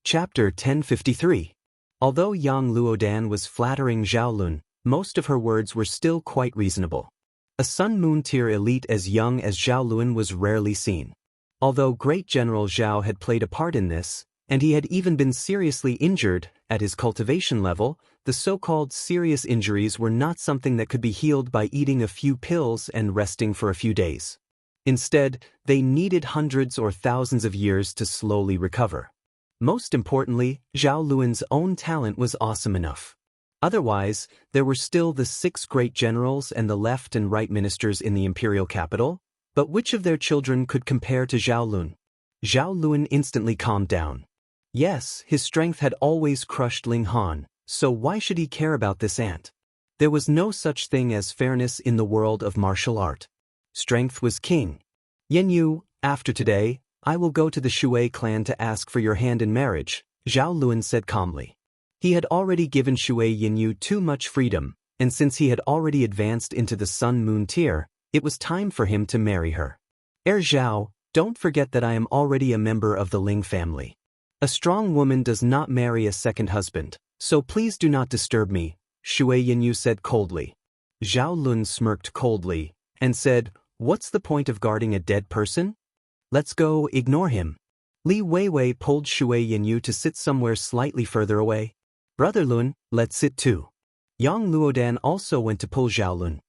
Chapter 1053. Although Yang Luodan was flattering Zhao Lun, most of her words were still quite reasonable. A Sun Moon tier elite as young as Zhao Lun was rarely seen. Although Great General Zhao had played a part in this, and he had even been seriously injured at his cultivation level, the so-called serious injuries were not something that could be healed by eating a few pills and resting for a few days. Instead, they needed hundreds or thousands of years to slowly recover. Most importantly, Zhao Lun's own talent was awesome enough. Otherwise, there were still the 6 great generals and the left and right ministers in the imperial capital, but which of their children could compare to Zhao Lun? Zhao Lun instantly calmed down. Yes, his strength had always crushed Ling Han, so why should he care about this ant? There was no such thing as fairness in the world of martial art. Strength was king. Yanyu, after today, I will go to the Shui clan to ask for your hand in marriage, Zhao Lun said calmly. He had already given Shui Yanyu too much freedom, and since he had already advanced into the Sun Moon tier, it was time for him to marry her. Zhao, don't forget that I am already a member of the Ling family. A strong woman does not marry a second husband, so please do not disturb me, Shui Yanyu said coldly. Zhao Lun smirked coldly, and said, what's the point of guarding a dead person? Let's go ignore him. Li Weiwei pulled Shui Yanyu to sit somewhere slightly further away. Brother Lun, let's sit too. Yang Luodan also went to pull Zhao Lun.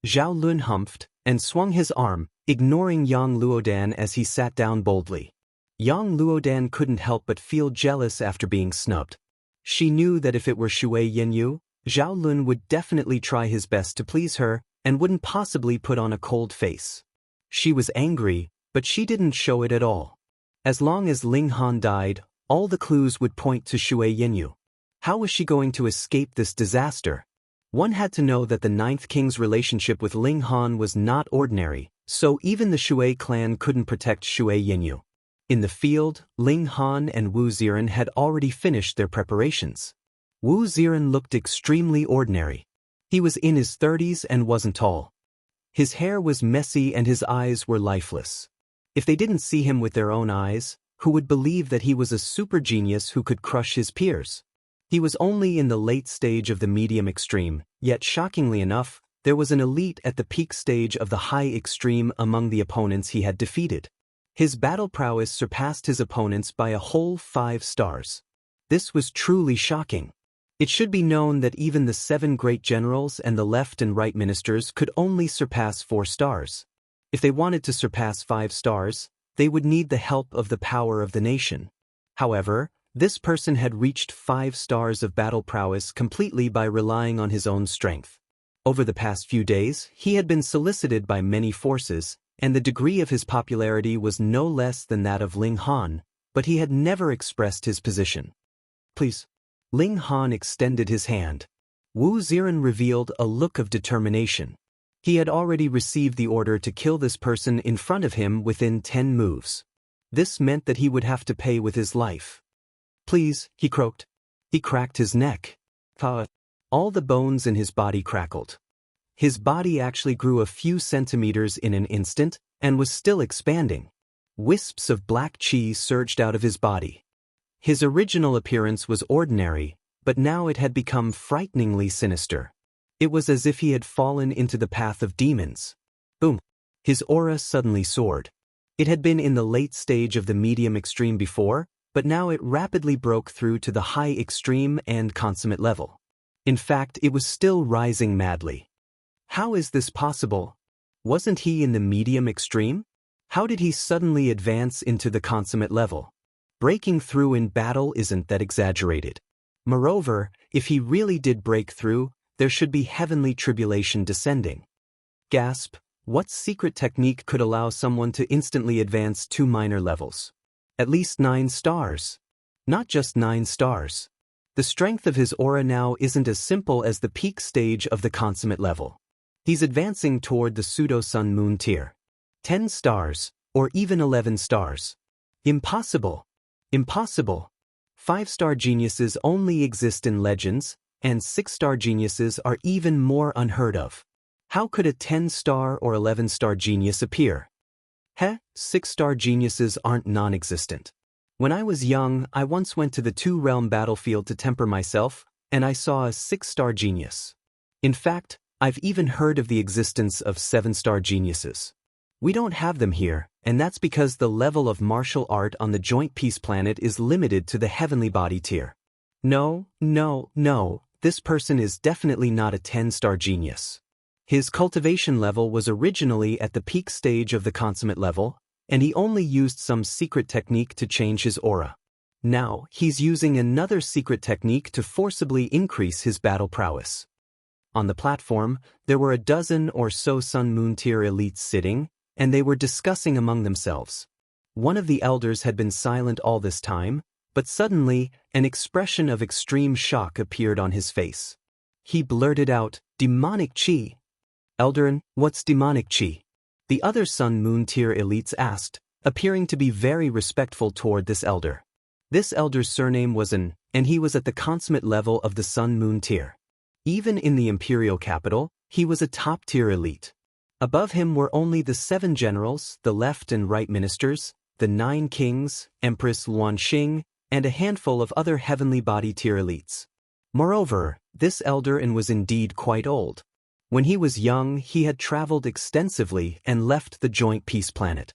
Zhao Lun humphed and swung his arm, ignoring Yang Luodan as he sat down boldly. Yang Luodan couldn't help but feel jealous after being snubbed. She knew that if it were Shui Yanyu, Zhao Lun would definitely try his best to please her and wouldn't possibly put on a cold face. She was angry, but she didn't show it at all. As long as Ling Han died, all the clues would point to Shui Yanyu. How was she going to escape this disaster? One had to know that the 9th king's relationship with Ling Han was not ordinary, so even the Shui clan couldn't protect Shui Yanyu. In the field, Ling Han and Wu Ziren had already finished their preparations. Wu Ziren looked extremely ordinary. He was in his 30s and wasn't tall. His hair was messy and his eyes were lifeless. If they didn't see him with their own eyes, who would believe that he was a super genius who could crush his peers? He was only in the late stage of the medium extreme, yet shockingly enough, there was an elite at the peak stage of the high extreme among the opponents he had defeated. His battle prowess surpassed his opponents by a whole 5 stars. This was truly shocking. It should be known that even the 7 great generals and the left and right ministers could only surpass 4 stars. If they wanted to surpass 5 stars, they would need the help of the power of the nation. However, this person had reached 5 stars of battle prowess completely by relying on his own strength. Over the past few days, he had been solicited by many forces, and the degree of his popularity was no less than that of Ling Han, but he had never expressed his position. Please. Ling Han extended his hand. Wu Ziren revealed a look of determination. He had already received the order to kill this person in front of him within 10 moves. This meant that he would have to pay with his life. Please, he croaked. He cracked his neck. All the bones in his body crackled. His body actually grew a few centimeters in an instant and was still expanding. Wisps of black chi surged out of his body. His original appearance was ordinary, but now it had become frighteningly sinister. It was as if he had fallen into the path of demons. Boom! His aura suddenly soared. It had been in the late stage of the medium extreme before, but now it rapidly broke through to the high extreme and consummate level. In fact, it was still rising madly. How is this possible? Wasn't he in the medium extreme? How did he suddenly advance into the consummate level? Breaking through in battle isn't that exaggerated. Moreover, if he really did break through, there should be heavenly tribulation descending. Gasp, what secret technique could allow someone to instantly advance 2 minor levels? At least 9 stars. Not just 9 stars. The strength of his aura now isn't as simple as the peak stage of the consummate level. He's advancing toward the pseudo-sun moon tier. 10 stars, or even 11 stars. Impossible. Impossible. 5-star geniuses only exist in legends, and 6-star geniuses are even more unheard of. How could a 10-star or 11-star genius appear? 6-star geniuses aren't non-existent. When I was young, I once went to the two-realm battlefield to temper myself, and I saw a 6-star genius. In fact, I've even heard of the existence of 7-star geniuses. We don't have them here, and that's because the level of martial art on the Joint Peace planet is limited to the heavenly body tier. No, this person is definitely not a 10-star genius. His cultivation level was originally at the peak stage of the consummate level, and he only used some secret technique to change his aura. Now, he's using another secret technique to forcibly increase his battle prowess. On the platform, there were a dozen or so Sun-Moon tier elites sitting, and they were discussing among themselves. One of the elders had been silent all this time, but suddenly, an expression of extreme shock appeared on his face. He blurted out, "Demonic Chi." "Eldarin, what's demonic Chi?" The other Sun-Moon tier elites asked, appearing to be very respectful toward this elder. This elder's surname was An, and he was at the consummate level of the Sun-Moon tier. Even in the imperial capital, he was a top-tier elite. Above him were only the 7 generals, the left and right ministers, the 9 kings, Empress Luanxing, and a handful of other heavenly body tier elites. Moreover, this elder An was indeed quite old. When he was young, he had traveled extensively and left the Joint Peace planet.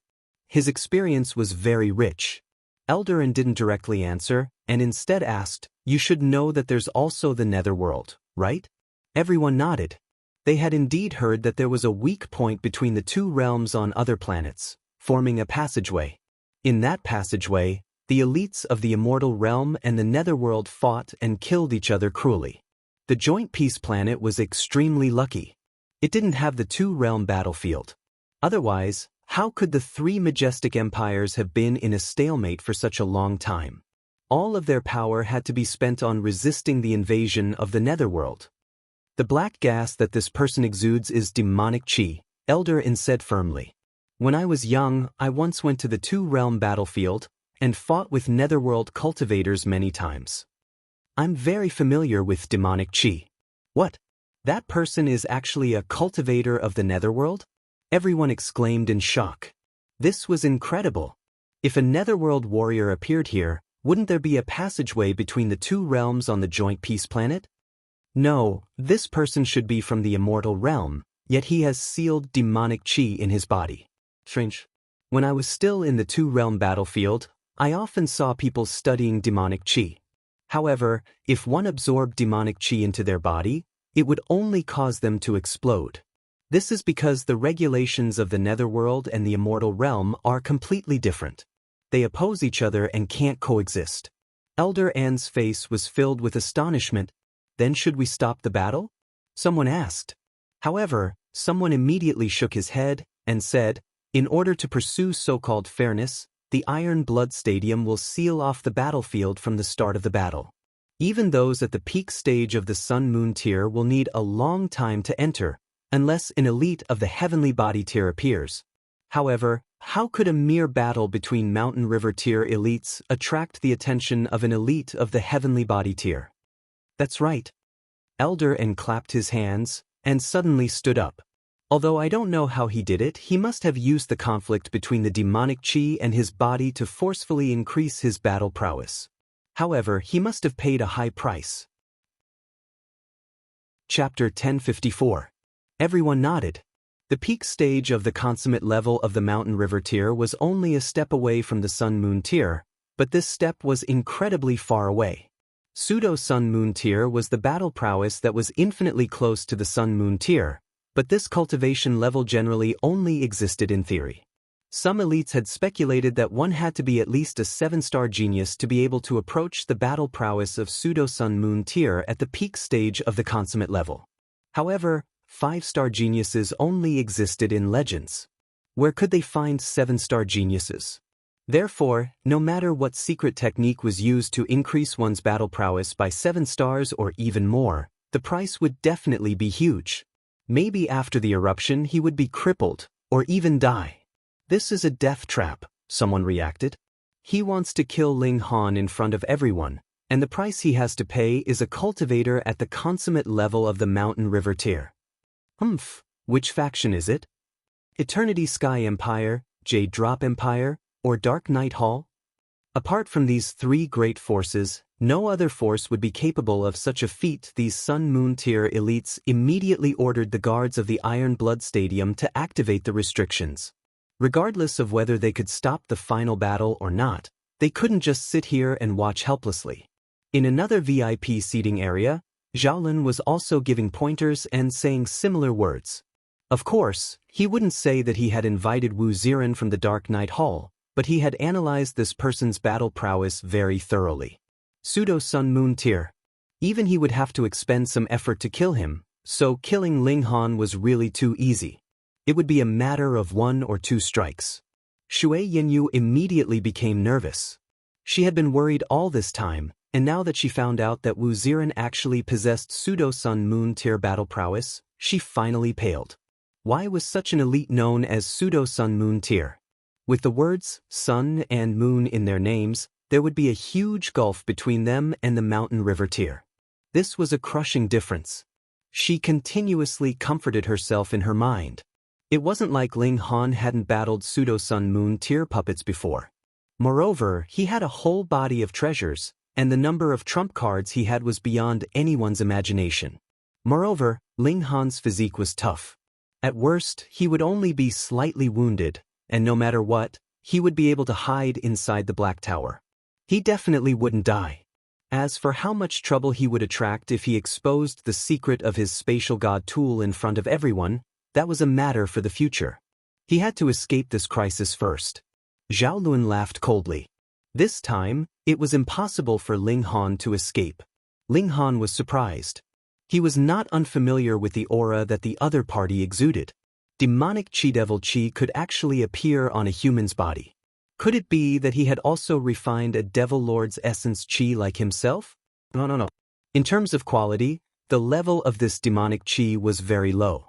His experience was very rich. Elder An didn't directly answer, and instead asked, "You should know that there's also the netherworld, right?" Everyone nodded. They had indeed heard that there was a weak point between the two realms on other planets, forming a passageway. In that passageway, the elites of the immortal realm and the netherworld fought and killed each other cruelly. The Joint Peace planet was extremely lucky. It didn't have the two-realm battlefield. Otherwise, how could the 3 majestic empires have been in a stalemate for such a long time? All of their power had to be spent on resisting the invasion of the netherworld. "The black gas that this person exudes is demonic Chi," Elder An said firmly. "When I was young, I once went to the two-realm battlefield and fought with netherworld cultivators many times. I'm very familiar with demonic Chi." "What? That person is actually a cultivator of the netherworld?" Everyone exclaimed in shock. This was incredible. If a netherworld warrior appeared here, wouldn't there be a passageway between the two realms on the Joint Peace planet? No, this person should be from the immortal realm, yet he has sealed demonic Chi in his body. Strange. When I was still in the two-realm battlefield, I often saw people studying demonic Chi. However, if one absorbed demonic Chi into their body, it would only cause them to explode. This is because the regulations of the netherworld and the immortal realm are completely different. They oppose each other and can't coexist. Elder An's face was filled with astonishment. "Then should we stop the battle?" someone asked. However, someone immediately shook his head and said, "In order to pursue so-called fairness, the Iron Blood Stadium will seal off the battlefield from the start of the battle. Even those at the peak stage of the Sun-Moon tier will need a long time to enter, unless an elite of the heavenly body tier appears. However, how could a mere battle between Mountain River tier elites attract the attention of an elite of the heavenly body tier?" "That's right." Elder An clapped his hands and suddenly stood up. Although I don't know how he did it, he must have used the conflict between the demonic Chi and his body to forcefully increase his battle prowess. However, he must have paid a high price. Chapter 1054. Everyone nodded. The peak stage of the consummate level of the Mountain River tier was only a step away from the Sun-Moon tier, but this step was incredibly far away. Pseudo-Sun-Moon tier was the battle prowess that was infinitely close to the Sun-Moon tier, but this cultivation level generally only existed in theory. Some elites had speculated that one had to be at least a 7-star genius to be able to approach the battle prowess of Pseudo-Sun-Moon tier at the peak stage of the consummate level. However, 5-star geniuses only existed in legends. Where could they find 7-star geniuses? Therefore, no matter what secret technique was used to increase one's battle prowess by 7 stars or even more, the price would definitely be huge. Maybe after the eruption he would be crippled, or even die. "This is a death trap," someone reacted. "He wants to kill Ling Han in front of everyone, and the price he has to pay is a cultivator at the consummate level of the Mountain River tier." Which faction is it? Eternity Sky Empire, Jade Drop Empire, or Dark Night Hall? Apart from these three great forces, no other force would be capable of such a feat. These Sun Moon tier elites immediately ordered the guards of the Iron Blood Stadium to activate the restrictions. Regardless of whether they could stop the final battle or not, they couldn't just sit here and watch helplessly. In another VIP seating area, Xiaolun was also giving pointers and saying similar words. Of course, he wouldn't say that he had invited Wu Ziren from the Dark Knight Hall, but he had analyzed this person's battle prowess very thoroughly. Pseudo Sun Moon tier. Even he would have to expend some effort to kill him, so killing Ling Han was really too easy. It would be a matter of 1 or 2 strikes. Shui Yinyu immediately became nervous. She had been worried all this time, and now that she found out that Wu Ziren actually possessed Pseudo Sun Moon tier battle prowess, she finally paled. Why was such an elite known as Pseudo Sun Moon tier? With the words Sun and Moon in their names, there would be a huge gulf between them and the Mountain River tier. This was a crushing difference. She continuously comforted herself in her mind. It wasn't like Ling Han hadn't battled Pseudo Sun Moon tier puppets before. Moreover, he had a whole body of treasures, and the number of trump cards he had was beyond anyone's imagination. Moreover, Ling Han's physique was tough. At worst, he would only be slightly wounded, and no matter what, he would be able to hide inside the Black Tower. He definitely wouldn't die. As for how much trouble he would attract if he exposed the secret of his spatial god tool in front of everyone, that was a matter for the future. He had to escape this crisis first. Xiaolun laughed coldly. This time, it was impossible for Ling Han to escape. Ling Han was surprised. He was not unfamiliar with the aura that the other party exuded. Demonic Chi-Devil Chi could actually appear on a human's body. Could it be that he had also refined a Devil Lord's essence Chi like himself? No. In terms of quality, the level of this demonic Chi was very low.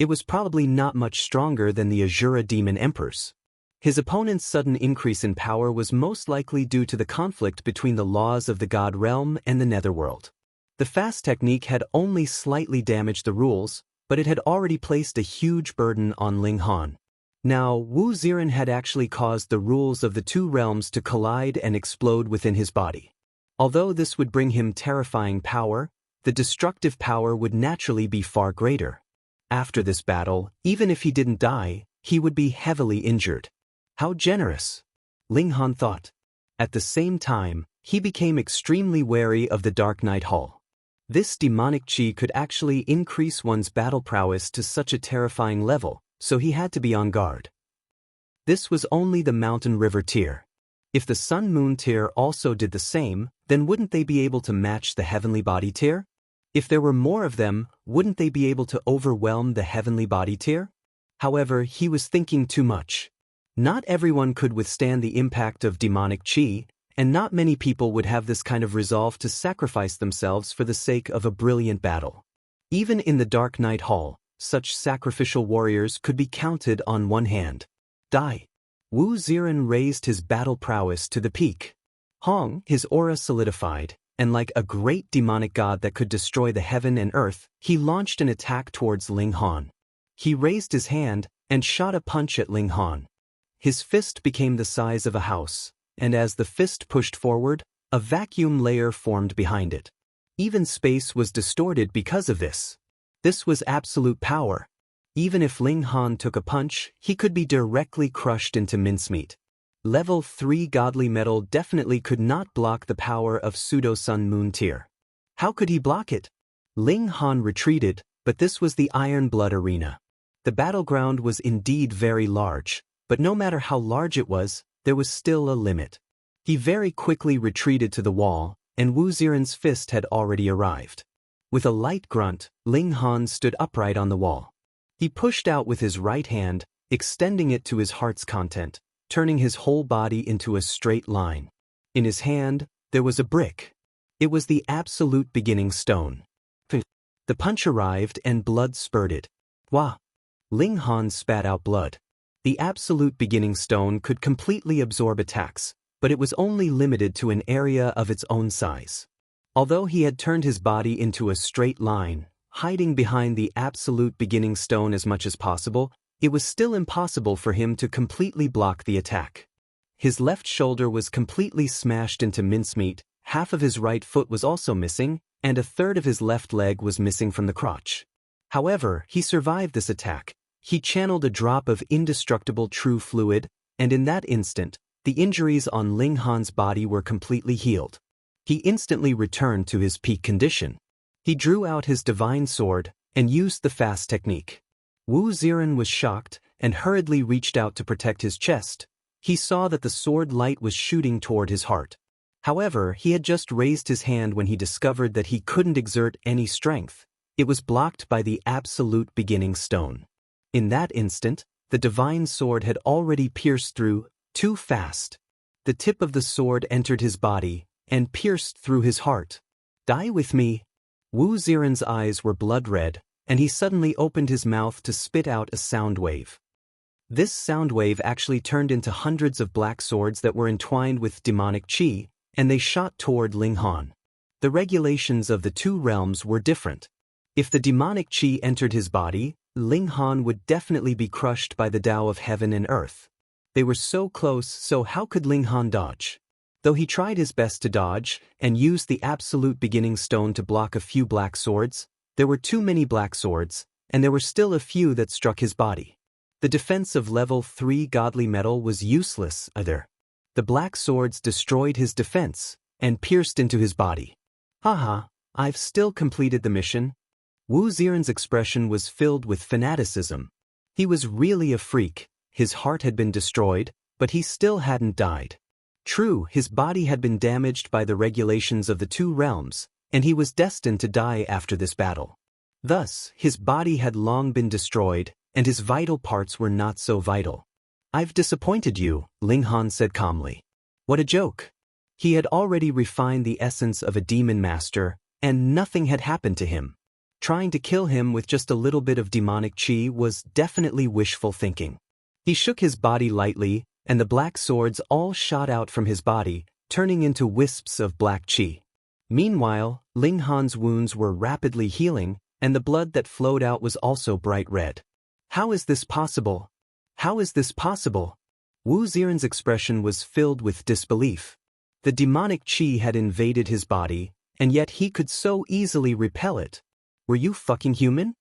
It was probably not much stronger than the Azura Demon Emperor's. His opponent's sudden increase in power was most likely due to the conflict between the laws of the God Realm and the Netherworld. The fast technique had only slightly damaged the rules, but it had already placed a huge burden on Ling Han. Now, Wu Ziren had actually caused the rules of the 2 realms to collide and explode within his body. Although this would bring him terrifying power, the destructive power would naturally be far greater. After this battle, even if he didn't die, he would be heavily injured. How generous, Ling Han thought. At the same time, he became extremely wary of the Dark Knight Hall. This demonic chi could actually increase one's battle prowess to such a terrifying level, so he had to be on guard. This was only the Mountain River tier. If the Sun Moon tier also did the same, then wouldn't they be able to match the Heavenly Body tier? If there were more of them, wouldn't they be able to overwhelm the Heavenly Body tier? However, he was thinking too much. Not everyone could withstand the impact of demonic chi, and not many people would have this kind of resolve to sacrifice themselves for the sake of a brilliant battle. Even in the Dark Knight Hall, such sacrificial warriors could be counted on one hand. Die. Wu Ziren raised his battle prowess to the peak. Hong, his aura solidified, and like a great demonic god that could destroy the heaven and earth, he launched an attack towards Ling Han. He raised his hand and shot a punch at Ling Han. His fist became the size of a house, and as the fist pushed forward, a vacuum layer formed behind it. Even space was distorted because of this. This was absolute power. Even if Ling Han took a punch, he could be directly crushed into mincemeat. Level 3 godly metal definitely could not block the power of Pseudo Sun Moon tier. How could he block it? Ling Han retreated, but this was the Iron Blood Arena. The battleground was indeed very large, but no matter how large it was, there was still a limit. He very quickly retreated to the wall, and Wu Ziren's fist had already arrived. With a light grunt, Ling Han stood upright on the wall. He pushed out with his right hand, extending it to his heart's content, turning his whole body into a straight line. In his hand, there was a brick. It was the absolute beginning stone. The punch arrived and blood spurted. Wah! Ling Han spat out blood. The absolute beginning stone could completely absorb attacks, but it was only limited to an area of its own size. Although he had turned his body into a straight line, hiding behind the absolute beginning stone as much as possible, it was still impossible for him to completely block the attack. His left shoulder was completely smashed into mincemeat, half of his right foot was also missing, and a third of his left leg was missing from the crotch. However, he survived this attack. He channeled a drop of indestructible true fluid, and in that instant, the injuries on Ling Han's body were completely healed. He instantly returned to his peak condition. He drew out his divine sword and used the fast technique. Wu Ziren was shocked and hurriedly reached out to protect his chest. He saw that the sword light was shooting toward his heart. However, he had just raised his hand when he discovered that he couldn't exert any strength. It was blocked by the absolute beginning stone. In that instant, the divine sword had already pierced through, too fast. The tip of the sword entered his body and pierced through his heart. Die with me. Wu Ziren's eyes were blood red, and he suddenly opened his mouth to spit out a sound wave. This sound wave actually turned into hundreds of black swords that were entwined with demonic chi, and they shot toward Ling Han. The regulations of the two realms were different. If the demonic chi entered his body, Ling Han would definitely be crushed by the Tao of heaven and earth. They were so close, so how could Ling Han dodge? Though he tried his best to dodge, and used the absolute beginning stone to block a few black swords, there were too many black swords, and there were still a few that struck his body. The defense of level 3 godly metal was useless either. The black swords destroyed his defense, and pierced into his body. Haha, I've still completed the mission. Wu Ziren's expression was filled with fanaticism. He was really a freak. His heart had been destroyed, but he still hadn't died. True, his body had been damaged by the regulations of the two realms, and he was destined to die after this battle. Thus, his body had long been destroyed, and his vital parts were not so vital. I've disappointed you, Ling Han said calmly. What a joke. He had already refined the essence of a demon master, and nothing had happened to him. Trying to kill him with just a little bit of demonic chi was definitely wishful thinking. He shook his body lightly, and the black swords all shot out from his body, turning into wisps of black chi. Meanwhile, Ling Han's wounds were rapidly healing, and the blood that flowed out was also bright red. How is this possible? How is this possible? Wu Ziren's expression was filled with disbelief. The demonic chi had invaded his body, and yet he could so easily repel it. Were you fucking human?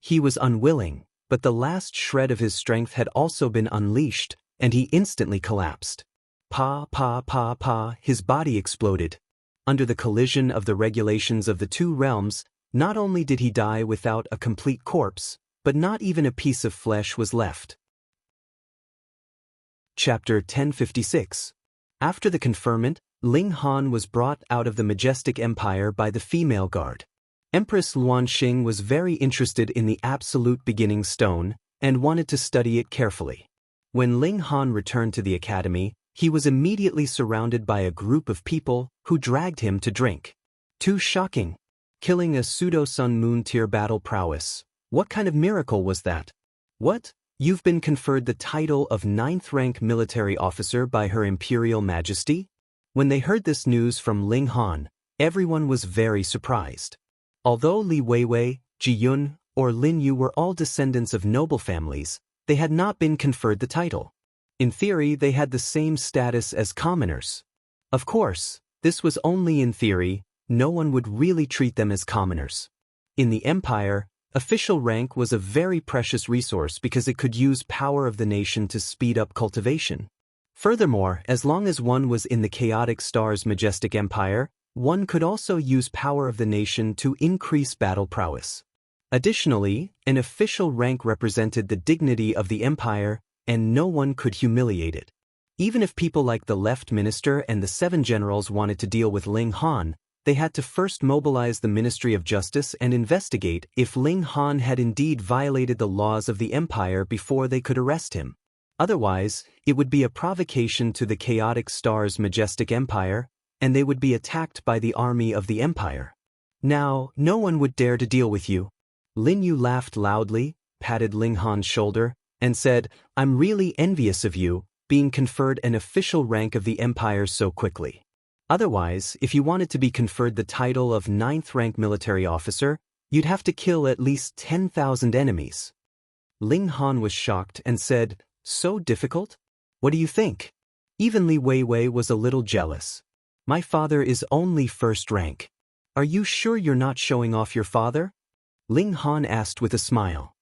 He was unwilling, but the last shred of his strength had also been unleashed, and he instantly collapsed. His body exploded. Under the collision of the regulations of the two realms, not only did he die without a complete corpse, but not even a piece of flesh was left. Chapter 1056. After the conferment, Ling Han was brought out of the majestic empire by the female guard. Empress Luanxing was very interested in the absolute beginning stone, and wanted to study it carefully. When Ling Han returned to the academy, he was immediately surrounded by a group of people who dragged him to drink. Too shocking. Killing a pseudo-Sun Moon tier battle prowess. What kind of miracle was that? What? You've been conferred the title of 9th rank military officer by Her Imperial Majesty? When they heard this news from Ling Han, everyone was very surprised. Although Li Weiwei, Ji Yun, or Lin Yu were all descendants of noble families, they had not been conferred the title. In theory, they had the same status as commoners. Of course, this was only in theory. No one would really treat them as commoners. In the empire, official rank was a very precious resource because it could use power of the nation to speed up cultivation. Furthermore, as long as one was in the chaotic star's majestic empire, one could also use power of the nation to increase battle prowess. Additionally, an official rank represented the dignity of the empire, and no one could humiliate it. Even if people like the left minister and the 7 generals wanted to deal with Ling Han, they had to first mobilize the Ministry of Justice and investigate if Ling Han had indeed violated the laws of the empire before they could arrest him. Otherwise, it would be a provocation to the chaotic star's majestic empire, and they would be attacked by the army of the empire. Now, no one would dare to deal with you. Lin Yu laughed loudly, patted Ling Han's shoulder, and said, I'm really envious of you, being conferred an official rank of the empire so quickly. Otherwise, if you wanted to be conferred the title of 9th rank military officer, you'd have to kill at least 10,000 enemies. Ling Han was shocked and said, So difficult? What do you think? Even Li Weiwei was a little jealous. My father is only first rank. Are you sure you're not showing off your father? Ling Han asked with a smile.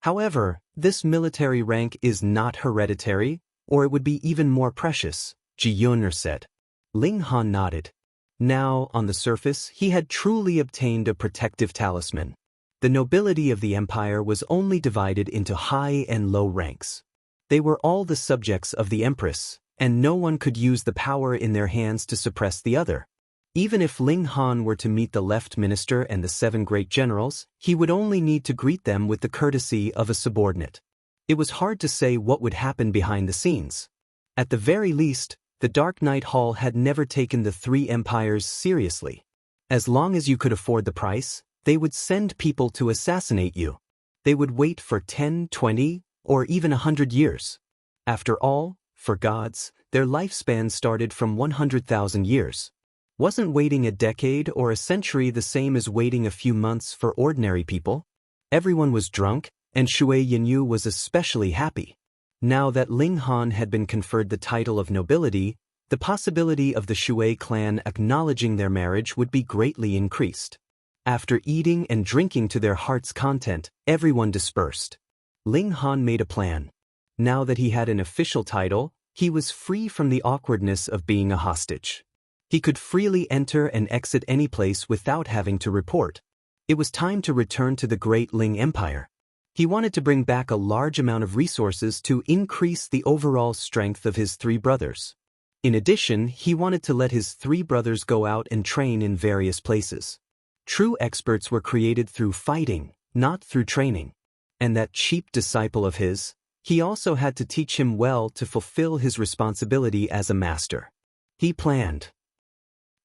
However, this military rank is not hereditary, or it would be even more precious, Ji Yun'er said. Ling Han nodded. Now, on the surface, he had truly obtained a protective talisman. The nobility of the empire was only divided into high and low ranks. They were all the subjects of the empress, and no one could use the power in their hands to suppress the other. Even if Ling Han were to meet the left minister and the 7 great generals, he would only need to greet them with the courtesy of a subordinate. It was hard to say what would happen behind the scenes. At the very least, the Dark Knight Hall had never taken the 3 empires seriously. As long as you could afford the price, they would send people to assassinate you. They would wait for 10, 20, or even 100 years. After all, for gods, their lifespan started from 100,000 years. Wasn't waiting a decade or a century the same as waiting a few months for ordinary people? Everyone was drunk, and Shui Yinyu was especially happy. Now that Ling Han had been conferred the title of nobility, the possibility of the Shui clan acknowledging their marriage would be greatly increased. After eating and drinking to their heart's content, everyone dispersed. Ling Han made a plan. Now that he had an official title, he was free from the awkwardness of being a hostage. He could freely enter and exit any place without having to report. It was time to return to the Great Ling Empire. He wanted to bring back a large amount of resources to increase the overall strength of his 3 brothers. In addition, he wanted to let his 3 brothers go out and train in various places. True experts were created through fighting, not through training. And that cheap disciple of his, he also had to teach him well to fulfill his responsibility as a master. He planned.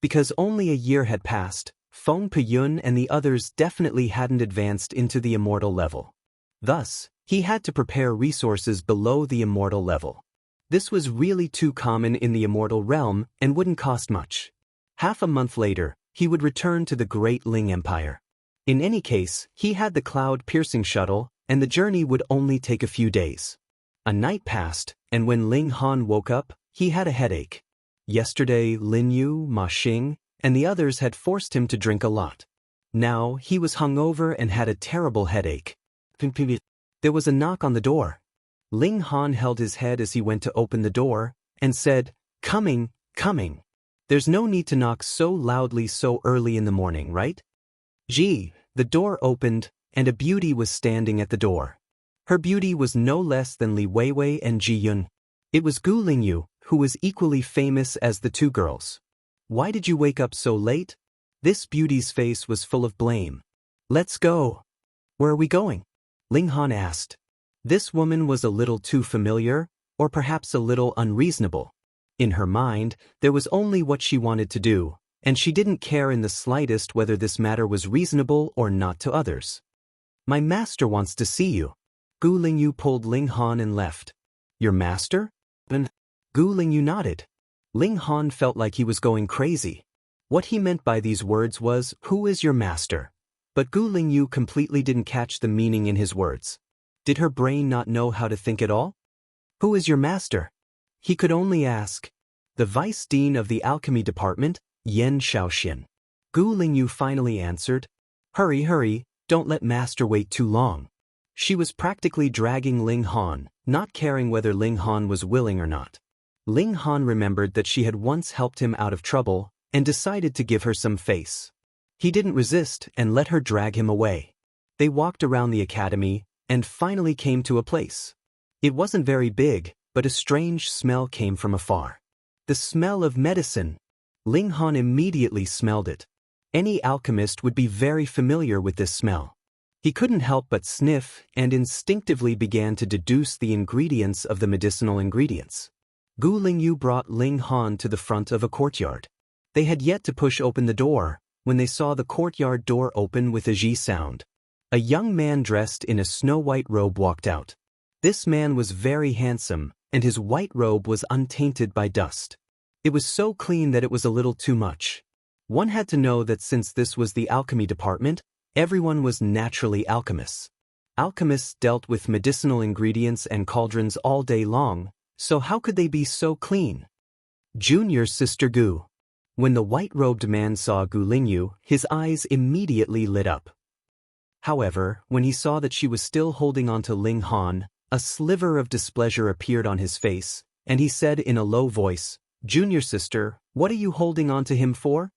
Because only a year had passed, Feng Peyun and the others definitely hadn't advanced into the immortal level. Thus, he had to prepare resources below the immortal level. This was really too common in the immortal realm and wouldn't cost much. Half a month later, he would return to the Great Ling Empire. In any case, he had the cloud-piercing shuttle, and the journey would only take a few days. A night passed, and when Ling Han woke up, he had a headache. Yesterday, Lin Yu, Ma Xing, and the others had forced him to drink a lot. Now, he was hungover and had a terrible headache. There was a knock on the door. Ling Han held his head as he went to open the door, and said, "Coming, coming. There's no need to knock so loudly so early in the morning, right?" Gee, the door opened, and a beauty was standing at the door. Her beauty was no less than Li Weiwei and Ji Yun. It was Gu Lingyu, who was equally famous as the 2 girls. "Why did you wake up so late?" This beauty's face was full of blame. "Let's go." "Where are we going?" Ling Han asked. This woman was a little too familiar, or perhaps a little unreasonable. In her mind, there was only what she wanted to do, and she didn't care in the slightest whether this matter was reasonable or not to others. "My master wants to see you." Gu Lingyu pulled Ling Han and left. "Your master?" Gu Lingyu nodded. Ling Han felt like he was going crazy. What he meant by these words was, "Who is your master?" But Gu Lingyu completely didn't catch the meaning in his words. Did her brain not know how to think at all? "Who is your master?" He could only ask. "The vice dean of the alchemy department, Yan Shaoxian." Gu Lingyu finally answered. "Hurry, hurry, don't let master wait too long." She was practically dragging Ling Han, not caring whether Ling Han was willing or not. Ling Han remembered that she had once helped him out of trouble, and decided to give her some face. He didn't resist and let her drag him away. They walked around the academy, and finally came to a place. It wasn't very big, but a strange smell came from afar. The smell of medicine. Ling Han immediately smelled it. Any alchemist would be very familiar with this smell. He couldn't help but sniff and instinctively began to deduce the ingredients of the medicinal ingredients. Gu Lingyu brought Ling Han to the front of a courtyard. They had yet to push open the door, when they saw the courtyard door open with a zhi sound. A young man dressed in a snow-white robe walked out. This man was very handsome, and his white robe was untainted by dust. It was so clean that it was a little too much. One had to know that since this was the alchemy department, everyone was naturally alchemists. Alchemists dealt with medicinal ingredients and cauldrons all day long, So how could they be so clean? Junior sister Gu. When the white-robed man saw Gu Lingyu, his eyes immediately lit up. However, when he saw that she was still holding on to Ling Han, a sliver of displeasure appeared on his face, and he said in a low voice, "Junior sister, what are you holding on to him for?"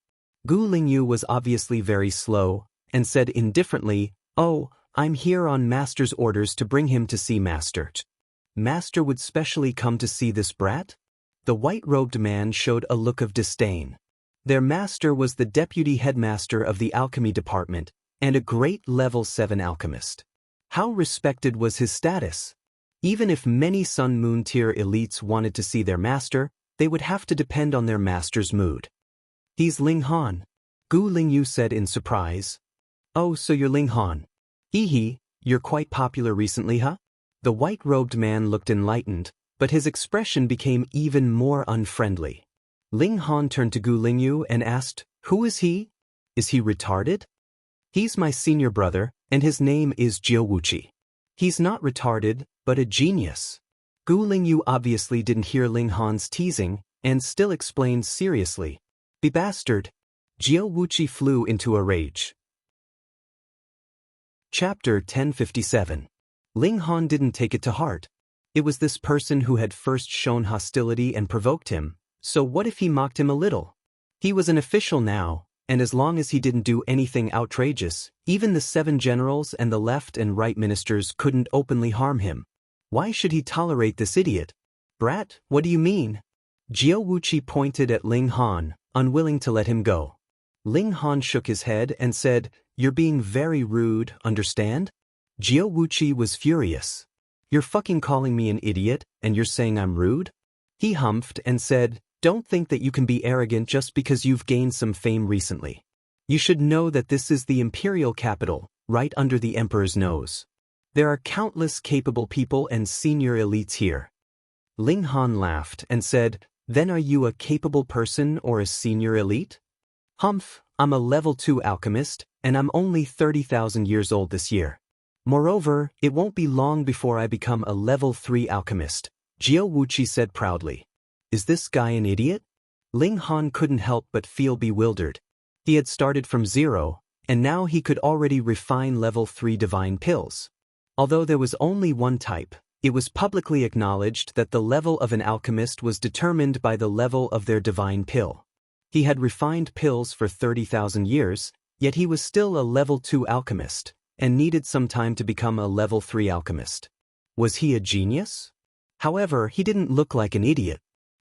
Gu Lingyu was obviously very slow, and said indifferently, "Oh, I'm here on Master's orders to bring him to see Master." Master would specially come to see this brat? The white-robed man showed a look of disdain. Their master was the deputy headmaster of the alchemy department, and a great level 7 alchemist. How respected was his status? Even if many Sun Moon tier elites wanted to see their master, they would have to depend on their master's mood. "He's Ling Han," Gu Lingyu said in surprise. "Oh, so you're Ling Han. Hee, you're quite popular recently, huh?" The white-robed man looked enlightened, but his expression became even more unfriendly. Ling Han turned to Gu Lingyu and asked, "Who is he? Is he retarded?" "He's my senior brother, and his name is Jiawuchi. He's not retarded, but a genius." Gu Lingyu obviously didn't hear Ling Han's teasing, and still explained seriously, "Be bastard." Jiawuchi flew into a rage. Chapter 1057. Ling Han didn't take it to heart. It was this person who had first shown hostility and provoked him, so what if he mocked him a little? He was an official now, and as long as he didn't do anything outrageous, even the 7 generals and the left and right ministers couldn't openly harm him. Why should he tolerate this idiot? "Brat, what do you mean?" Jiawuchi pointed at Ling Han, unwilling to let him go. Ling Han shook his head and said, "You're being very rude, understand?" Jiawuchi was furious. "You're fucking calling me an idiot, and you're saying I'm rude?" He humphed and said, "Don't think that you can be arrogant just because you've gained some fame recently. You should know that this is the imperial capital, right under the emperor's nose. There are countless capable people and senior elites here." Ling Han laughed and said, "Then are you a capable person or a senior elite?" "Humph, I'm a level 2 alchemist, and I'm only 30,000 years old this year. Moreover, it won't be long before I become a level 3 alchemist," Jiawuchi said proudly. Is this guy an idiot? Ling Han couldn't help but feel bewildered. He had started from 0, and now he could already refine level 3 divine pills. Although there was only one type, it was publicly acknowledged that the level of an alchemist was determined by the level of their divine pill. He had refined pills for 30,000 years, yet he was still a level 2 alchemist, and needed some time to become a level 3 alchemist. Was he a genius? However, he didn't look like an idiot.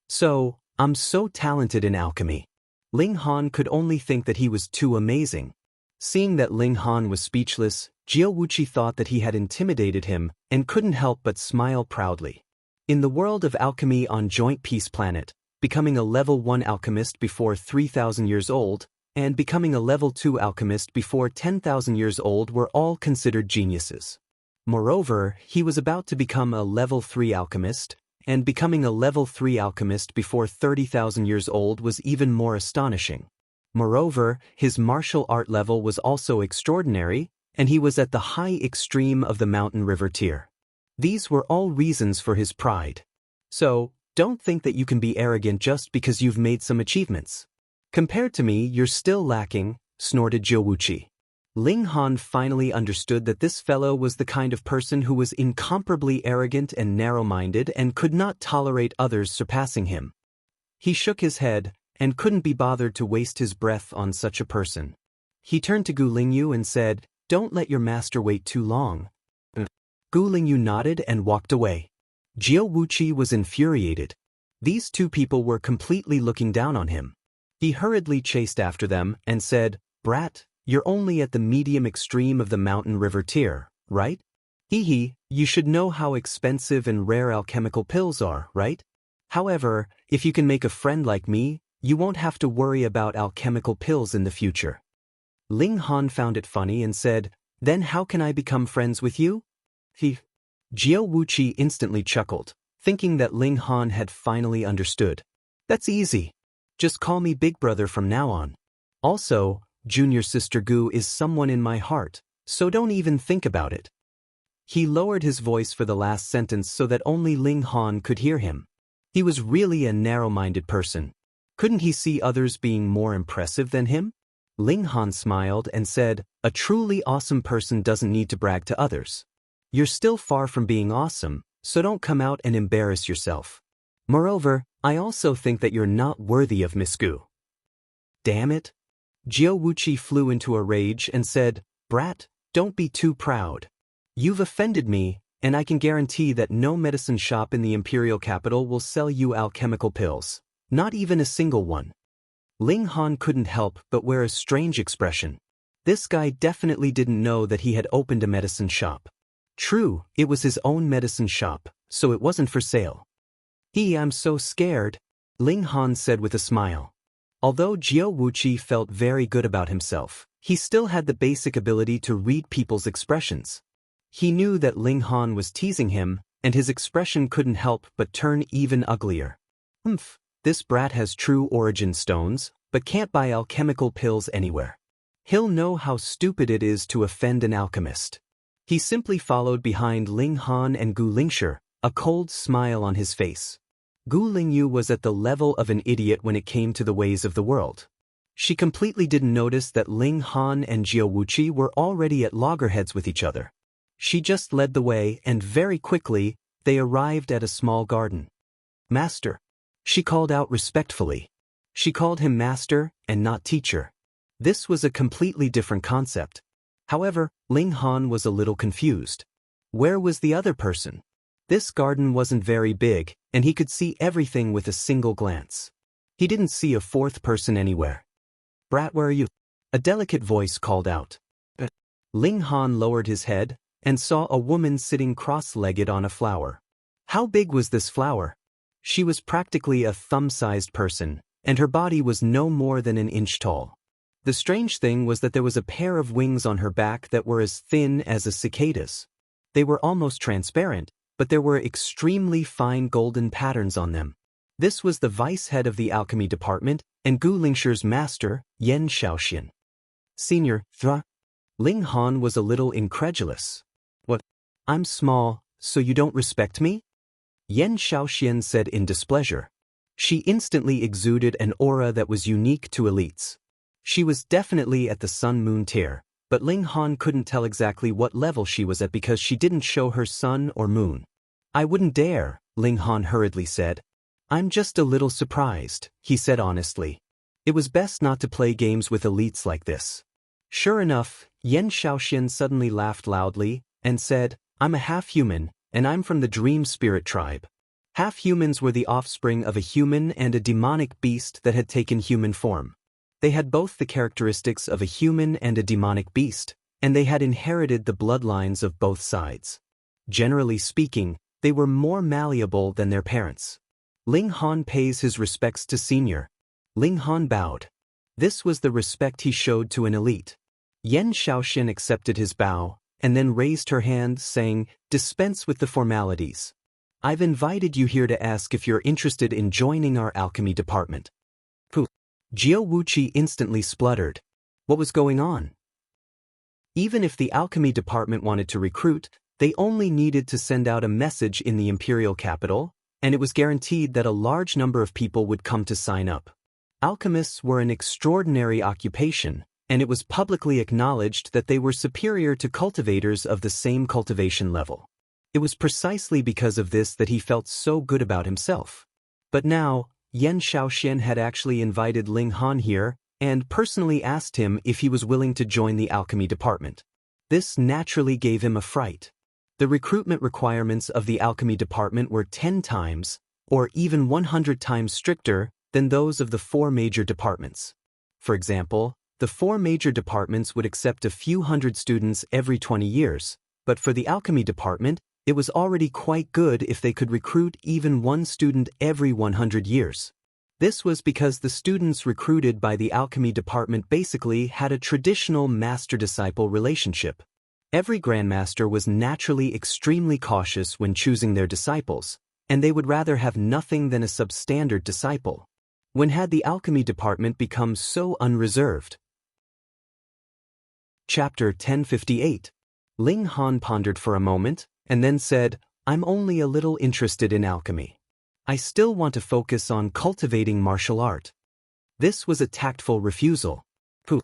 "So, I'm so talented in alchemy." Ling Han could only think that he was too amazing. Seeing that Ling Han was speechless, Jiawuchi thought that he had intimidated him and couldn't help but smile proudly. In the world of alchemy on Joint Peace Planet, becoming a level 1 alchemist before 3,000 years old and becoming a level 2 alchemist before 10,000 years old were all considered geniuses. Moreover, he was about to become a level 3 alchemist, and becoming a level 3 alchemist before 30,000 years old was even more astonishing. Moreover, his martial art level was also extraordinary, and he was at the high extreme of the mountain river tier. These were all reasons for his pride. So, don't think that you can be arrogant just because you've made some achievements. Compared to me, you're still lacking, snorted Jiawuchi. Ling Han finally understood that this fellow was the kind of person who was incomparably arrogant and narrow-minded and could not tolerate others surpassing him. He shook his head and couldn't be bothered to waste his breath on such a person. He turned to Gu Lingyu and said, "Don't let your master wait too long." Gu Lingyu nodded and walked away. Jiawuchi was infuriated. These two people were completely looking down on him. He hurriedly chased after them and said, "Brat, you're only at the medium extreme of the mountain river tier, right? You should know how expensive and rare alchemical pills are, right? However, if you can make a friend like me, you won't have to worry about alchemical pills in the future." Ling Han found it funny and said, "Then how can I become friends with you?" Jiawuchi instantly chuckled, thinking that Ling Han had finally understood. "That's easy. Just call me Big Brother from now on. Also, Junior Sister Gu is someone in my heart, so don't even think about it." He lowered his voice for the last sentence so that only Ling Han could hear him. He was really a narrow-minded person. Couldn't he see others being more impressive than him? Ling Han smiled and said, "A truly awesome person doesn't need to brag to others. You're still far from being awesome, so don't come out and embarrass yourself. Moreover, I also think that you're not worthy of Miss Gu." Damn it. Jiao Wuqi flew into a rage and said, "Brat, don't be too proud. You've offended me, and I can guarantee that no medicine shop in the imperial capital will sell you alchemical pills. Not even a single one." Ling Han couldn't help but wear a strange expression. This guy definitely didn't know that he had opened a medicine shop. True, it was his own medicine shop, so it wasn't for sale. I'm so scared," Ling Han said with a smile. Although Jiao Wuqi felt very good about himself, he still had the basic ability to read people's expressions. He knew that Ling Han was teasing him, and his expression couldn't help but turn even uglier. This brat has true origin stones, but can't buy alchemical pills anywhere. He'll know how stupid it is to offend an alchemist. He simply followed behind Ling Han and Gu Lingshi, a cold smile on his face. Gu Lingyu was at the level of an idiot when it came to the ways of the world. She completely didn't notice that Ling Han and Jiao Wuqi were already at loggerheads with each other. She just led the way, and very quickly, they arrived at a small garden. "Master," she called out respectfully. She called him master and not teacher. This was a completely different concept. However, Ling Han was a little confused. Where was the other person? This garden wasn't very big, and he could see everything with a single glance. He didn't see a fourth person anywhere. "Brat, where are you?" a delicate voice called out. Ling Han lowered his head and saw a woman sitting cross-legged on a flower. How big was this flower? She was practically a thumb-sized person, and her body was no more than an inch tall. The strange thing was that there was a pair of wings on her back that were as thin as a cicada's. They were almost transparent, but there were extremely fine golden patterns on them. This was the vice head of the alchemy department and Gu Lingshi's master, Yan Shaoxian. "Senior, Ling Han was a little incredulous. "What? I'm small, so you don't respect me?" Yan Shaoxian said in displeasure. She instantly exuded an aura that was unique to elites. She was definitely at the sun-moon tier, but Ling Han couldn't tell exactly what level she was at because she didn't show her sun or moon. "I wouldn't dare," Ling Han hurriedly said. "I'm just a little surprised," he said honestly. It was best not to play games with elites like this. Sure enough, Yan Shaoxian suddenly laughed loudly and said, "I'm a half-human, and I'm from the Dream Spirit tribe." Half-humans were the offspring of a human and a demonic beast that had taken human form. They had both the characteristics of a human and a demonic beast, and they had inherited the bloodlines of both sides. Generally speaking, they were more malleable than their parents. Ling Han pays his respects to senior. Ling Han bowed. This was the respect he showed to an elite. Yan Shaoxian accepted his bow, and then raised her hand, saying, "Dispense with the formalities. I've invited you here to ask if you're interested in joining our alchemy department." Jiao Wuqi instantly spluttered. What was going on? Even if the alchemy department wanted to recruit, they only needed to send out a message in the imperial capital, and it was guaranteed that a large number of people would come to sign up. Alchemists were an extraordinary occupation, and it was publicly acknowledged that they were superior to cultivators of the same cultivation level. It was precisely because of this that he felt so good about himself. But now, Yan Shaoxian had actually invited Ling Han here and personally asked him if he was willing to join the alchemy department. This naturally gave him a fright. The recruitment requirements of the alchemy department were 10 times, or even 100 times stricter than those of the 4 major departments. For example, the 4 major departments would accept a few hundred students every 20 years, but for the alchemy department, it was already quite good if they could recruit even 1 student every 100 years. This was because the students recruited by the alchemy department basically had a traditional master-disciple relationship. Every grandmaster was naturally extremely cautious when choosing their disciples, and they would rather have nothing than a substandard disciple. When had the alchemy department become so unreserved? Chapter 1058. Ling Han pondered for a moment, and then said, I'm only a little interested in alchemy. I still want to focus on cultivating martial art. This was a tactful refusal. Pooh.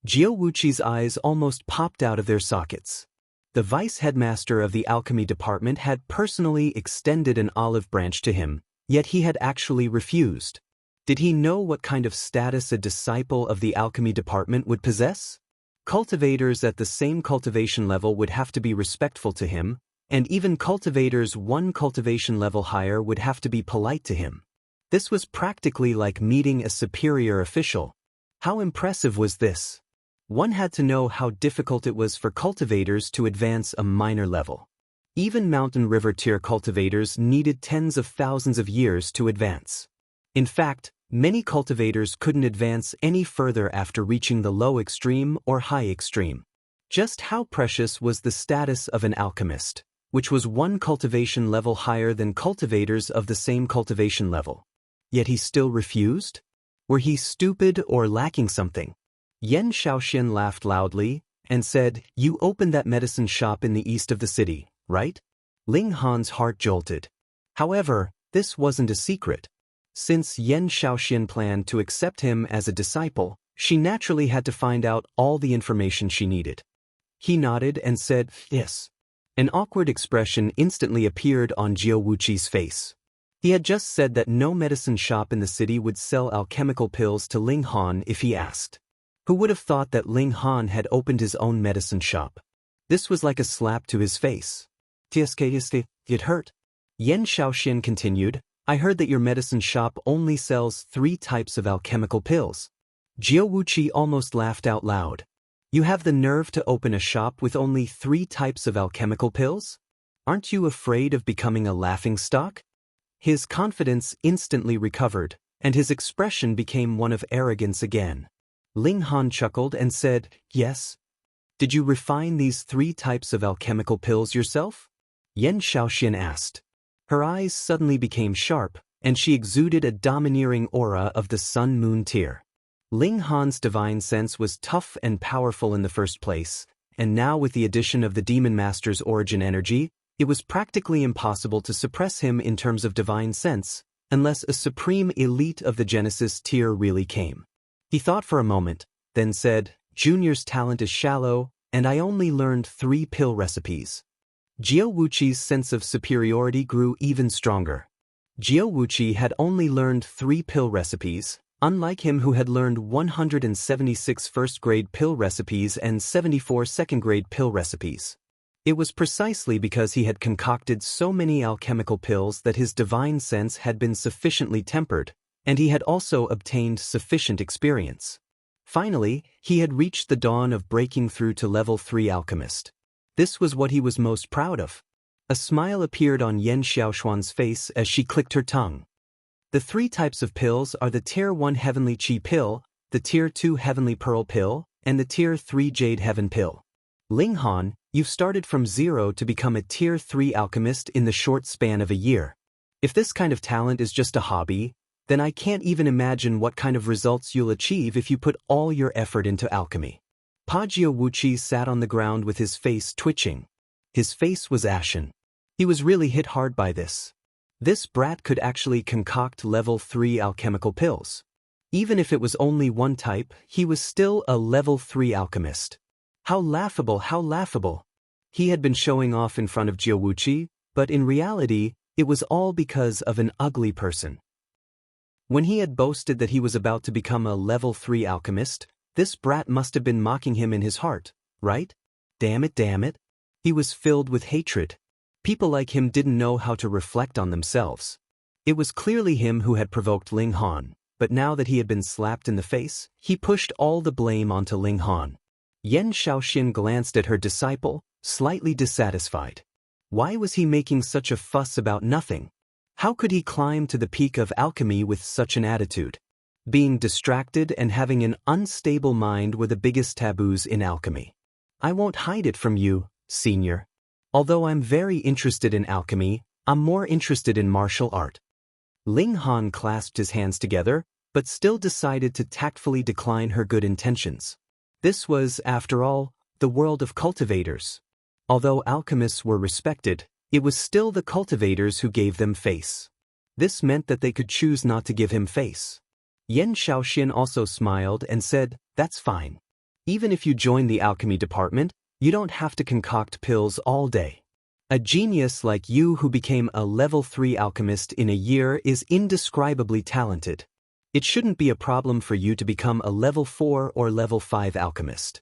Jiao Wuqi's eyes almost popped out of their sockets. The vice headmaster of the alchemy department had personally extended an olive branch to him, yet he had actually refused. Did he know what kind of status a disciple of the alchemy department would possess? Cultivators at the same cultivation level would have to be respectful to him, and even cultivators one cultivation level higher would have to be polite to him. This was practically like meeting a superior official. How impressive was this? One had to know how difficult it was for cultivators to advance a minor level. Even mountain river tier cultivators needed tens of thousands of years to advance. In fact, many cultivators couldn't advance any further after reaching the low extreme or high extreme. Just how precious was the status of an alchemist, which was one cultivation level higher than cultivators of the same cultivation level? Yet he still refused? Were he stupid or lacking something? Yan Shaoxian laughed loudly and said, You opened that medicine shop in the east of the city, right? Ling Han's heart jolted. However, this wasn't a secret. Since Yan Shaoxian planned to accept him as a disciple, she naturally had to find out all the information she needed. He nodded and said, Yes. An awkward expression instantly appeared on Jiao Wuqi's face. He had just said that no medicine shop in the city would sell alchemical pills to Ling Han if he asked. Who would have thought that Ling Han had opened his own medicine shop? This was like a slap to his face. It hurt. Yan Shaoxian continued, I heard that your medicine shop only sells 3 types of alchemical pills. Jiao Wuqi almost laughed out loud. You have the nerve to open a shop with only 3 types of alchemical pills? Aren't you afraid of becoming a laughingstock? His confidence instantly recovered, and his expression became one of arrogance again. Ling Han chuckled and said, Yes. Did you refine these 3 types of alchemical pills yourself? Yan Shaoxian asked. Her eyes suddenly became sharp, and she exuded a domineering aura of the sun-moon tier. Ling Han's divine sense was tough and powerful in the first place, and now with the addition of the Demon Master's origin energy, it was practically impossible to suppress him in terms of divine sense, unless a supreme elite of the Genesis tier really came. He thought for a moment, then said, Junior's talent is shallow, and I only learned 3 pill recipes. Jiao Wuqi's sense of superiority grew even stronger. Jiao Wuqi had only learned 3 pill recipes, unlike him who had learned 176 first-grade pill recipes and 74 second-grade pill recipes. It was precisely because he had concocted so many alchemical pills that his divine sense had been sufficiently tempered, and he had also obtained sufficient experience. Finally, he had reached the dawn of breaking through to level 3 alchemist. This was what he was most proud of. A smile appeared on Yan Xiaoshuan's face as she clicked her tongue. The 3 types of pills are the Tier 1 Heavenly Qi pill, the Tier 2 Heavenly Pearl pill, and the Tier 3 Jade Heaven pill. Ling Han, you've started from 0 to become a Tier 3 alchemist in the short span of a year. If this kind of talent is just a hobby, then I can't even imagine what kind of results you'll achieve if you put all your effort into alchemy. Jiao Wuqi sat on the ground with his face twitching. His face was ashen. He was really hit hard by this. This brat could actually concoct level 3 alchemical pills. Even if it was only one type, he was still a level 3 alchemist. How laughable, how laughable. He had been showing off in front of Jiao Wuqi, but in reality, it was all because of an ugly person. When he had boasted that he was about to become a level 3 alchemist, this brat must have been mocking him in his heart, right? Damn it, damn it. He was filled with hatred. People like him didn't know how to reflect on themselves. It was clearly him who had provoked Ling Han, but now that he had been slapped in the face, he pushed all the blame onto Ling Han. Yan Shaoxian glanced at her disciple, slightly dissatisfied. Why was he making such a fuss about nothing? How could he climb to the peak of alchemy with such an attitude? Being distracted and having an unstable mind were the biggest taboos in alchemy. I won't hide it from you, senior. Although I'm very interested in alchemy, I'm more interested in martial art. Ling Han clasped his hands together, but still decided to tactfully decline her good intentions. This was, after all, the world of cultivators. Although alchemists were respected, it was still the cultivators who gave them face. This meant that they could choose not to give him face. Yan Shaoxian also smiled and said, "That's fine. Even if you join the alchemy department, you don't have to concoct pills all day. A genius like you who became a level 3 alchemist in a year is indescribably talented. It shouldn't be a problem for you to become a level 4 or level 5 alchemist."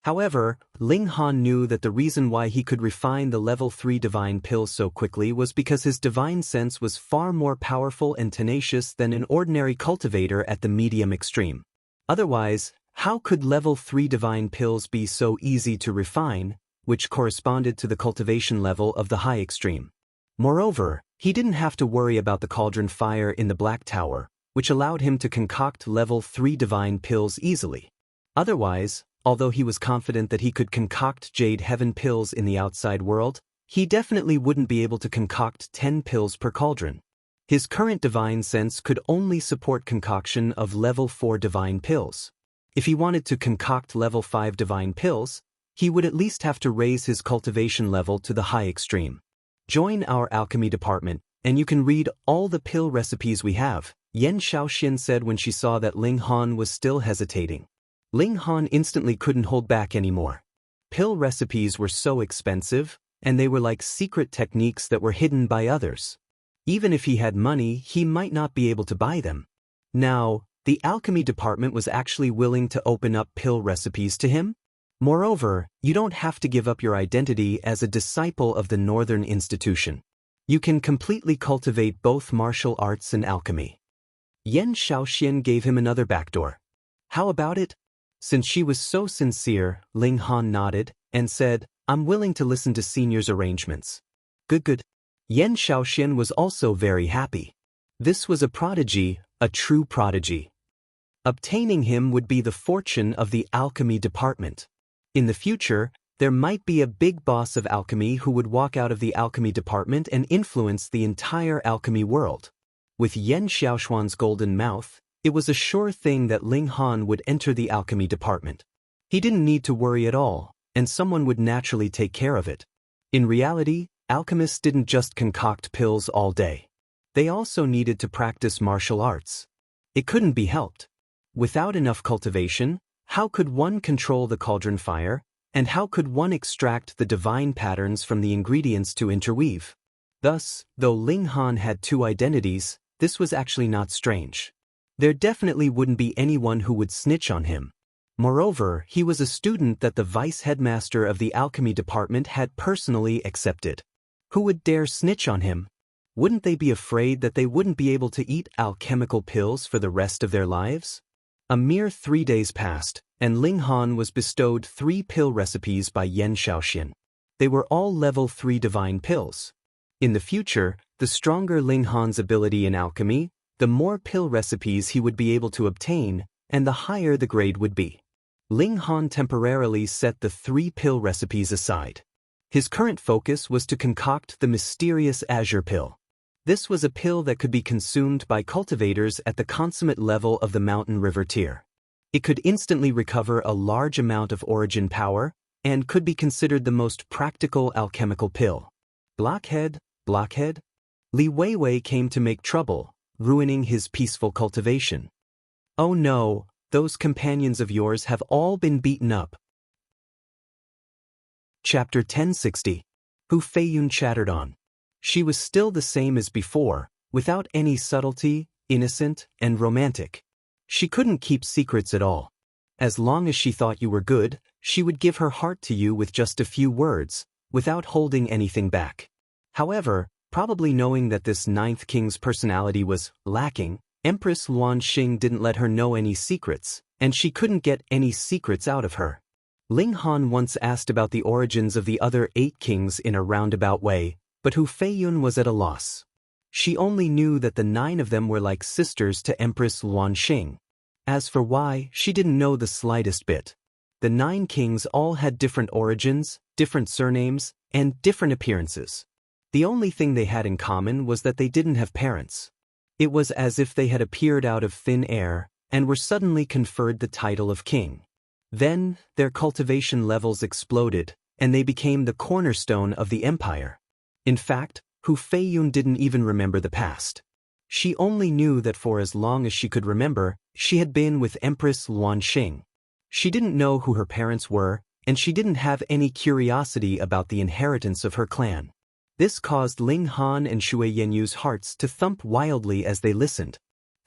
However, Ling Han knew that the reason why he could refine the level 3 divine pills so quickly was because his divine sense was far more powerful and tenacious than an ordinary cultivator at the medium extreme. Otherwise, how could level 3 divine pills be so easy to refine, which corresponded to the cultivation level of the high extreme? Moreover, he didn't have to worry about the cauldron fire in the Black Tower, which allowed him to concoct level 3 divine pills easily. Otherwise, although he was confident that he could concoct Jade Heaven pills in the outside world, he definitely wouldn't be able to concoct 10 pills per cauldron. His current divine sense could only support concoction of level 4 divine pills. If he wanted to concoct level 5 divine pills, he would at least have to raise his cultivation level to the high extreme. Join our alchemy department, and you can read all the pill recipes we have, Yan Shaoxian said when she saw that Ling Han was still hesitating. Ling Han instantly couldn't hold back anymore. Pill recipes were so expensive, and they were like secret techniques that were hidden by others. Even if he had money, he might not be able to buy them. Now, the alchemy department was actually willing to open up pill recipes to him? Moreover, you don't have to give up your identity as a disciple of the Northern Institution. You can completely cultivate both martial arts and alchemy. Yan Shaoxian gave him another backdoor. How about it? Since she was so sincere, Ling Han nodded and said, "I'm willing to listen to Senior's arrangements." Good. Yan Shaoxian was also very happy. This was a prodigy, a true prodigy. Obtaining him would be the fortune of the alchemy department. In the future, there might be a big boss of alchemy who would walk out of the alchemy department and influence the entire alchemy world. With Yan Xiaoshuan's golden mouth, it was a sure thing that Ling Han would enter the alchemy department. He didn't need to worry at all, and someone would naturally take care of it. In reality, alchemists didn't just concoct pills all day. They also needed to practice martial arts. It couldn't be helped. Without enough cultivation, how could one control the cauldron fire, and how could one extract the divine patterns from the ingredients to interweave? Thus, though Ling Han had two identities, this was actually not strange. There definitely wouldn't be anyone who would snitch on him. Moreover, he was a student that the vice headmaster of the alchemy department had personally accepted. Who would dare snitch on him? Wouldn't they be afraid that they wouldn't be able to eat alchemical pills for the rest of their lives? A mere 3 days passed, and Ling Han was bestowed 3 pill recipes by Yan Shaoxian. They were all level 3 divine pills. In the future, the stronger Ling Han's ability in alchemy, the more pill recipes he would be able to obtain, and the higher the grade would be. Ling Han temporarily set the 3 pill recipes aside. His current focus was to concoct the mysterious azure pill. This was a pill that could be consumed by cultivators at the consummate level of the mountain river tier. It could instantly recover a large amount of origin power, and could be considered the most practical alchemical pill. Blockhead. Li Weiwei came to make trouble, ruining his peaceful cultivation. Oh no, those companions of yours have all been beaten up. Chapter 1060. Hu Feiyun chattered on. She was still the same as before, without any subtlety, innocent, and romantic. She couldn't keep secrets at all. As long as she thought you were good, she would give her heart to you with just a few words, without holding anything back. However, probably knowing that this 9th king's personality was lacking, Empress Luan Xing didn't let her know any secrets, and she couldn't get any secrets out of her. Ling Han once asked about the origins of the other 8 kings in a roundabout way, but Hu Feiyun was at a loss. She only knew that the 9 of them were like sisters to Empress Luan Xing. As for why, she didn't know the slightest bit. The 9 kings all had different origins, different surnames, and different appearances. The only thing they had in common was that they didn't have parents. It was as if they had appeared out of thin air, and were suddenly conferred the title of king. Then, their cultivation levels exploded, and they became the cornerstone of the empire. In fact, Hu Feiyun didn't even remember the past. She only knew that for as long as she could remember, she had been with Empress Luanxing. She didn't know who her parents were, and she didn't have any curiosity about the inheritance of her clan. This caused Ling Han and Shui Yenyu's hearts to thump wildly as they listened.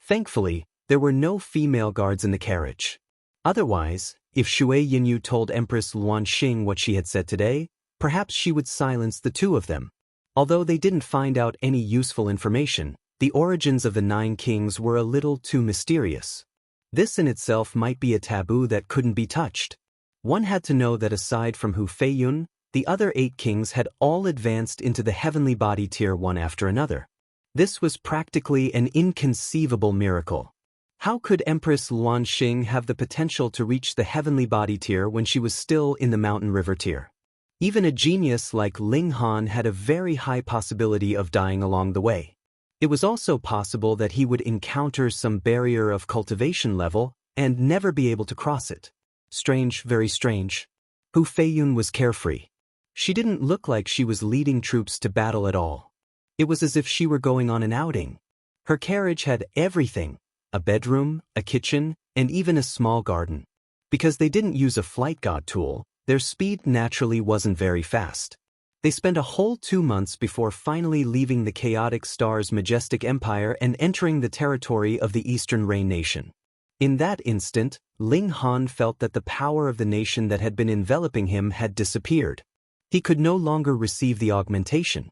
Thankfully, there were no female guards in the carriage. Otherwise, if Shui Yenyu told Empress Luanxing what she had said today, perhaps she would silence the two of them. Although they didn't find out any useful information, the origins of the 9 kings were a little too mysterious. This in itself might be a taboo that couldn't be touched. One had to know that aside from Hu Feiyun, the other 8 kings had all advanced into the heavenly body tier one after another. This was practically an inconceivable miracle. How could Empress Luanxing have the potential to reach the heavenly body tier when she was still in the mountain river tier? Even a genius like Ling Han had a very high possibility of dying along the way. It was also possible that he would encounter some barrier of cultivation level and never be able to cross it. Strange, very strange. Hu Feiyun was carefree. She didn't look like she was leading troops to battle at all. It was as if she were going on an outing. Her carriage had everything: a bedroom, a kitchen, and even a small garden. Because they didn't use a flight god tool, their speed naturally wasn't very fast. They spent a whole 2 months before finally leaving the chaotic star's majestic empire and entering the territory of the Eastern Rain Nation. In that instant, Ling Han felt that the power of the nation that had been enveloping him had disappeared. He could no longer receive the augmentation.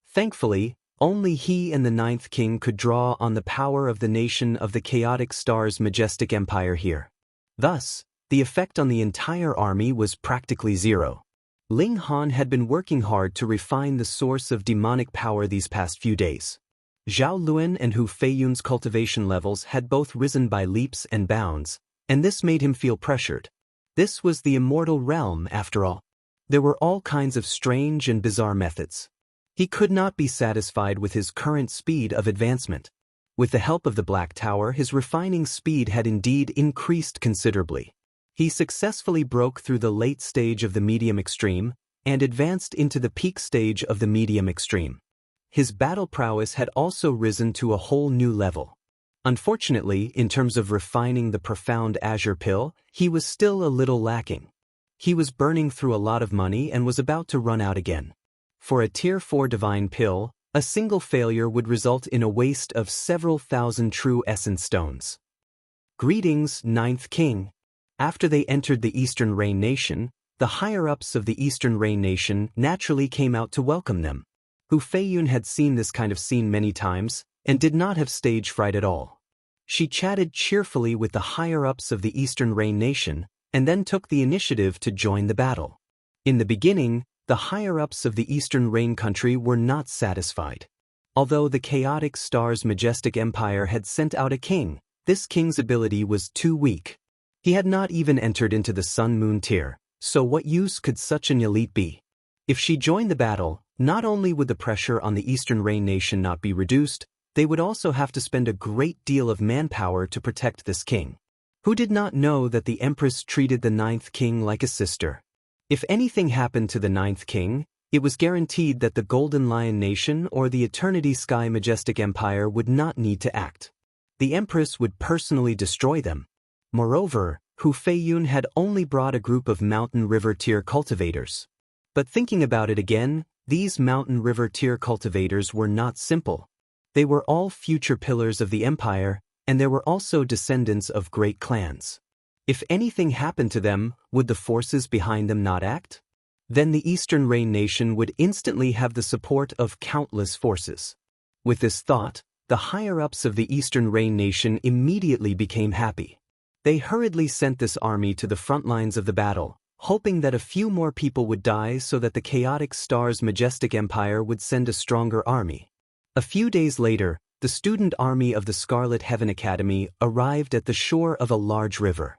Thankfully, only he and the 9th king could draw on the power of the nation of the chaotic star's majestic empire here. Thus, the effect on the entire army was practically zero. Ling Han had been working hard to refine the source of demonic power these past few days. Zhao Luan and Hu Feiyun's cultivation levels had both risen by leaps and bounds, and this made him feel pressured. This was the immortal realm, after all. There were all kinds of strange and bizarre methods. He could not be satisfied with his current speed of advancement. With the help of the Black Tower, his refining speed had indeed increased considerably. He successfully broke through the late stage of the medium extreme and advanced into the peak stage of the medium extreme. His battle prowess had also risen to a whole new level. Unfortunately, in terms of refining the profound azure pill, he was still a little lacking. He was burning through a lot of money and was about to run out again. For a Tier 4 divine pill, a single failure would result in a waste of several thousand true essence stones. Greetings, 9th King. After they entered the Eastern Rain Nation, the higher-ups of the Eastern Rain Nation naturally came out to welcome them. Hu Feiyun had seen this kind of scene many times, and did not have stage fright at all. She chatted cheerfully with the higher-ups of the Eastern Rain Nation, and then took the initiative to join the battle. In the beginning, the higher-ups of the Eastern Rain country were not satisfied. Although the chaotic star's majestic empire had sent out a king, this king's ability was too weak. He had not even entered into the Sun-Moon tier, so what use could such an elite be? If she joined the battle, not only would the pressure on the Eastern Rain Nation not be reduced, they would also have to spend a great deal of manpower to protect this king. Who did not know that the Empress treated the 9th king like a sister? If anything happened to the 9th king, it was guaranteed that the Golden Lion Nation or the Eternity Sky Majestic Empire would not need to act. The Empress would personally destroy them. Moreover, Hu Feiyun had only brought a group of Mountain River tier cultivators. But thinking about it again, these Mountain River tier cultivators were not simple. They were all future pillars of the empire, and there were also descendants of great clans. If anything happened to them, would the forces behind them not act? Then the Eastern Rain Nation would instantly have the support of countless forces. With this thought, the higher-ups of the Eastern Rain Nation immediately became happy. They hurriedly sent this army to the front lines of the battle, hoping that a few more people would die so that the chaotic star's majestic empire would send a stronger army. A few days later, the student army of the Scarlet Heaven Academy arrived at the shore of a large river.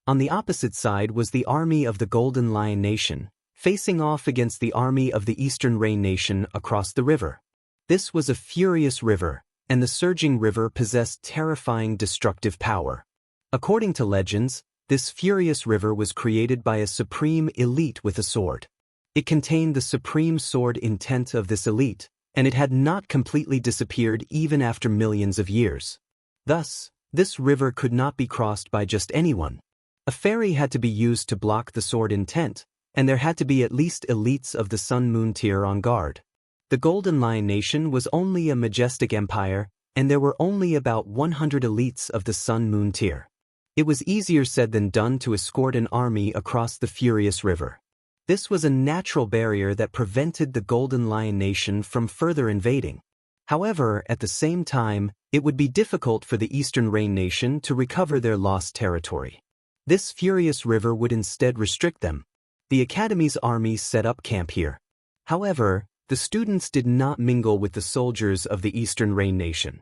On the opposite side was the army of the Golden Lion Nation, facing off against the army of the Eastern Rain Nation across the river. This was a furious river, and the surging river possessed terrifying destructive power. According to legends, this furious river was created by a supreme elite with a sword. It contained the supreme sword intent of this elite, and it had not completely disappeared even after millions of years. Thus, this river could not be crossed by just anyone. A ferry had to be used to block the sword intent, and there had to be at least elites of the Sun Moon tier on guard. The Golden Lion Nation was only a majestic empire, and there were only about 100 elites of the Sun Moon tier. It was easier said than done to escort an army across the furious river. This was a natural barrier that prevented the Golden Lion Nation from further invading. However, at the same time, it would be difficult for the Eastern Rain Nation to recover their lost territory. This furious river would instead restrict them. The Academy's army set up camp here. However, the students did not mingle with the soldiers of the Eastern Rain Nation.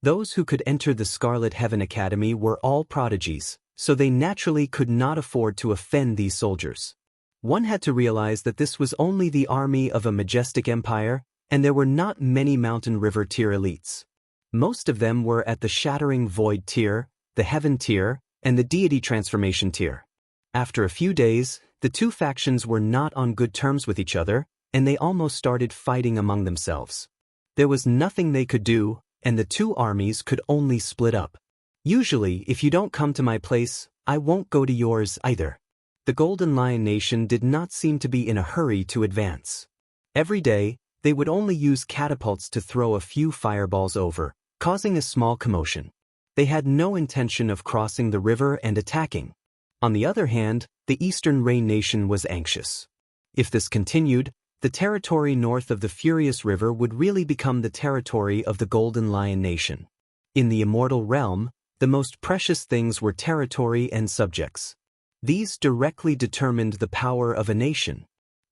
Those who could enter the Scarlet Heaven Academy were all prodigies, so they naturally could not afford to offend these soldiers. One had to realize that this was only the army of a majestic empire, and there were not many Mountain River tier elites. Most of them were at the Shattering Void tier, the Heaven tier, and the Deity Transformation tier. After a few days, the two factions were not on good terms with each other, and they almost started fighting among themselves. There was nothing they could do, and the two armies could only split up. Usually, if you don't come to my place, I won't go to yours either. The Golden Lion Nation did not seem to be in a hurry to advance. Every day, they would only use catapults to throw a few fireballs over, causing a small commotion. They had no intention of crossing the river and attacking. On the other hand, the Eastern Rain Nation was anxious. If this continued, the territory north of the Furious River would really become the territory of the Golden Lion Nation. In the Immortal Realm, the most precious things were territory and subjects. These directly determined the power of a nation.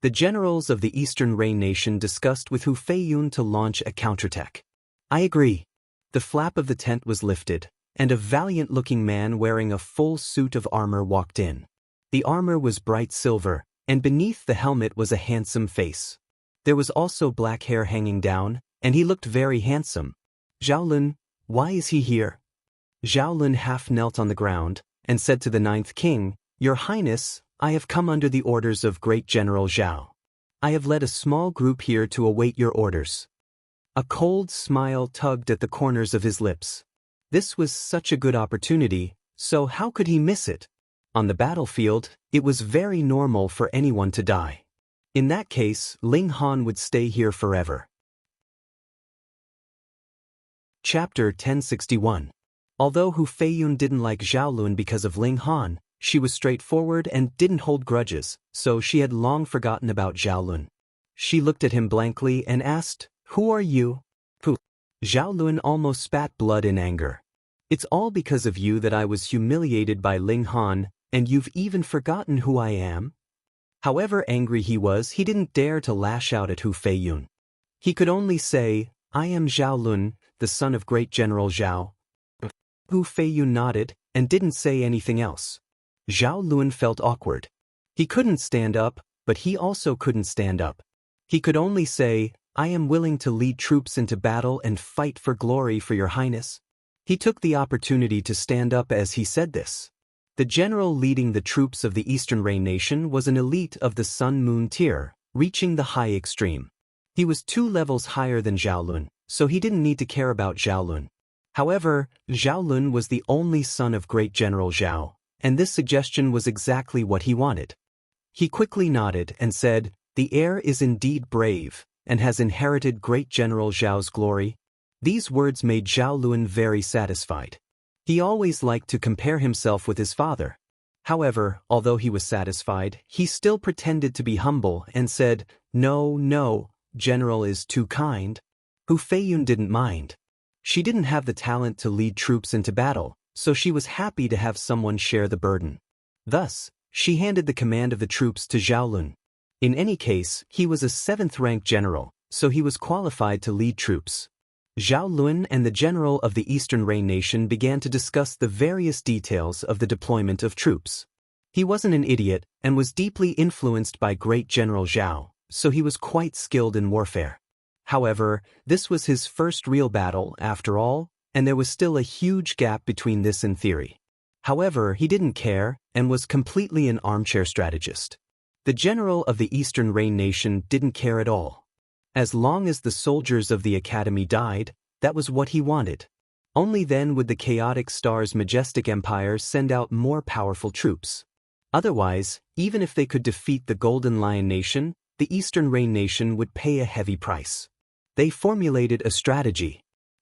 The generals of the Eastern Rain Nation discussed with Hu Feiyun to launch a counterattack. I agree. The flap of the tent was lifted, and a valiant-looking man wearing a full suit of armor walked in. The armor was bright silver, and beneath the helmet was a handsome face. There was also black hair hanging down, and he looked very handsome. Xiaolun, why is he here? Xiaolun half knelt on the ground, and said to the Ninth King, Your Highness, I have come under the orders of Great General Zhao. I have led a small group here to await your orders. A cold smile tugged at the corners of his lips. This was such a good opportunity, so how could he miss it? On the battlefield, it was very normal for anyone to die. In that case, Ling Han would stay here forever. Chapter 1061. Although Hu Feiyun didn't like Xiaolun because of Ling Han, she was straightforward and didn't hold grudges, so she had long forgotten about Xiaolun. She looked at him blankly and asked, Who are you? Who? Xiaolun almost spat blood in anger. It's all because of you that I was humiliated by Ling Han, and you've even forgotten who I am? However angry he was, he didn't dare to lash out at Hu Feiyun. He could only say, I am Xiaolun, the son of Great General Zhao. Hu Feiyun nodded, and didn't say anything else. Xiaolun felt awkward. He couldn't stand up, but he also couldn't stand up. He could only say, I am willing to lead troops into battle and fight for glory for your highness. He took the opportunity to stand up as he said this. The general leading the troops of the Eastern Rain Nation was an elite of the Sun Moon tier, reaching the high extreme. He was 2 levels higher than Xiaolun, so he didn't need to care about Xiaolun. However, Xiaolun was the only son of Great General Zhao, and this suggestion was exactly what he wanted. He quickly nodded and said, The heir is indeed brave, and has inherited Great General Zhao's glory. These words made Xiaolun very satisfied. He always liked to compare himself with his father. However, although he was satisfied, he still pretended to be humble and said, No, General is too kind. Hu Feiyun didn't mind. She didn't have the talent to lead troops into battle, so she was happy to have someone share the burden. Thus, she handed the command of the troops to Xiaolun. In any case, he was a 7th-rank general, so he was qualified to lead troops. Xiaolun and the general of the Eastern Rain Nation began to discuss the various details of the deployment of troops. He wasn't an idiot and was deeply influenced by Great General Zhao, so he was quite skilled in warfare. However, this was his first real battle, after all, and there was still a huge gap between this and theory. However, he didn't care and was completely an armchair strategist. The general of the Eastern Rain Nation didn't care at all. As long as the soldiers of the academy died, that was what he wanted. Only then would the chaotic star's majestic empire send out more powerful troops. Otherwise, even if they could defeat the Golden Lion Nation, the Eastern Rain Nation would pay a heavy price. They formulated a strategy.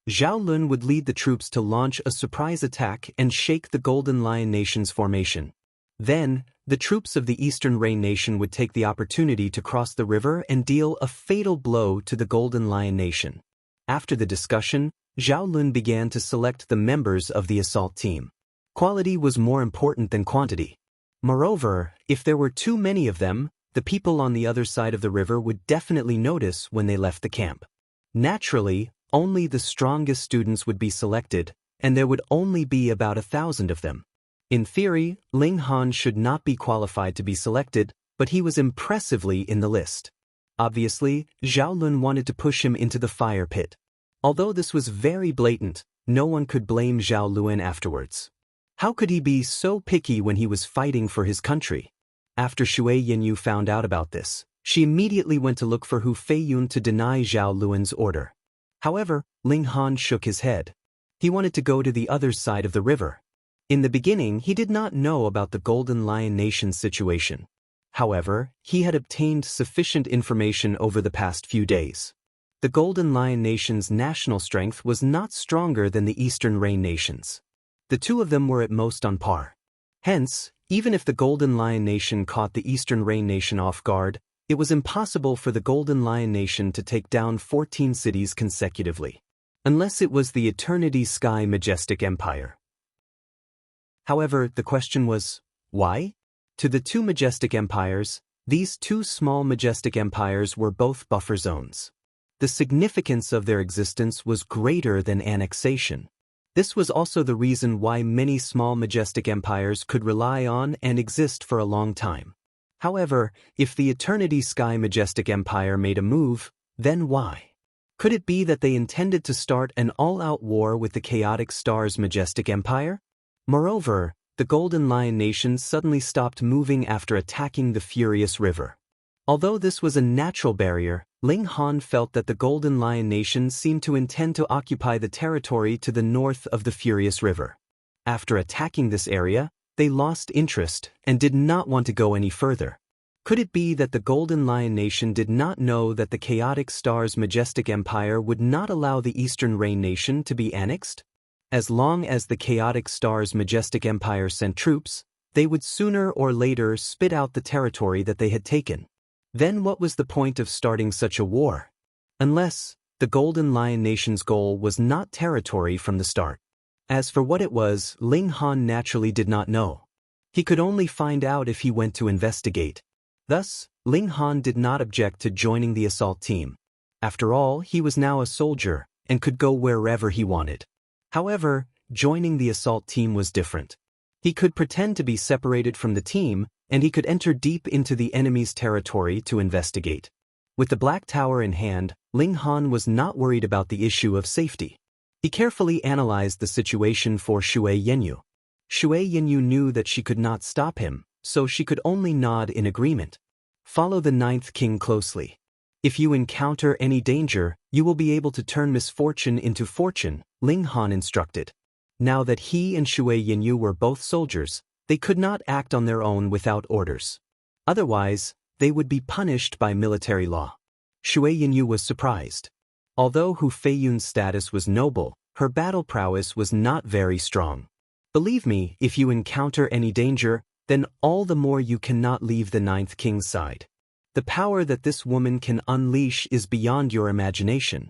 Zhao Lun would lead the troops to launch a surprise attack and shake the Golden Lion Nation's formation. Then, the troops of the Eastern Rain Nation would take the opportunity to cross the river and deal a fatal blow to the Golden Lion Nation. After the discussion, Zhao Lun began to select the members of the assault team. Quality was more important than quantity. Moreover, if there were too many of them, the people on the other side of the river would definitely notice when they left the camp. Naturally, only the strongest students would be selected, and there would only be about 1,000 of them. In theory, Ling Han should not be qualified to be selected, but he was impressively in the list. Obviously, Zhao Lun wanted to push him into the fire pit. Although this was very blatant, no one could blame Zhao Lun afterwards. How could he be so picky when he was fighting for his country? After Shui Yanyu found out about this, she immediately went to look for Hu Feiyun to deny Zhao Lun's order. However, Ling Han shook his head. He wanted to go to the other side of the river. In the beginning, he did not know about the Golden Lion Nation's situation. However, he had obtained sufficient information over the past few days. The Golden Lion Nation's national strength was not stronger than the Eastern Rain Nation's. The two of them were at most on par. Hence, even if the Golden Lion Nation caught the Eastern Rain Nation off guard, it was impossible for the Golden Lion Nation to take down 14 cities consecutively. Unless it was the Eternity Sky Majestic Empire. However, the question was, why? To the two majestic empires, these two small majestic empires were both buffer zones. The significance of their existence was greater than annexation. This was also the reason why many small majestic empires could rely on and exist for a long time. However, if the Eternity Sky Majestic Empire made a move, then why? Could it be that they intended to start an all-out war with the Chaotic Star's Majestic Empire? Moreover, the Golden Lion Nation suddenly stopped moving after attacking the Furious River. Although this was a natural barrier, Ling Han felt that the Golden Lion Nation seemed to intend to occupy the territory to the north of the Furious River. After attacking this area, they lost interest and did not want to go any further. Could it be that the Golden Lion Nation did not know that the Chaotic Star's Majestic Empire would not allow the Eastern Rain Nation to be annexed? As long as the Chaotic Star's Majestic Empire sent troops, they would sooner or later spit out the territory that they had taken. Then what was the point of starting such a war? Unless, the Golden Lion Nation's goal was not territory from the start. As for what it was, Ling Han naturally did not know. He could only find out if he went to investigate. Thus, Ling Han did not object to joining the assault team. After all, he was now a soldier, and could go wherever he wanted. However, joining the assault team was different. He could pretend to be separated from the team, and he could enter deep into the enemy's territory to investigate. With the Black Tower in hand, Ling Han was not worried about the issue of safety. He carefully analyzed the situation for Shui Yanyu. Shui Yanyu knew that she could not stop him, so she could only nod in agreement. Follow the Ninth King closely. If you encounter any danger, you will be able to turn misfortune into fortune, Ling Han instructed. Now that he and Shui Yanyu were both soldiers, they could not act on their own without orders. Otherwise, they would be punished by military law. Shui Yanyu was surprised. Although Hu Feiyun's status was noble, her battle prowess was not very strong. Believe me, if you encounter any danger, then all the more you cannot leave the Ninth King's side. The power that this woman can unleash is beyond your imagination.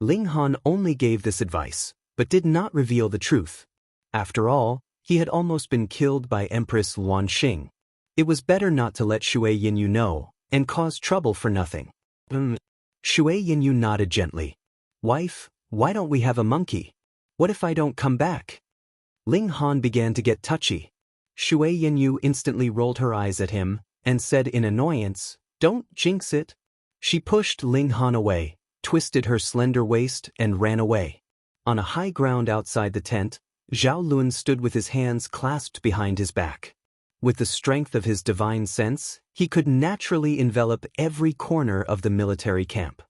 Ling Han only gave this advice, but did not reveal the truth. After all, he had almost been killed by Empress Luan Xing. It was better not to let Shui Yanyu know, and cause trouble for nothing. Shui Yanyu nodded gently. Wife, why don't we have a monkey? What if I don't come back? Ling Han began to get touchy. Shui Yanyu instantly rolled her eyes at him, and said in annoyance, "Don't jinx it." She pushed Ling Han away, twisted her slender waist, and ran away. On a high ground outside the tent, Zhao Lun stood with his hands clasped behind his back. With the strength of his divine sense, he could naturally envelop every corner of the military camp.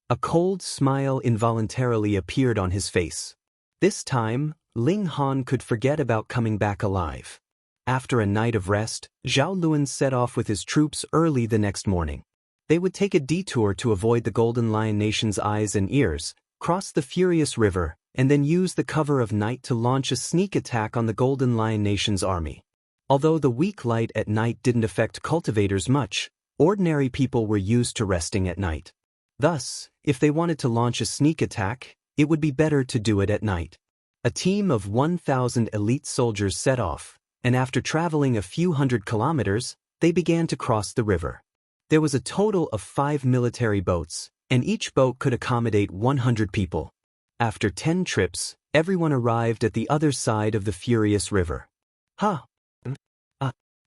A cold smile involuntarily appeared on his face. This time, Ling Han could forget about coming back alive. After a night of rest, Zhao Luan set off with his troops early the next morning. They would take a detour to avoid the Golden Lion Nation's eyes and ears, cross the furious river, and then use the cover of night to launch a sneak attack on the Golden Lion Nation's army. Although the weak light at night didn't affect cultivators much, ordinary people were used to resting at night. Thus, if they wanted to launch a sneak attack, it would be better to do it at night. A team of 1,000 elite soldiers set off, and after traveling a few hundred kilometers, they began to cross the river. There was a total of 5 military boats, and each boat could accommodate 100 people. After 10 trips, everyone arrived at the other side of the furious river.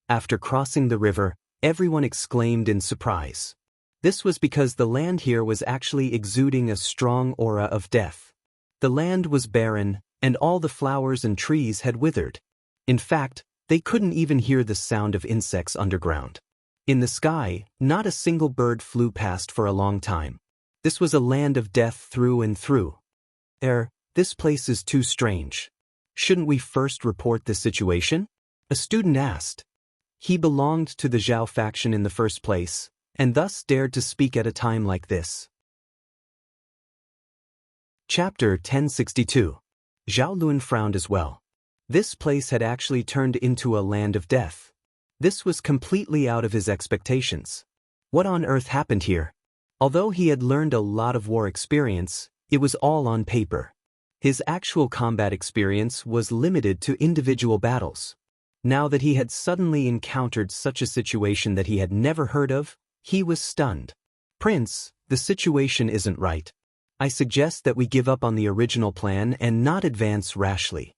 After crossing the river, everyone exclaimed in surprise. This was because the land here was actually exuding a strong aura of death. The land was barren, and all the flowers and trees had withered. In fact, they couldn't even hear the sound of insects underground. In the sky, not a single bird flew past for a long time. This was a land of death through and through. This place is too strange. Shouldn't we first report this situation? A student asked. He belonged to the Zhao faction in the first place, and thus dared to speak at a time like this. Chapter 1062. Zhao Luan frowned as well. This place had actually turned into a land of death. This was completely out of his expectations. What on earth happened here? Although he had learned a lot of war experience, it was all on paper. His actual combat experience was limited to individual battles. Now that he had suddenly encountered such a situation that he had never heard of, he was stunned. Prince, the situation isn't right. I suggest that we give up on the original plan and not advance rashly.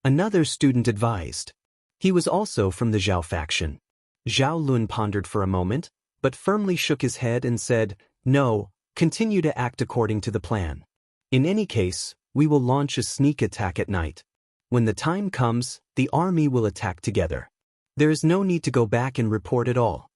Another student advised. He was also from the Zhao faction. Zhao Luan pondered for a moment, but firmly shook his head and said, "No, continue to act according to the plan. In any case, we will launch a sneak attack at night. When the time comes, the army will attack together. There is no need to go back and report at all."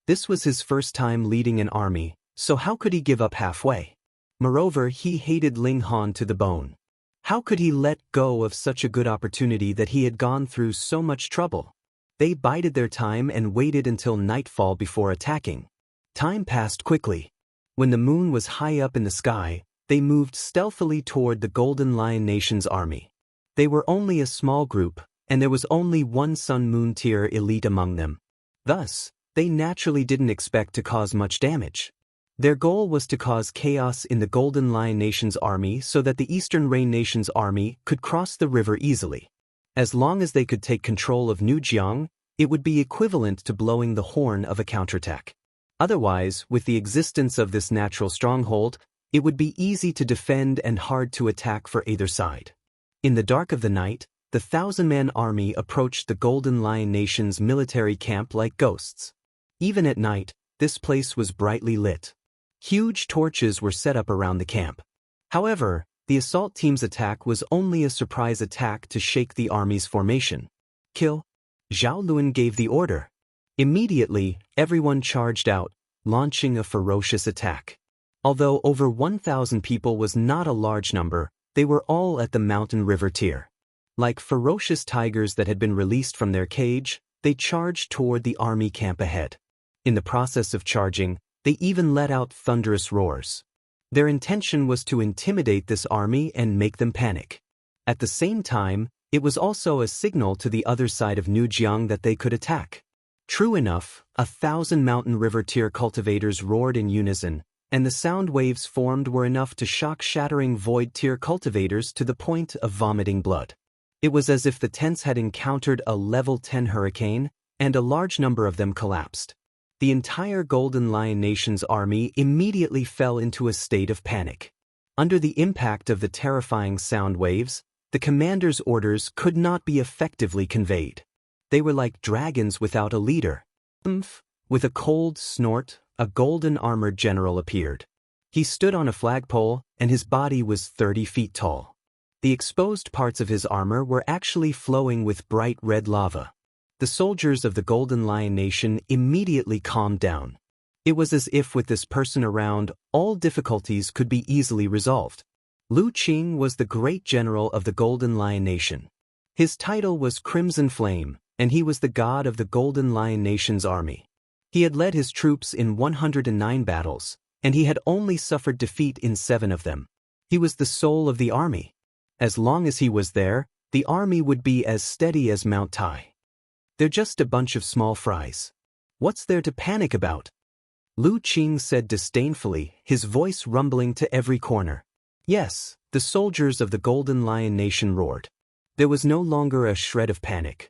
This was his first time leading an army, so how could he give up halfway? Moreover, he hated Ling Han to the bone. How could he let go of such a good opportunity that he had gone through so much trouble? They bided their time and waited until nightfall before attacking. Time passed quickly. When the moon was high up in the sky, they moved stealthily toward the Golden Lion Nation's army. They were only a small group, and there was only one Sun Moon tier elite among them. Thus, they naturally didn't expect to cause much damage. Their goal was to cause chaos in the Golden Lion Nation's army so that the Eastern Rain Nation's army could cross the river easily. As long as they could take control of Nujiang, it would be equivalent to blowing the horn of a counterattack. Otherwise, with the existence of this natural stronghold, it would be easy to defend and hard to attack for either side. In the dark of the night, the 1,000-man army approached the Golden Lion Nation's military camp like ghosts. Even at night, this place was brightly lit. Huge torches were set up around the camp. However, the assault team's attack was only a surprise attack to shake the army's formation. Kill. Zhao Luan gave the order. Immediately, everyone charged out, launching a ferocious attack. Although over 1,000 people was not a large number, they were all at the mountain river tier. Like ferocious tigers that had been released from their cage, they charged toward the army camp ahead. In the process of charging, they even let out thunderous roars. Their intention was to intimidate this army and make them panic. At the same time, it was also a signal to the other side of Nujiang that they could attack. True enough, 1,000 mountain river tier cultivators roared in unison, and the sound waves formed were enough to shock shattering void tier cultivators to the point of vomiting blood. It was as if the tents had encountered a level 10 hurricane, and a large number of them collapsed. The entire Golden Lion Nation's army immediately fell into a state of panic. Under the impact of the terrifying sound waves, the commander's orders could not be effectively conveyed. They were like dragons without a leader. With a cold snort, a golden armored general appeared. He stood on a flagpole, and his body was 30 feet tall. The exposed parts of his armor were actually flowing with bright red lava. The soldiers of the Golden Lion Nation immediately calmed down. It was as if with this person around, all difficulties could be easily resolved. Lu Qing was the great general of the Golden Lion Nation. His title was Crimson Flame, and he was the god of the Golden Lion Nation's army. He had led his troops in 109 battles, and he had only suffered defeat in 7 of them. He was the soul of the army. As long as he was there, the army would be as steady as Mount Tai. They're just a bunch of small fries. What's there to panic about? Lu Qing said disdainfully, his voice rumbling to every corner. Yes, the soldiers of the Golden Lion Nation roared. There was no longer a shred of panic.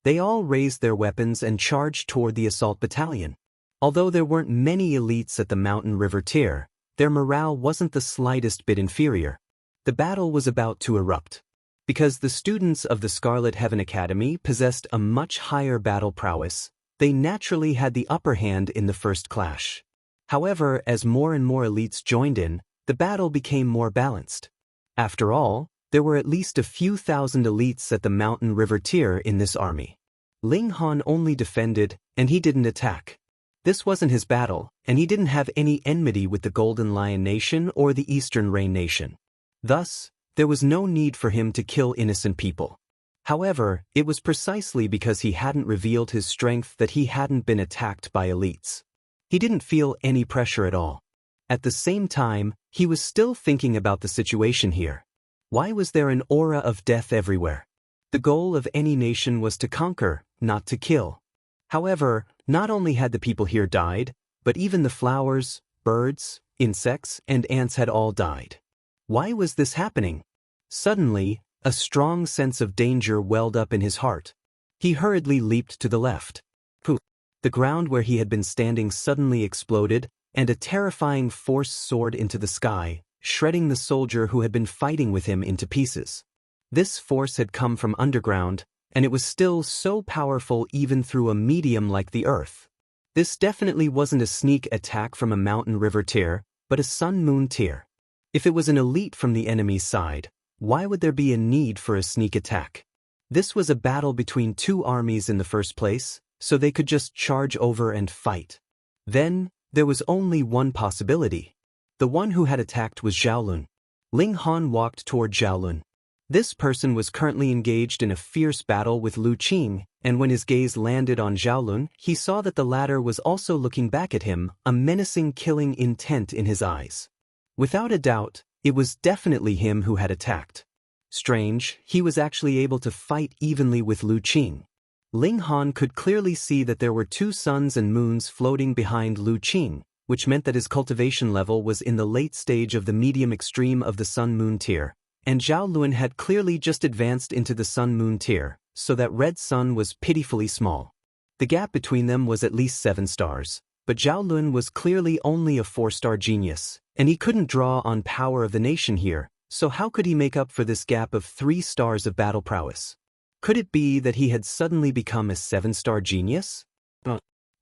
They all raised their weapons and charged toward the assault battalion. Although there weren't many elites at the Mountain River tier, their morale wasn't the slightest bit inferior. The battle was about to erupt. Because the students of the Scarlet Heaven Academy possessed a much higher battle prowess, they naturally had the upper hand in the first clash. However, as more and more elites joined in, the battle became more balanced. After all, there were at least a few thousand elites at the Mountain River tier in this army. Ling Han only defended, and he didn't attack. This wasn't his battle, and he didn't have any enmity with the Golden Lion Nation or the Eastern Rain Nation. Thus, there was no need for him to kill innocent people. However, it was precisely because he hadn't revealed his strength that he hadn't been attacked by elites. He didn't feel any pressure at all. At the same time, he was still thinking about the situation here. Why was there an aura of death everywhere? The goal of any nation was to conquer, not to kill. However, not only had the people here died, but even the flowers, birds, insects, and ants had all died. Why was this happening? Suddenly, a strong sense of danger welled up in his heart. He hurriedly leaped to the left. Poof! The ground where he had been standing suddenly exploded, and a terrifying force soared into the sky, shredding the soldier who had been fighting with him into pieces. This force had come from underground, and it was still so powerful even through a medium like the Earth. This definitely wasn't a sneak attack from a Mountain River tier, but a Sun Moon tier. If it was an elite from the enemy's side, why would there be a need for a sneak attack? This was a battle between 2 armies in the first place, so they could just charge over and fight. Then, there was only one possibility. The one who had attacked was Xiaolun. Ling Han walked toward Xiaolun. This person was currently engaged in a fierce battle with Lu Qing, and when his gaze landed on Xiaolun, he saw that the latter was also looking back at him, a menacing killing intent in his eyes. Without a doubt, it was definitely him who had attacked. Strange, he was actually able to fight evenly with Lu Qing. Ling Han could clearly see that there were 2 suns and moons floating behind Lu Qing, which meant that his cultivation level was in the late stage of the medium extreme of the Sun-Moon tier, and Zhao Lun had clearly just advanced into the Sun-Moon tier, so that Red Sun was pitifully small. The gap between them was at least 7 stars, but Zhao Lun was clearly only a 4-star genius, and he couldn't draw on power of the nation here, so how could he make up for this gap of 3 stars of battle prowess? Could it be that he had suddenly become a 7-star genius?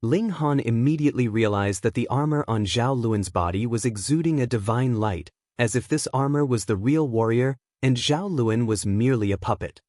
Ling Han immediately realized that the armor on Zhao Lun's body was exuding a divine light, as if this armor was the real warrior and Zhao Lun was merely a puppet.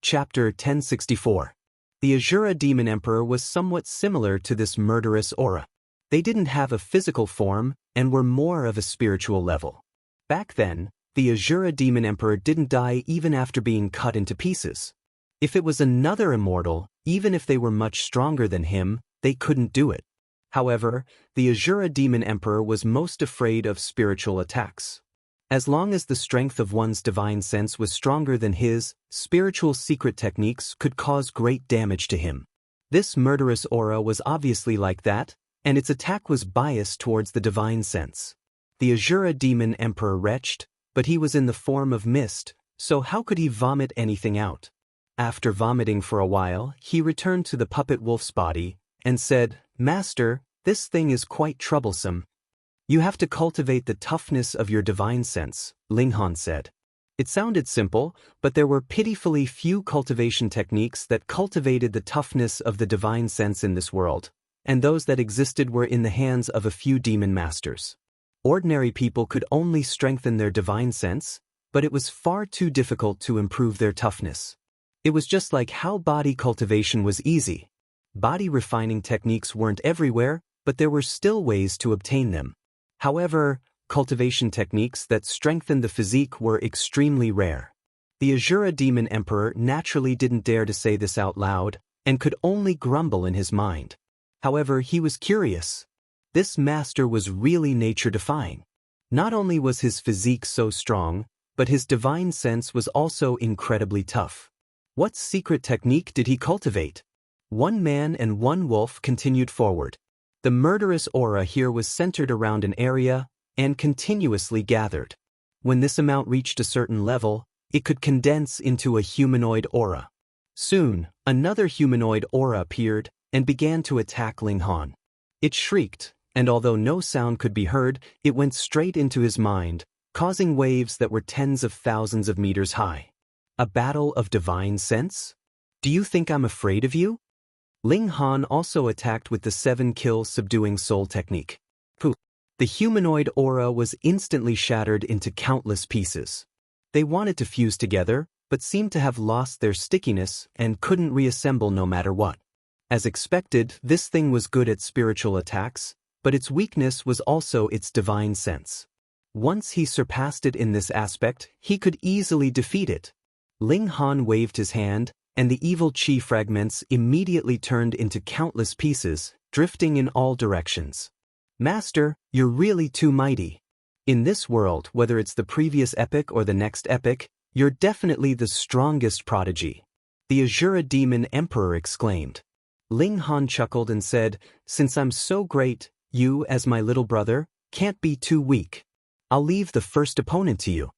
Chapter 1064. The Azura Demon Emperor was somewhat similar to this murderous aura. They didn't have a physical form and were more of a spiritual level. Back then, the Azura Demon Emperor didn't die even after being cut into pieces. If it was another immortal, even if they were much stronger than him, they couldn't do it. However, the Azura Demon Emperor was most afraid of spiritual attacks. As long as the strength of one's divine sense was stronger than his, spiritual secret techniques could cause great damage to him. This murderous aura was obviously like that, and its attack was biased towards the divine sense. The Azura Demon Emperor retched, but he was in the form of mist, so how could he vomit anything out? After vomiting for a while, he returned to the puppet wolf's body and said, "Master, this thing is quite troublesome. You have to cultivate the toughness of your divine sense," Ling Han said. It sounded simple, but there were pitifully few cultivation techniques that cultivated the toughness of the divine sense in this world, and those that existed were in the hands of a few demon masters. Ordinary people could only strengthen their divine sense, but it was far too difficult to improve their toughness. It was just like how body cultivation was easy. Body refining techniques weren't everywhere, but there were still ways to obtain them. However, cultivation techniques that strengthened the physique were extremely rare. The Azura Demon Emperor naturally didn't dare to say this out loud, and could only grumble in his mind. However, he was curious. This master was really nature-defying. Not only was his physique so strong, but his divine sense was also incredibly tough. What secret technique did he cultivate? One man and one wolf continued forward. The murderous aura here was centered around an area and continuously gathered. When this amount reached a certain level, it could condense into a humanoid aura. Soon, another humanoid aura appeared and began to attack Ling Han. It shrieked, and although no sound could be heard, it went straight into his mind, causing waves that were tens of thousands of meters high. A battle of divine sense? Do you think I'm afraid of you? Ling Han also attacked with the 7-kill subduing soul technique. Poof! The humanoid aura was instantly shattered into countless pieces. They wanted to fuse together, but seemed to have lost their stickiness and couldn't reassemble no matter what. As expected, this thing was good at spiritual attacks, but its weakness was also its divine sense. Once he surpassed it in this aspect, he could easily defeat it. Ling Han waved his hand, and the evil chi fragments immediately turned into countless pieces, drifting in all directions. Master, you're really too mighty. In this world, whether it's the previous epic or the next epic, you're definitely the strongest prodigy. The Azura Demon Emperor exclaimed. Ling Han chuckled and said, since I'm so great, you, as my little brother, can't be too weak. I'll leave the first opponent to you.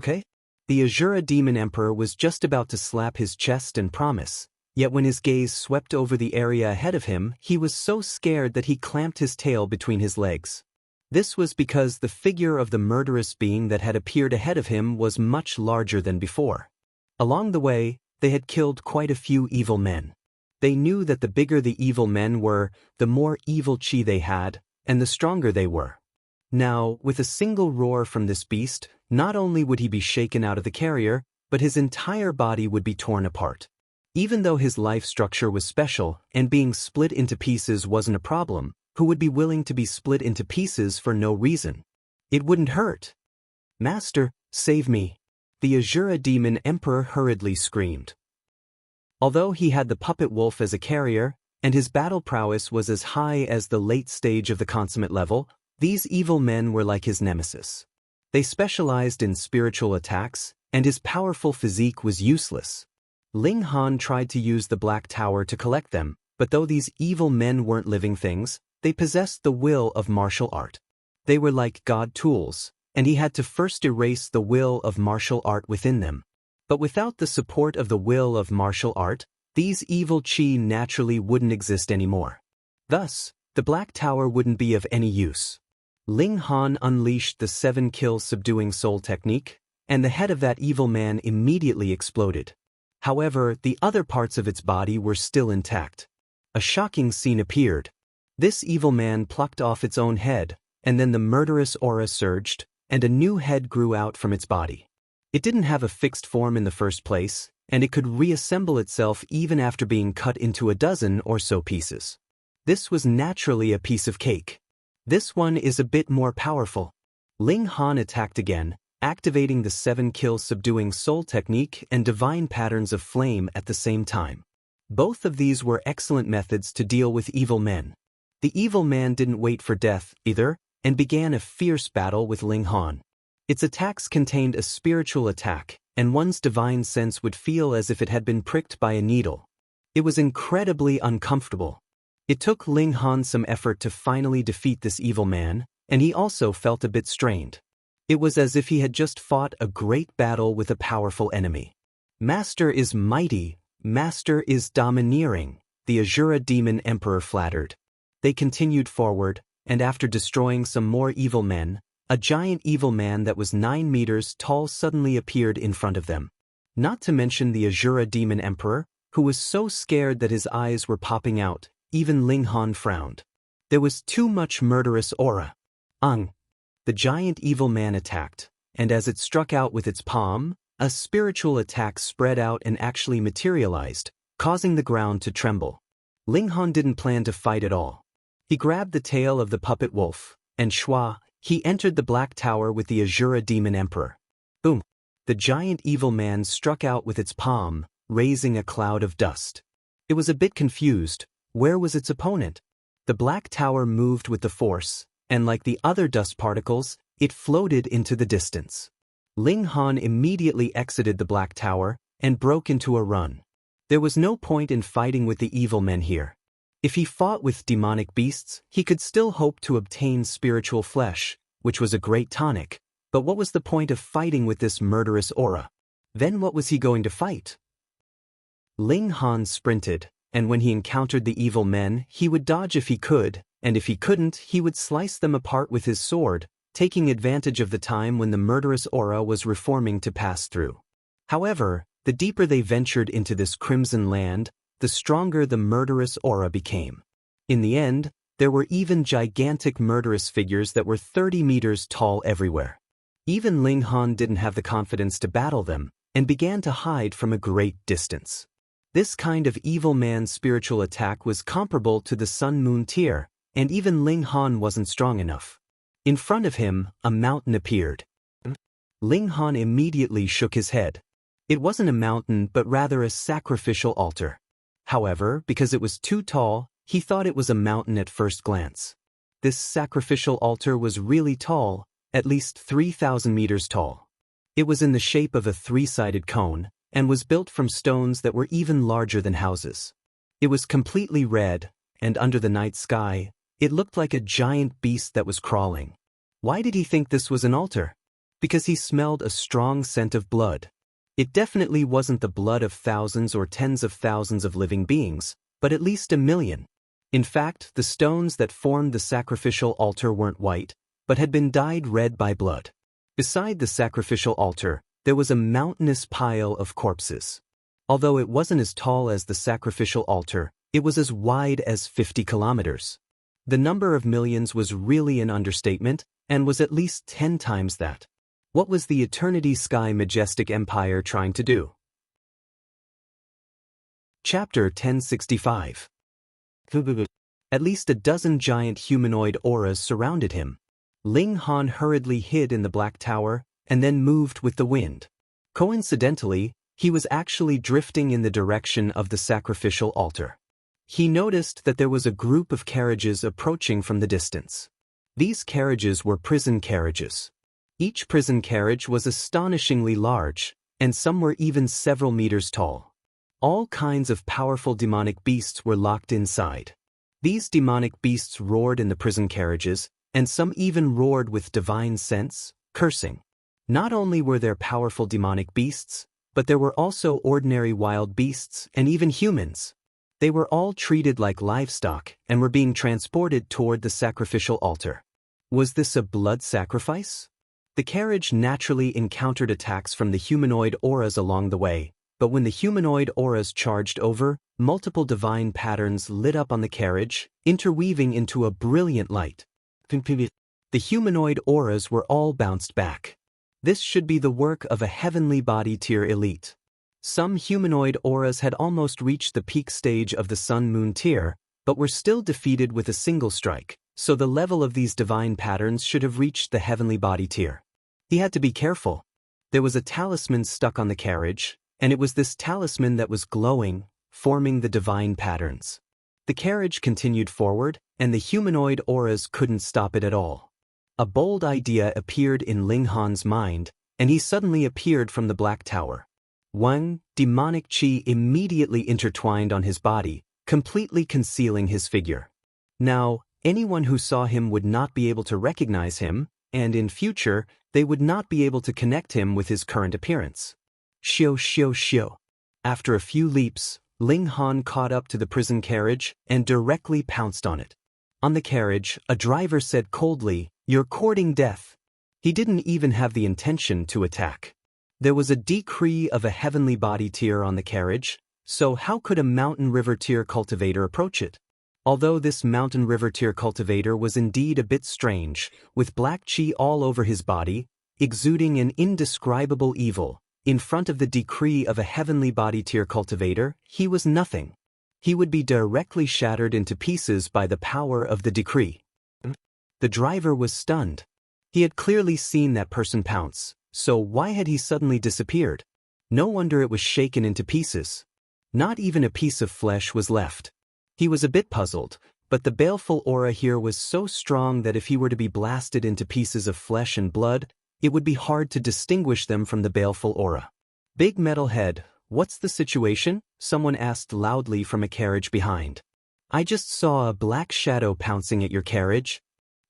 Okay? The Azura Demon Emperor was just about to slap his chest and promise, yet when his gaze swept over the area ahead of him, he was so scared that he clamped his tail between his legs. This was because the figure of the murderous being that had appeared ahead of him was much larger than before. Along the way, they had killed quite a few evil men. They knew that the bigger the evil men were, the more evil chi they had, and the stronger they were. Now, with a single roar from this beast, not only would he be shaken out of the carrier, but his entire body would be torn apart. Even though his life structure was special and being split into pieces wasn't a problem, who would be willing to be split into pieces for no reason? It wouldn't hurt. Master, save me. The Azura Demon Emperor hurriedly screamed. Although he had the puppet wolf as a carrier, and his battle prowess was as high as the late stage of the consummate level, these evil men were like his nemesis. They specialized in spiritual attacks, and his powerful physique was useless. Ling Han tried to use the Black Tower to collect them, but though these evil men weren't living things, they possessed the will of martial art. They were like god tools, and he had to first erase the will of martial art within them. But without the support of the will of martial art, these evil chi naturally wouldn't exist anymore. Thus, the Black Tower wouldn't be of any use. Ling Han unleashed the 7-kill subduing soul technique, and the head of that evil man immediately exploded. However, the other parts of its body were still intact. A shocking scene appeared. This evil man plucked off its own head, and then the murderous aura surged, and a new head grew out from its body. It didn't have a fixed form in the first place, and it could reassemble itself even after being cut into a dozen or so pieces. This was naturally a piece of cake. This one is a bit more powerful. Ling Han attacked again, activating the 7-kill subduing soul technique and divine patterns of flame at the same time. Both of these were excellent methods to deal with evil men. The evil man didn't wait for death, either, and began a fierce battle with Ling Han. Its attacks contained a spiritual attack, and one's divine sense would feel as if it had been pricked by a needle. It was incredibly uncomfortable. It took Ling Han some effort to finally defeat this evil man, and he also felt a bit strained. It was as if he had just fought a great battle with a powerful enemy. Master is mighty, Master is domineering, the Azura Demon Emperor flattered. They continued forward, and after destroying some more evil men, a giant evil man that was 9 meters tall suddenly appeared in front of them. Not to mention the Azura Demon Emperor, who was so scared that his eyes were popping out. Even Ling Han frowned. There was too much murderous aura. The giant evil man attacked, and as it struck out with its palm, A spiritual attack spread out and actually materialized, causing the ground to tremble. Ling Han didn't plan to fight at all. He grabbed the tail of the puppet wolf, and shwa, he entered the Black Tower with the Azura Demon Emperor. Boom! The giant evil man struck out with its palm, raising a cloud of dust. It was a bit confused. Where was its opponent? The Black Tower moved with the force, and like the other dust particles, it floated into the distance. Ling Han immediately exited the Black Tower and broke into a run. There was no point in fighting with the evil men here. If he fought with demonic beasts, he could still hope to obtain spiritual flesh, which was a great tonic, but what was the point of fighting with this murderous aura? Then what was he going to fight? Ling Han sprinted, and when he encountered the evil men, he would dodge if he could, and if he couldn't, he would slice them apart with his sword, taking advantage of the time when the murderous aura was reforming to pass through. However, the deeper they ventured into this crimson land, the stronger the murderous aura became. In the end, there were even gigantic murderous figures that were 30 meters tall everywhere. Even Ling Han didn't have the confidence to battle them, and began to hide from a great distance. This kind of evil man's spiritual attack was comparable to the Sun Moon tier, and even Ling Han wasn't strong enough. In front of him, a mountain appeared. Ling Han immediately shook his head. It wasn't a mountain but rather a sacrificial altar. However, because it was too tall, he thought it was a mountain at first glance. This sacrificial altar was really tall, at least 3,000 meters tall. It was in the shape of a three-sided cone, and was built from stones that were even larger than houses. It was completely red, and under the night sky, it looked like a giant beast that was crawling. Why did he think this was an altar? Because he smelled a strong scent of blood. It definitely wasn't the blood of thousands or tens of thousands of living beings, but at least 1 million. In fact, the stones that formed the sacrificial altar weren't white, but had been dyed red by blood. Beside the sacrificial altar, there was a mountainous pile of corpses. Although it wasn't as tall as the sacrificial altar, it was as wide as 50 kilometers. The number of millions was really an understatement, and was at least 10 times that. What was the Eternity Sky Majestic Empire trying to do? Chapter 1065. At least a dozen giant humanoid auras surrounded him. Ling Han hurriedly hid in the Black Tower, and then moved with the wind. Coincidentally, he was actually drifting in the direction of the sacrificial altar. He noticed that there was a group of carriages approaching from the distance. These carriages were prison carriages. Each prison carriage was astonishingly large, and some were even several meters tall. All kinds of powerful demonic beasts were locked inside. These demonic beasts roared in the prison carriages, and some even roared with divine sense, cursing. Not only were there powerful demonic beasts, but there were also ordinary wild beasts and even humans. They were all treated like livestock and were being transported toward the sacrificial altar. Was this a blood sacrifice? The carriage naturally encountered attacks from the humanoid auras along the way, but when the humanoid auras charged over, multiple divine patterns lit up on the carriage, interweaving into a brilliant light. The humanoid auras were all bounced back. This should be the work of a heavenly body tier elite. Some humanoid auras had almost reached the peak stage of the Sun Moon tier, but were still defeated with a single strike, so the level of these divine patterns should have reached the heavenly body tier. He had to be careful. There was a talisman stuck on the carriage, and it was this talisman that was glowing, forming the divine patterns. The carriage continued forward, and the humanoid auras couldn't stop it at all. A bold idea appeared in Ling Han's mind, and he suddenly appeared from the Black Tower. One demonic chi immediately intertwined on his body, completely concealing his figure. Now, anyone who saw him would not be able to recognize him, and in future, they would not be able to connect him with his current appearance. Shio shio shio. After a few leaps, Ling Han caught up to the prison carriage and directly pounced on it. On the carriage, a driver said coldly, "You're courting death." He didn't even have the intention to attack. There was a decree of a heavenly body tier on the carriage, so how could a mountain river tier cultivator approach it? Although this mountain river tier cultivator was indeed a bit strange, with black chi all over his body, exuding an indescribable evil, In front of the decree of a heavenly body tier cultivator, he was nothing. He would be directly shattered into pieces by the power of the decree. The driver was stunned. He had clearly seen that person pounce, so why had he suddenly disappeared? No wonder it was shaken into pieces. Not even a piece of flesh was left. He was a bit puzzled, but the baleful aura here was so strong that if he were to be blasted into pieces of flesh and blood, it would be hard to distinguish them from the baleful aura. Big Metal Head, what's the situation? Someone asked loudly from a carriage behind. I just saw a black shadow pouncing at your carriage.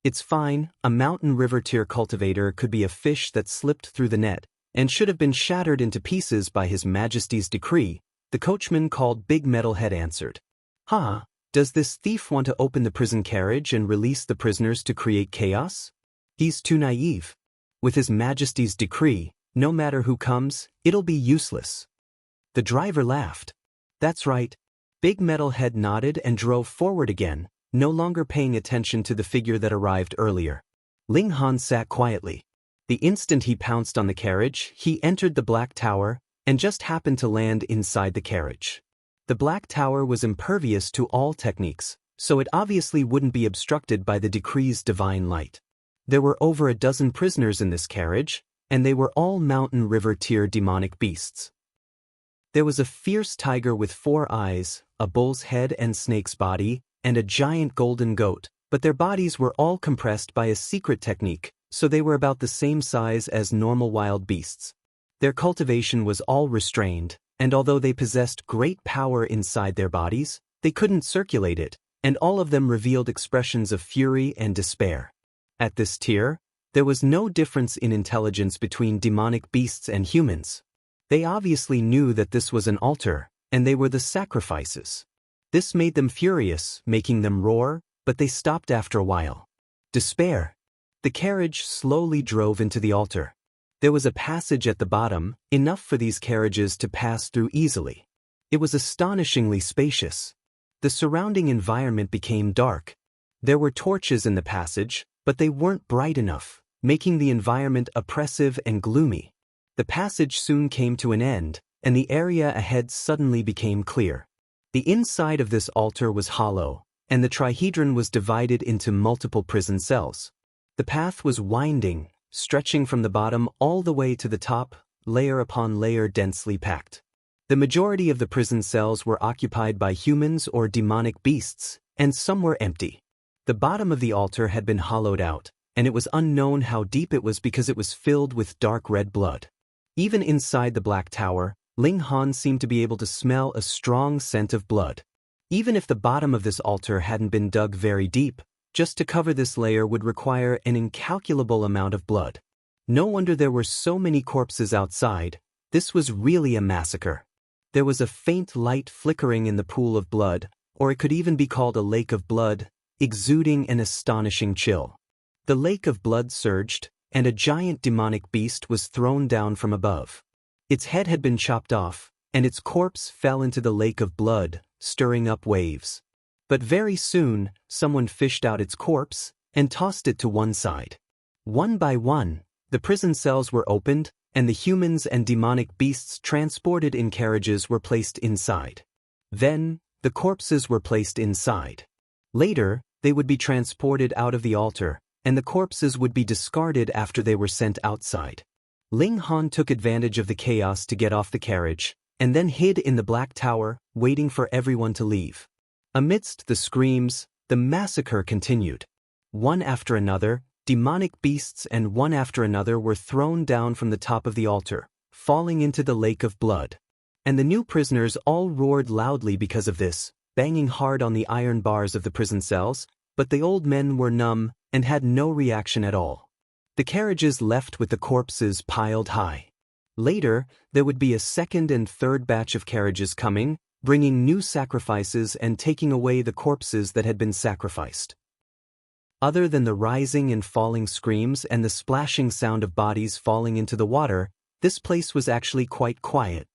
It's fine, a mountain river tier cultivator could be a fish that slipped through the net and should have been shattered into pieces by His Majesty's decree, the coachman called Big Metal Head answered. Does this thief want to open the prison carriage and release the prisoners to create chaos? He's too naive. With His Majesty's decree, no matter who comes, it'll be useless. The driver laughed. That's right. Big Metal Head nodded and drove forward again, no longer paying attention to the figure that arrived earlier. Ling Han sat quietly. The instant he pounced on the carriage, he entered the Black Tower and just happened to land inside the carriage. The Black Tower was impervious to all techniques, so it obviously wouldn't be obstructed by the decree's divine light. There were over a dozen prisoners in this carriage, and they were all mountain river tier demonic beasts. There was a fierce tiger with 4 eyes, a bull's head and snake's body, and a giant golden goat, but their bodies were all compressed by a secret technique, so they were about the same size as normal wild beasts. Their cultivation was all restrained, and although they possessed great power inside their bodies, they couldn't circulate it, and all of them revealed expressions of fury and despair. At this tier, there was no difference in intelligence between demonic beasts and humans. They obviously knew that this was an altar, and they were the sacrifices. This made them furious, making them roar, but they stopped after a while. Despair. The carriage slowly drove into the altar. There was a passage at the bottom, enough for these carriages to pass through easily. It was astonishingly spacious. The surrounding environment became dark. There were torches in the passage, but they weren't bright enough, making the environment oppressive and gloomy. The passage soon came to an end, and the area ahead suddenly became clear. The inside of this altar was hollow, and the trihedron was divided into multiple prison cells. The path was winding, stretching from the bottom all the way to the top, layer upon layer densely packed. The majority of the prison cells were occupied by humans or demonic beasts, and some were empty. The bottom of the altar had been hollowed out, and it was unknown how deep it was because it was filled with dark red blood. Even inside the Black Tower, Ling Han seemed to be able to smell a strong scent of blood. Even if the bottom of this altar hadn't been dug very deep, just to cover this layer would require an incalculable amount of blood. No wonder there were so many corpses outside. This was really a massacre. There was a faint light flickering in the pool of blood, or it could even be called a lake of blood, exuding an astonishing chill. The lake of blood surged, and a giant demonic beast was thrown down from above. Its head had been chopped off, and its corpse fell into the lake of blood, stirring up waves. But very soon, someone fished out its corpse and tossed it to one side. One by one, the prison cells were opened, and the humans and demonic beasts transported in carriages were placed inside. Then, the corpses were placed inside. Later, they would be transported out of the altar, and the corpses would be discarded after they were sent outside. Ling Han took advantage of the chaos to get off the carriage, and then hid in the Black Tower, waiting for everyone to leave. Amidst the screams, the massacre continued. One after another, demonic beasts and one after another were thrown down from the top of the altar, falling into the lake of blood. And the new prisoners all roared loudly because of this, banging hard on the iron bars of the prison cells, but the old men were numb and had no reaction at all. The carriages left with the corpses piled high. Later, there would be a second and third batch of carriages coming, bringing new sacrifices and taking away the corpses that had been sacrificed. Other than the rising and falling screams and the splashing sound of bodies falling into the water, this place was actually quite quiet.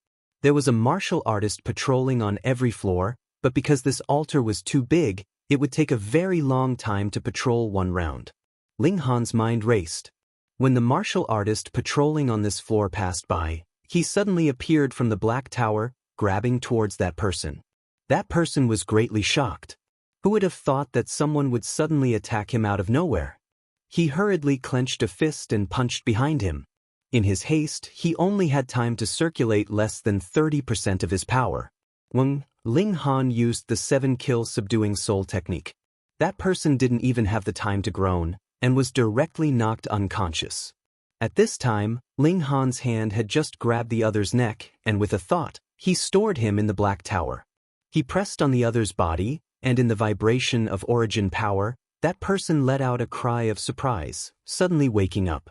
There was a martial artist patrolling on every floor, but because this altar was too big, it would take a very long time to patrol one round. Ling Han's mind raced. When the martial artist patrolling on this floor passed by, he suddenly appeared from the Black Tower, grabbing towards that person. That person was greatly shocked. Who would have thought that someone would suddenly attack him out of nowhere? He hurriedly clenched a fist and punched behind him. In his haste, he only had time to circulate less than 30% of his power. When Ling Han used the 7-kill subduing soul technique, that person didn't even have the time to groan, and was directly knocked unconscious. At this time, Ling Han's hand had just grabbed the other's neck, and with a thought, he stored him in the Black Tower. He pressed on the other's body, and in the vibration of origin power, that person let out a cry of surprise, suddenly waking up.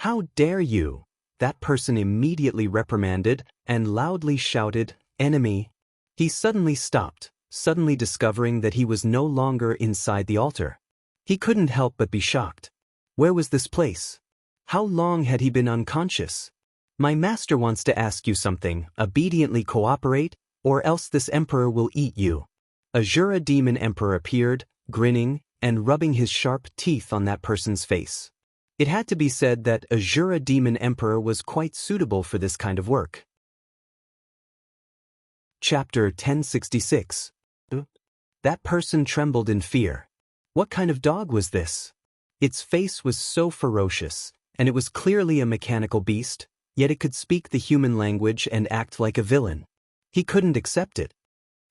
"How dare you?" That person immediately reprimanded and loudly shouted, "Enemy!" He suddenly stopped, suddenly discovering that he was no longer inside the altar. He couldn't help but be shocked. Where was this place? How long had he been unconscious? "My master wants to ask you something. Obediently cooperate, or else this emperor will eat you." Azura Demon Emperor appeared, grinning, and rubbing his sharp teeth on that person's face. It had to be said that Azura Demon Emperor was quite suitable for this kind of work. Chapter 1066. That person trembled in fear. What kind of dog was this? Its face was so ferocious, and it was clearly a mechanical beast, yet it could speak the human language and act like a villain. He couldn't accept it.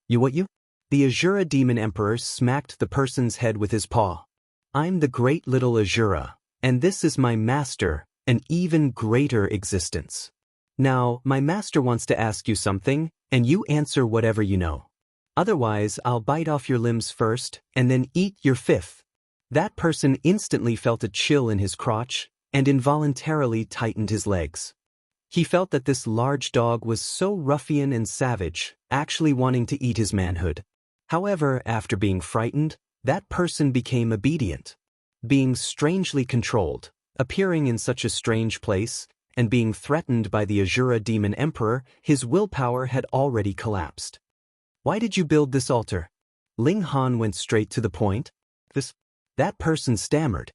You? The Azura Demon Emperor smacked the person's head with his paw. "I'm the great little Azura, and this is my master, an even greater existence. Now, my master wants to ask you something, and you answer whatever you know. Otherwise, I'll bite off your limbs first, and then eat your fifth." That person instantly felt a chill in his crotch, and involuntarily tightened his legs. He felt that this large dog was so ruffian and savage, actually wanting to eat his manhood. However, after being frightened, that person became obedient. Being strangely controlled, appearing in such a strange place, and being threatened by the Azura Demon Emperor, his willpower had already collapsed. "Why did you build this altar?" Ling Han went straight to the point. That person stammered.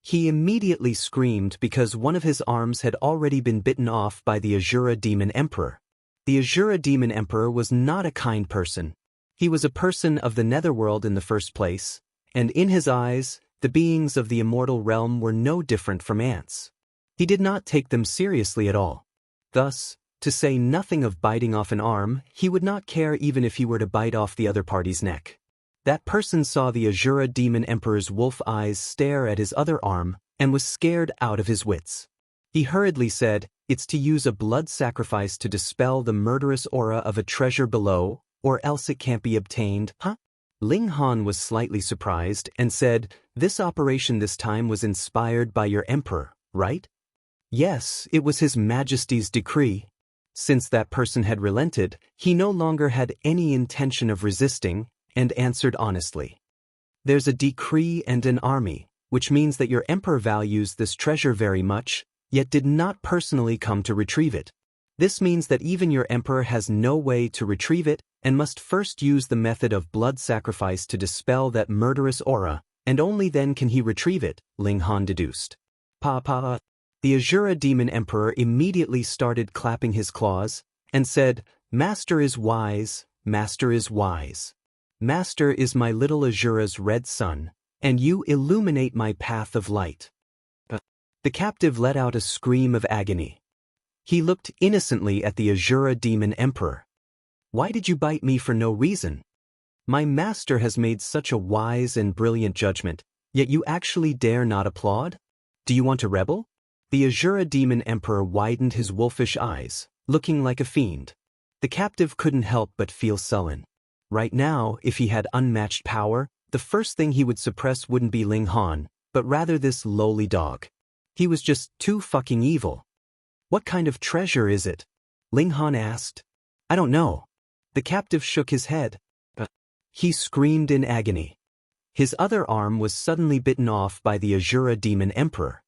He immediately screamed because one of his arms had already been bitten off by the Azura Demon Emperor. The Azura Demon Emperor was not a kind person. He was a person of the netherworld in the first place, and in his eyes, the beings of the immortal realm were no different from ants. He did not take them seriously at all. Thus, to say nothing of biting off an arm, he would not care even if he were to bite off the other party's neck. That person saw the Azura Demon Emperor's wolf eyes stare at his other arm, and was scared out of his wits. He hurriedly said, "It's to use a blood sacrifice to dispel the murderous aura of a treasure below, or else it can't be obtained, huh?" Ling Han was slightly surprised and said, "This operation this time was inspired by your emperor, right?" Yes, it was His Majesty's decree. Since that person had relented, he no longer had any intention of resisting, and answered honestly. "There's a decree and an army, which means that your emperor values this treasure very much, yet did not personally come to retrieve it. This means that even your emperor has no way to retrieve it, and must first use the method of blood sacrifice to dispel that murderous aura, and only then can he retrieve it," Ling Han deduced. "Pa. The Azura Demon Emperor immediately started clapping his claws, and said, "Master is wise, Master is wise. Master is my little Azura's red sun, and you illuminate my path of light." The captive let out a scream of agony. He looked innocently at the Azura Demon Emperor. "Why did you bite me for no reason? My master has made such a wise and brilliant judgment, yet you actually dare not applaud? Do you want to rebel?" The Azura Demon Emperor widened his wolfish eyes, looking like a fiend. The captive couldn't help but feel sullen. Right now, if he had unmatched power, the first thing he would suppress wouldn't be Ling Han, but rather this lowly dog. He was just too fucking evil. "What kind of treasure is it?" Ling Han asked. "I don't know." The captive shook his head. He screamed in agony. His other arm was suddenly bitten off by the Azura Demon Emperor.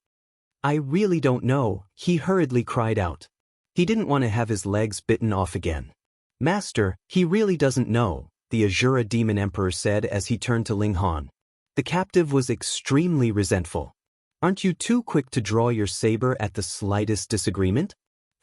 "I really don't know," he hurriedly cried out. He didn't want to have his legs bitten off again. "Master, he really doesn't know," the Azura Demon Emperor said as he turned to Ling Han. The captive was extremely resentful. "Aren't you too quick to draw your saber at the slightest disagreement?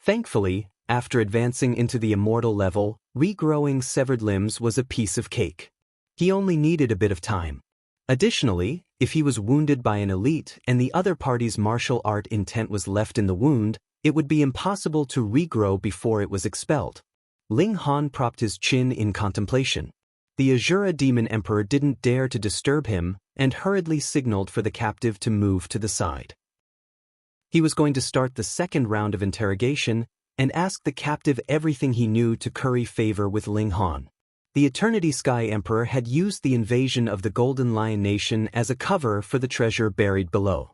Thankfully, after advancing into the immortal level, regrowing severed limbs was a piece of cake. He only needed a bit of time. Additionally, if he was wounded by an elite and the other party's martial art intent was left in the wound, it would be impossible to regrow before it was expelled. Ling Han propped his chin in contemplation. The Azura Demon Emperor didn't dare to disturb him and hurriedly signaled for the captive to move to the side. He was going to start the second round of interrogation and ask the captive everything he knew to curry favor with Ling Han. The Eternity Sky Emperor had used the invasion of the Golden Lion Nation as a cover for the treasure buried below.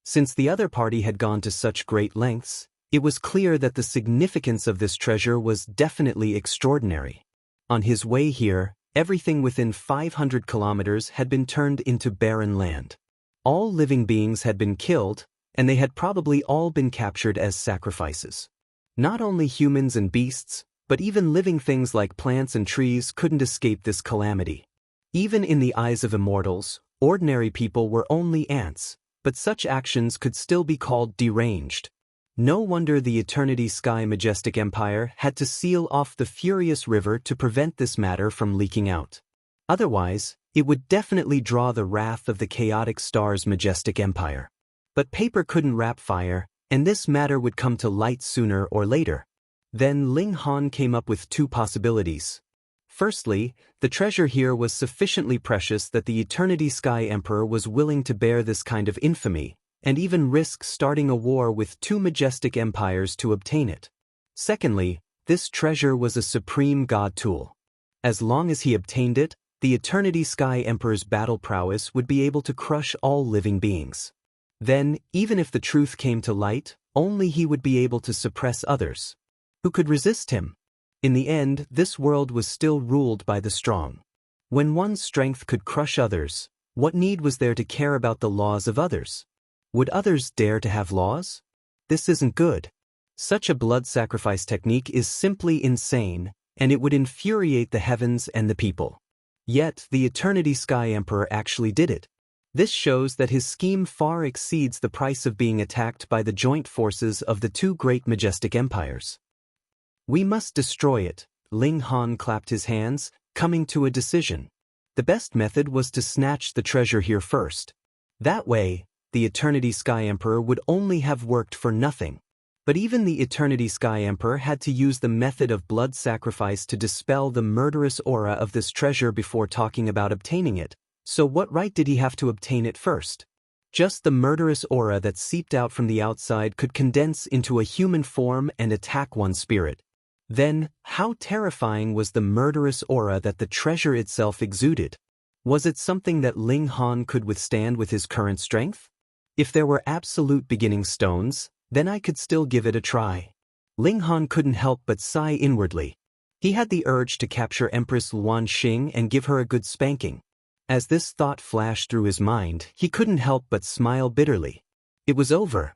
Since the other party had gone to such great lengths, it was clear that the significance of this treasure was definitely extraordinary. On his way here, everything within 500 kilometers had been turned into barren land. All living beings had been killed, and they had probably all been captured as sacrifices. Not only humans and beasts, but even living things like plants and trees couldn't escape this calamity. Even in the eyes of immortals, ordinary people were only ants, but such actions could still be called deranged. No wonder the Eternity Sky Majestic Empire had to seal off the furious river to prevent this matter from leaking out. Otherwise, it would definitely draw the wrath of the Chaotic Star's Majestic Empire. But paper couldn't wrap fire, and this matter would come to light sooner or later. Then Ling Han came up with two possibilities. Firstly, the treasure here was sufficiently precious that the Eternity Sky Emperor was willing to bear this kind of infamy, and even risk starting a war with two majestic empires to obtain it. Secondly, this treasure was a supreme god tool. As long as he obtained it, the Eternity Sky Emperor's battle prowess would be able to crush all living beings. Then, even if the truth came to light, only he would be able to suppress others. Who could resist him? In the end, this world was still ruled by the strong. When one's strength could crush others, what need was there to care about the laws of others? Would others dare to have laws? This isn't good. Such a blood sacrifice technique is simply insane, and it would infuriate the heavens and the people. Yet, the Eternity Sky Emperor actually did it. This shows that his scheme far exceeds the price of being attacked by the joint forces of the two great majestic empires. We must destroy it. Ling Han clapped his hands, coming to a decision. The best method was to snatch the treasure here first. That way, the Eternity Sky Emperor would only have worked for nothing. But even the Eternity Sky Emperor had to use the method of blood sacrifice to dispel the murderous aura of this treasure before talking about obtaining it. So what right did he have to obtain it first? Just the murderous aura that seeped out from the outside could condense into a human form and attack one's spirit. Then, how terrifying was the murderous aura that the treasure itself exuded? Was it something that Ling Han could withstand with his current strength? If there were absolute beginning stones, then I could still give it a try. Ling Han couldn't help but sigh inwardly. He had the urge to capture Empress Luan Xing and give her a good spanking. As this thought flashed through his mind, he couldn't help but smile bitterly. It was over.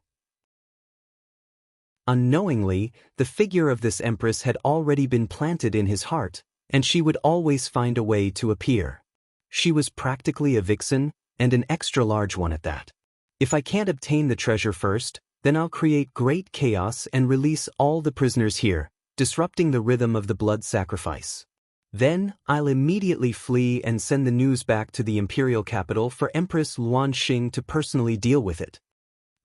Unknowingly, the figure of this empress had already been planted in his heart, and she would always find a way to appear. She was practically a vixen, and an extra-large one at that. If I can't obtain the treasure first, then I'll create great chaos and release all the prisoners here, disrupting the rhythm of the blood sacrifice. Then, I'll immediately flee and send the news back to the imperial capital for Empress Luan Xing to personally deal with it.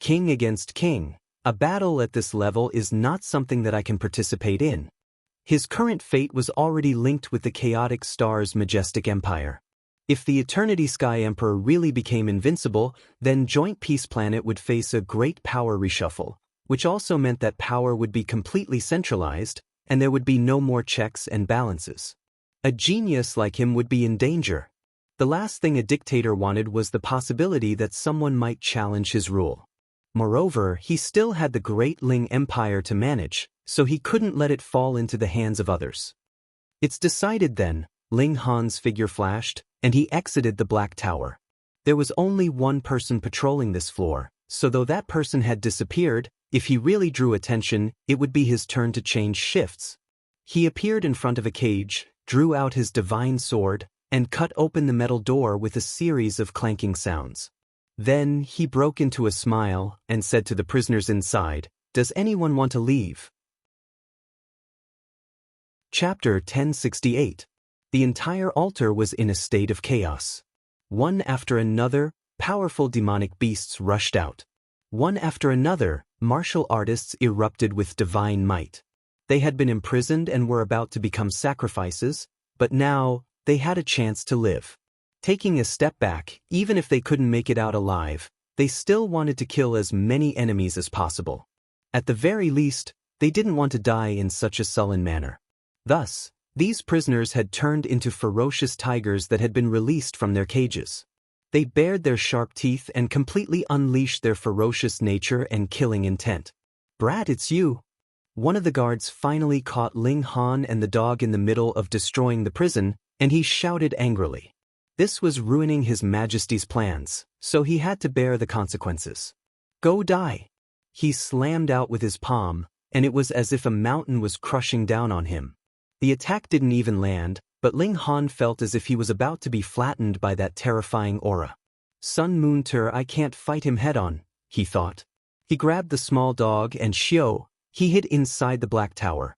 King against king, a battle at this level is not something that I can participate in. His current fate was already linked with the Chaotic Star's majestic empire. If the Eternity Sky Emperor really became invincible, then Joint Peace Planet would face a great power reshuffle, which also meant that power would be completely centralized, and there would be no more checks and balances. A genius like him would be in danger. The last thing a dictator wanted was the possibility that someone might challenge his rule. Moreover, he still had the Great Ling Empire to manage, so he couldn't let it fall into the hands of others. It's decided then, Ling Han's figure flashed, and he exited the Black Tower. There was only one person patrolling this floor, so though that person had disappeared, if he really drew attention, it would be his turn to change shifts. He appeared in front of a cage, drew out his divine sword, and cut open the metal door with a series of clanking sounds. Then he broke into a smile and said to the prisoners inside, "Does anyone want to leave? Chapter 1068. The entire altar was in a state of chaos. One after another, powerful demonic beasts rushed out. One after another, martial artists erupted with divine might. They had been imprisoned and were about to become sacrifices, but now, they had a chance to live. Taking a step back, even if they couldn't make it out alive, they still wanted to kill as many enemies as possible. At the very least, they didn't want to die in such a sullen manner. Thus, these prisoners had turned into ferocious tigers that had been released from their cages. They bared their sharp teeth and completely unleashed their ferocious nature and killing intent. "Brat, it's you." One of the guards finally caught Ling Han and the dog in the middle of destroying the prison, and he shouted angrily. This was ruining His Majesty's plans, so he had to bear the consequences. "Go die." He slammed out with his palm, and it was as if a mountain was crushing down on him. The attack didn't even land, but Ling Han felt as if he was about to be flattened by that terrifying aura. Sun Moon Ter, I can't fight him head-on, he thought. He grabbed the small dog and he hid inside the black tower.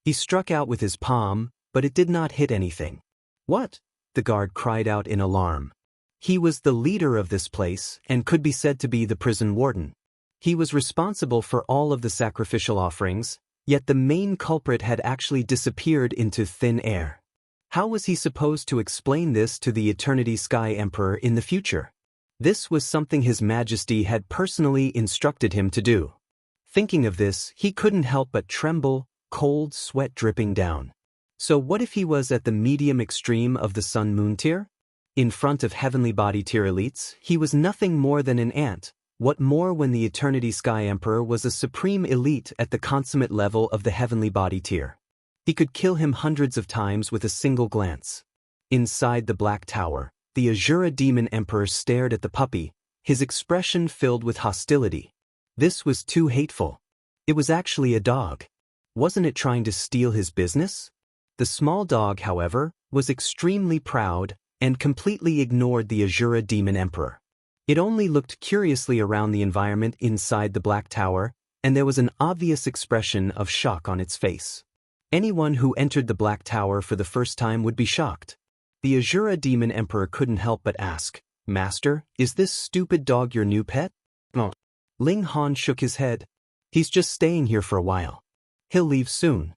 He struck out with his palm, but it did not hit anything. "What?" the guard cried out in alarm. He was the leader of this place and could be said to be the prison warden. He was responsible for all of the sacrificial offerings, yet the main culprit had actually disappeared into thin air. How was he supposed to explain this to the Eternity Sky Emperor in the future? This was something His Majesty had personally instructed him to do. Thinking of this, he couldn't help but tremble, cold sweat dripping down. So what if he was at the medium extreme of the Sun Moon tier? In front of Heavenly Body tier elites, he was nothing more than an ant. What more when the Eternity Sky Emperor was a supreme elite at the consummate level of the Heavenly Body tier. He could kill him hundreds of times with a single glance. Inside the Black Tower, the Azura Demon Emperor stared at the puppy, his expression filled with hostility. This was too hateful. It was actually a dog. Wasn't it trying to steal his business? The small dog, however, was extremely proud and completely ignored the Azura Demon Emperor. It only looked curiously around the environment inside the Black Tower, and there was an obvious expression of shock on its face. Anyone who entered the Black Tower for the first time would be shocked. The Azura Demon Emperor couldn't help but ask, "Master, is this stupid dog your new pet?" "No." Ling Han shook his head. "He's just staying here for a while. He'll leave soon."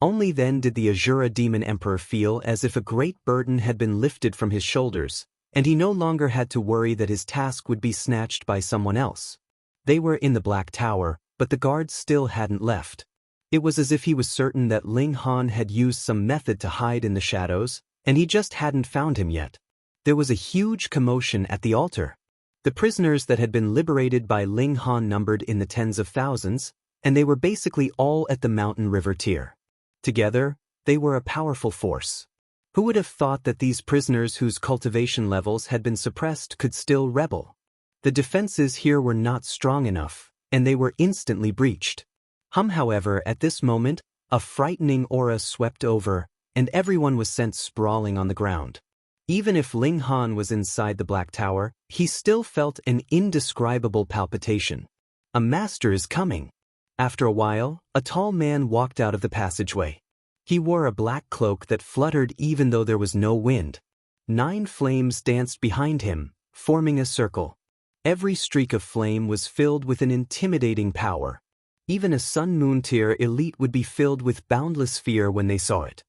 Only then did the Azura Demon Emperor feel as if a great burden had been lifted from his shoulders, and he no longer had to worry that his task would be snatched by someone else. They were in the Black Tower, but the guards still hadn't left. It was as if he was certain that Ling Han had used some method to hide in the shadows, and he just hadn't found him yet. There was a huge commotion at the altar. The prisoners that had been liberated by Ling Han numbered in the tens of thousands, and they were basically all at the Mountain River tier. Together, they were a powerful force. Who would have thought that these prisoners whose cultivation levels had been suppressed could still rebel? The defenses here were not strong enough, and they were instantly breached. However, at this moment, a frightening aura swept over, and everyone was sent sprawling on the ground. Even if Ling Han was inside the Black Tower, he still felt an indescribable palpitation. A master is coming. After a while, a tall man walked out of the passageway. He wore a black cloak that fluttered even though there was no wind. 9 flames danced behind him, forming a circle. Every streak of flame was filled with an intimidating power. Even a Sun Moon tier elite would be filled with boundless fear when they saw it.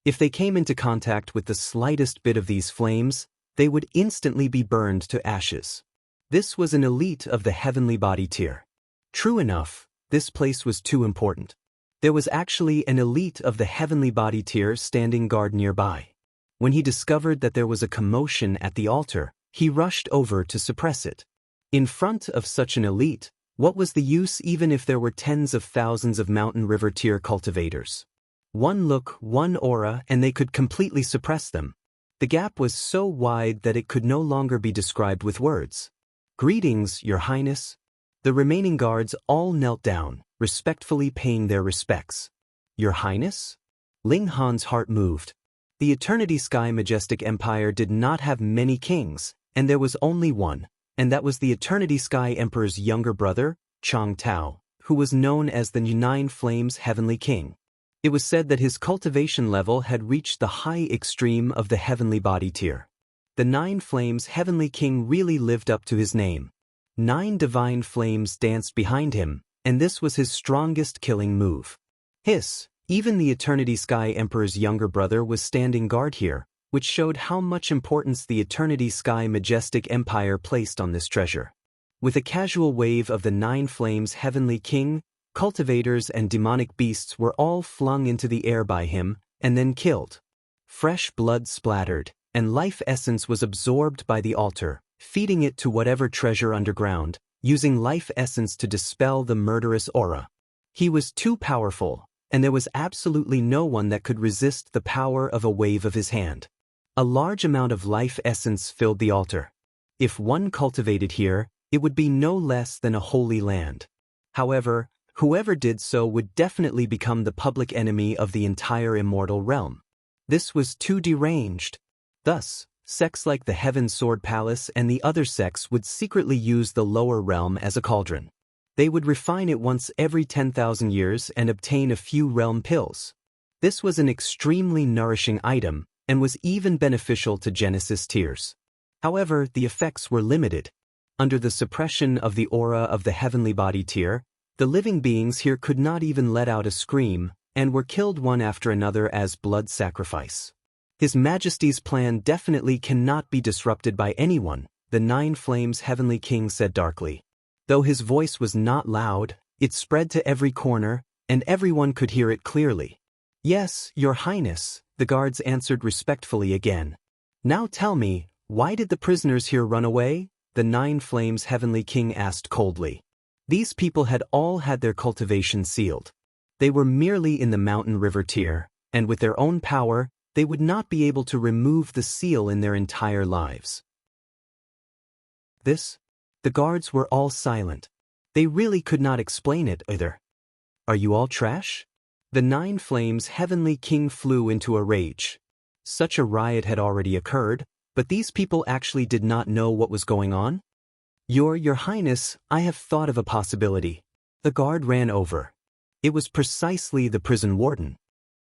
If they came into contact with the slightest bit of these flames, they would instantly be burned to ashes. This was an elite of the Heavenly Body tier. True enough, this place was too important. There was actually an elite of the Heavenly Body tier standing guard nearby. When he discovered that there was a commotion at the altar, he rushed over to suppress it. In front of such an elite, what was the use even if there were tens of thousands of Mountain River tier cultivators? One look, one aura, and they could completely suppress them. The gap was so wide that it could no longer be described with words. "Greetings, Your Highness." The remaining guards all knelt down, respectfully paying their respects. "Your Highness?" Ling Han's heart moved. The Eternity Sky Majestic Empire did not have many kings, and there was only one, and that was the Eternity Sky Emperor's younger brother, Chang Tao, who was known as the 9 Flames Heavenly King. It was said that his cultivation level had reached the high extreme of the heavenly body tier. The 9 Flames Heavenly King really lived up to his name. 9 divine flames danced behind him, and this was his strongest killing move. Hiss! Even the Eternity Sky Emperor's younger brother was standing guard here, which showed how much importance the Eternity Sky Majestic Empire placed on this treasure. With a casual wave of the 9 Flames Heavenly King, cultivators and demonic beasts were all flung into the air by him, and then killed. Fresh blood splattered, and life essence was absorbed by the altar, feeding it to whatever treasure underground, using life essence to dispel the murderous aura. He was too powerful, and there was absolutely no one that could resist the power of a wave of his hand. A large amount of life essence filled the altar. If one cultivated here, it would be no less than a holy land. However, whoever did so would definitely become the public enemy of the entire immortal realm. This was too deranged. Thus, sects like the Heaven Sword Palace and the other sects would secretly use the lower realm as a cauldron. They would refine it once every 10,000 years and obtain a few realm pills. This was an extremely nourishing item, and was even beneficial to Genesis tiers. However, the effects were limited. Under the suppression of the aura of the heavenly body tier, the living beings here could not even let out a scream, and were killed one after another as blood sacrifice. His Majesty's plan definitely cannot be disrupted by anyone, the 9 Flames Heavenly King said darkly. Though his voice was not loud, it spread to every corner, and everyone could hear it clearly. Yes, Your Highness, the guards answered respectfully again. Now tell me, why did the prisoners here run away? The 9 Flames Heavenly King asked coldly. These people had all had their cultivation sealed. They were merely in the mountain river tier, and with their own power, they would not be able to remove the seal in their entire lives. The guards were all silent. They really could not explain it either. Are you all trash? The 9 Flames Heavenly King flew into a rage. Such a riot had already occurred, but these people actually did not know what was going on. Your Highness, I have thought of a possibility. The guard ran over. It was precisely the prison warden.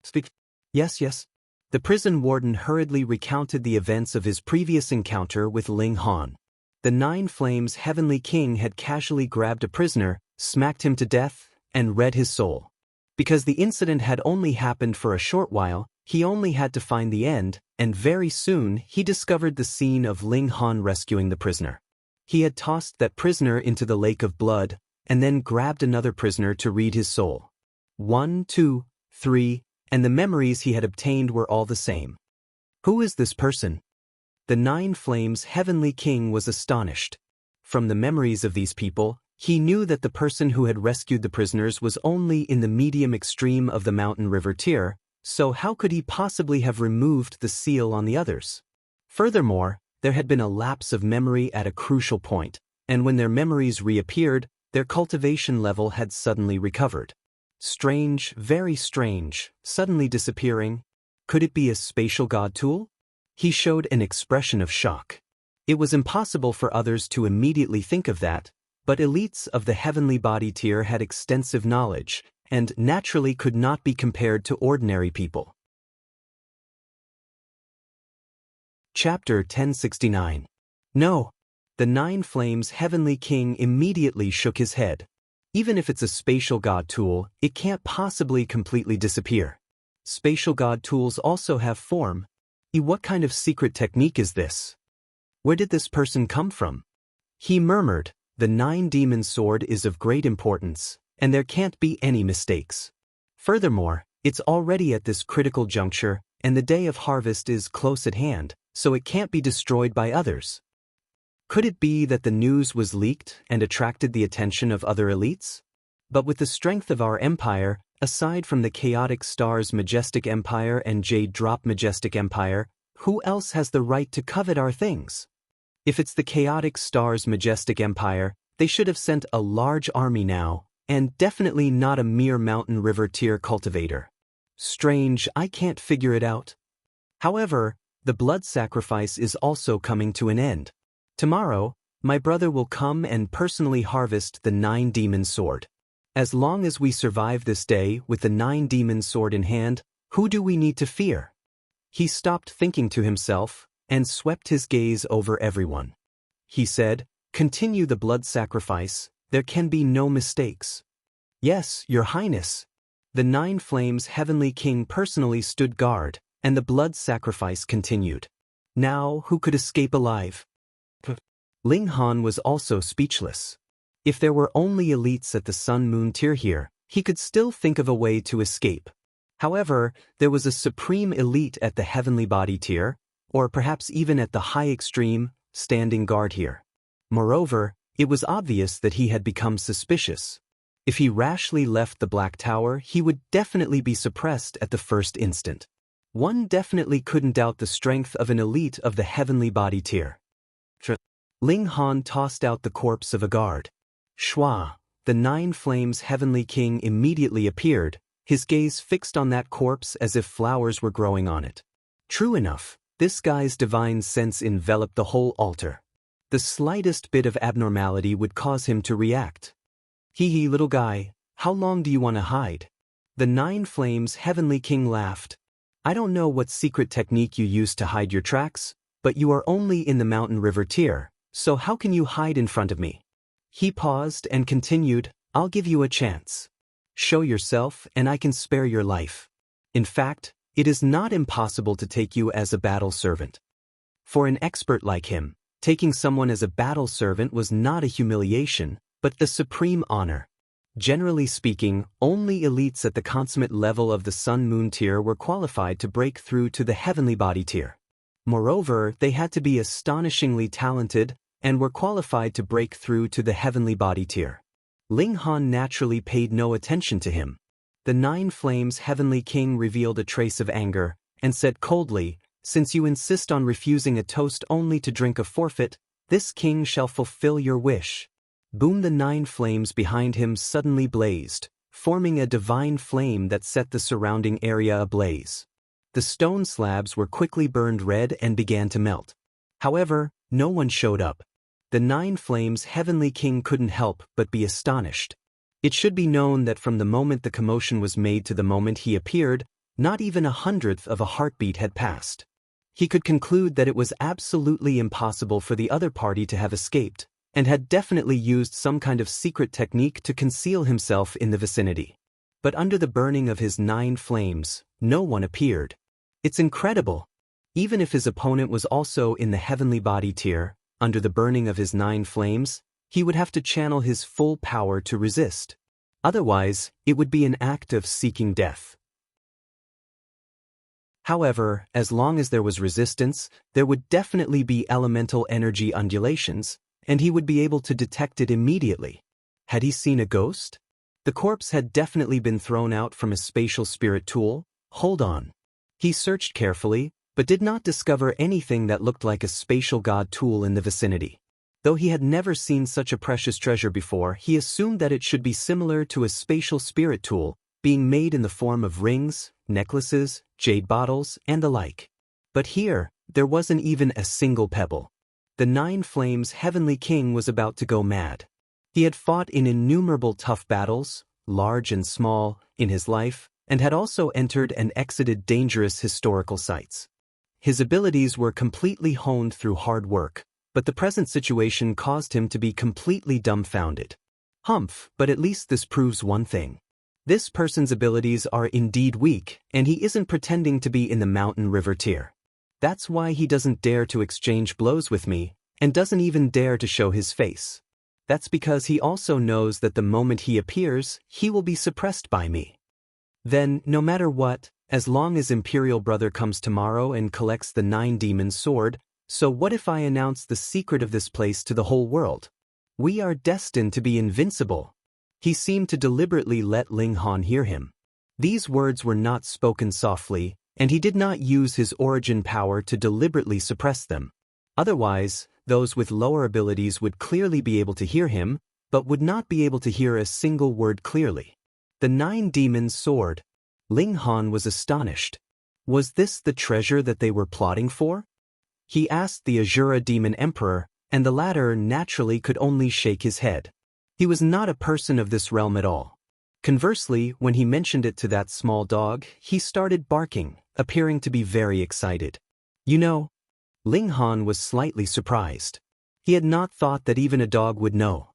Speak. Yes. The prison warden hurriedly recounted the events of his previous encounter with Ling Han. The 9 Flames Heavenly King had casually grabbed a prisoner, smacked him to death, and read his soul. Because the incident had only happened for a short while, he only had to find the end, and very soon he discovered the scene of Ling Han rescuing the prisoner. He had tossed that prisoner into the lake of blood, and then grabbed another prisoner to read his soul. 1, 2, 3, and the memories he had obtained were all the same. Who is this person? The 9 Flames Heavenly King was astonished. From the memories of these people, he knew that the person who had rescued the prisoners was only in the medium extreme of the mountain river tier, so how could he possibly have removed the seal on the others? Furthermore, there had been a lapse of memory at a crucial point, and when their memories reappeared, their cultivation level had suddenly recovered. Strange, very strange, suddenly disappearing. Could it be a spatial god tool? He showed an expression of shock. It was impossible for others to immediately think of that, but elites of the heavenly body tier had extensive knowledge, and naturally could not be compared to ordinary people. Chapter 1069. No. The 9 Flames Heavenly King immediately shook his head. Even if it's a spatial god tool, it can't possibly completely disappear. Spatial god tools also have form. What kind of secret technique is this? Where did this person come from? He murmured, the 9 Demon Sword is of great importance, and there can't be any mistakes. Furthermore, it's already at this critical juncture, and the day of harvest is close at hand, so it can't be destroyed by others. Could it be that the news was leaked and attracted the attention of other elites? But with the strength of our empire, aside from the Chaotic Stars Majestic Empire and Jade Drop Majestic Empire, who else has the right to covet our things? If it's the Chaotic Stars Majestic Empire, they should have sent a large army now, and definitely not a mere mountain river tier cultivator. Strange, I can't figure it out. However, the blood sacrifice is also coming to an end. Tomorrow, my brother will come and personally harvest the 9 Demon Sword. As long as we survive this day with the 9-demon sword in hand, who do we need to fear? He stopped thinking to himself and swept his gaze over everyone. He said, "Continue the blood sacrifice, there can be no mistakes." "Yes, Your Highness." The 9 Flames Heavenly King personally stood guard, and the blood sacrifice continued. Now, who could escape alive? Ling Han was also speechless. If there were only elites at the Sun Moon tier here, he could still think of a way to escape. However, there was a supreme elite at the Heavenly Body tier, or perhaps even at the High Extreme, standing guard here. Moreover, it was obvious that he had become suspicious. If he rashly left the Black Tower, he would definitely be suppressed at the first instant. One definitely couldn't doubt the strength of an elite of the Heavenly Body tier. Ling Han tossed out the corpse of a guard. Shua, the 9 Flames Heavenly King immediately appeared, his gaze fixed on that corpse as if flowers were growing on it. True enough, this guy's divine sense enveloped the whole altar. The slightest bit of abnormality would cause him to react. Hee little guy, how long do you want to hide? The 9 Flames Heavenly King laughed. I don't know what secret technique you use to hide your tracks, but you are only in the Mountain River tier, so how can you hide in front of me? He paused and continued, I'll give you a chance. Show yourself and I can spare your life. In fact, it is not impossible to take you as a battle servant. For an expert like him, taking someone as a battle servant was not a humiliation, but the supreme honor. Generally speaking, only elites at the consummate level of the Sun Moon tier were qualified to break through to the Heavenly Body tier. Moreover, they had to be astonishingly talented and were qualified to break through to the Heavenly Body tier. Ling Han naturally paid no attention to him. The 9 Flames Heavenly King revealed a trace of anger and said coldly, since you insist on refusing a toast only to drink a forfeit, this king shall fulfill your wish. Boom! The 9 flames behind him suddenly blazed, forming a divine flame that set the surrounding area ablaze. The stone slabs were quickly burned red and began to melt. However, no one showed up. The 9 Flames Heavenly King couldn't help but be astonished. It should be known that from the moment the commotion was made to the moment he appeared, not even 1/100th of a heartbeat had passed. He could conclude that it was absolutely impossible for the other party to have escaped, and had definitely used some kind of secret technique to conceal himself in the vicinity. But under the burning of his 9 flames, no one appeared. It's incredible. Even if his opponent was also in the Heavenly Body tier, under the burning of his 9 flames, he would have to channel his full power to resist. Otherwise, it would be an act of seeking death. However, as long as there was resistance, there would definitely be elemental energy undulations, and he would be able to detect it immediately. Had he seen a ghost? The corpse had definitely been thrown out from a spatial spirit tool. Hold on. He searched carefully, but did not discover anything that looked like a spatial god tool in the vicinity. Though he had never seen such a precious treasure before, he assumed that it should be similar to a spatial spirit tool, being made in the form of rings, necklaces, jade bottles, and the like. But here, there wasn't even a single pebble. The 9 Flames Heavenly King was about to go mad. He had fought in innumerable tough battles, large and small, in his life, and had also entered and exited dangerous historical sites. His abilities were completely honed through hard work, but the present situation caused him to be completely dumbfounded. Humph, but at least this proves one thing. This person's abilities are indeed weak, and he isn't pretending to be in the Mountain River tier. That's why he doesn't dare to exchange blows with me, and doesn't even dare to show his face. That's because he also knows that the moment he appears, he will be suppressed by me. Then, no matter what, as long as Imperial Brother comes tomorrow and collects the 9 Demon Sword, so what if I announce the secret of this place to the whole world? We are destined to be invincible. He seemed to deliberately let Ling Han hear him. These words were not spoken softly, and he did not use his origin power to deliberately suppress them. Otherwise, those with lower abilities would clearly be able to hear him, but would not be able to hear a single word clearly. The 9 Demon Sword. Ling Han was astonished. Was this the treasure that they were plotting for? He asked the Azura Demon Emperor, and the latter naturally could only shake his head. He was not a person of this realm at all. Conversely, when he mentioned it to that small dog, he started barking, appearing to be very excited. You know, Ling Han was slightly surprised. He had not thought that even a dog would know.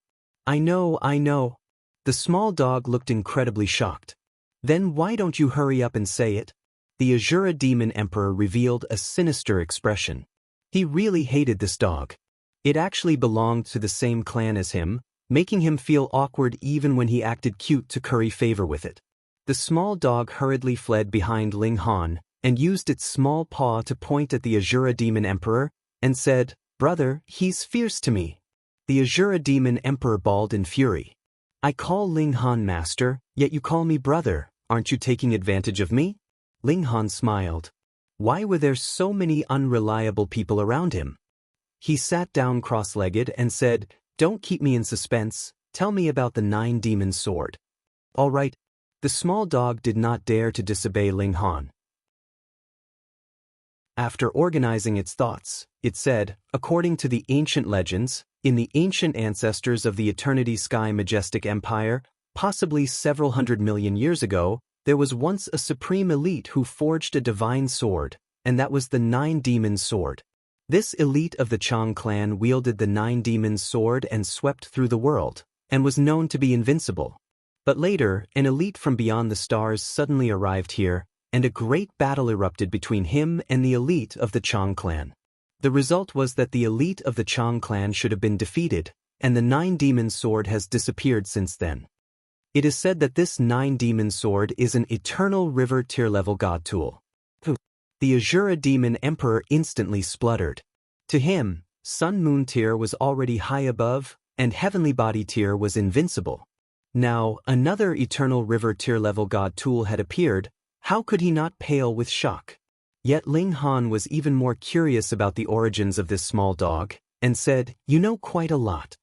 I know. The small dog looked incredibly shocked. Then why don't you hurry up and say it? The Azura Demon Emperor revealed a sinister expression. He really hated this dog. It actually belonged to the same clan as him, making him feel awkward even when he acted cute to curry favor with it. The small dog hurriedly fled behind Ling Han and used its small paw to point at the Azura Demon Emperor and said, "Brother, he's fierce to me." The Azura Demon Emperor bawled in fury. "I call Ling Han master, yet you call me brother. Aren't you taking advantage of me?" Ling Han smiled. Why were there so many unreliable people around him? He sat down cross-legged and said, "Don't keep me in suspense, tell me about the 9-demon sword." All right. The small dog did not dare to disobey Ling Han. After organizing its thoughts, it said, according to the ancient legends, in the ancient ancestors of the Eternity Sky Majestic Empire, possibly several 100 million years ago, there was once a supreme elite who forged a divine sword, and that was the 9-demon sword. This elite of the Chang clan wielded the 9-demon sword and swept through the world, and was known to be invincible. But later, an elite from beyond the stars suddenly arrived here, and a great battle erupted between him and the elite of the Chang clan. The result was that the elite of the Chang clan should have been defeated, and the 9-demon sword has disappeared since then. It is said that this 9-demon sword is an eternal river tier-level god tool. The Azura Demon Emperor instantly spluttered. To him, Sun Moon tier was already high above, and Heavenly Body tier was invincible. Now, another eternal river tier-level god tool had appeared. How could he not pale with shock? Yet Ling Han was even more curious about the origins of this small dog, and said, "You know quite a lot."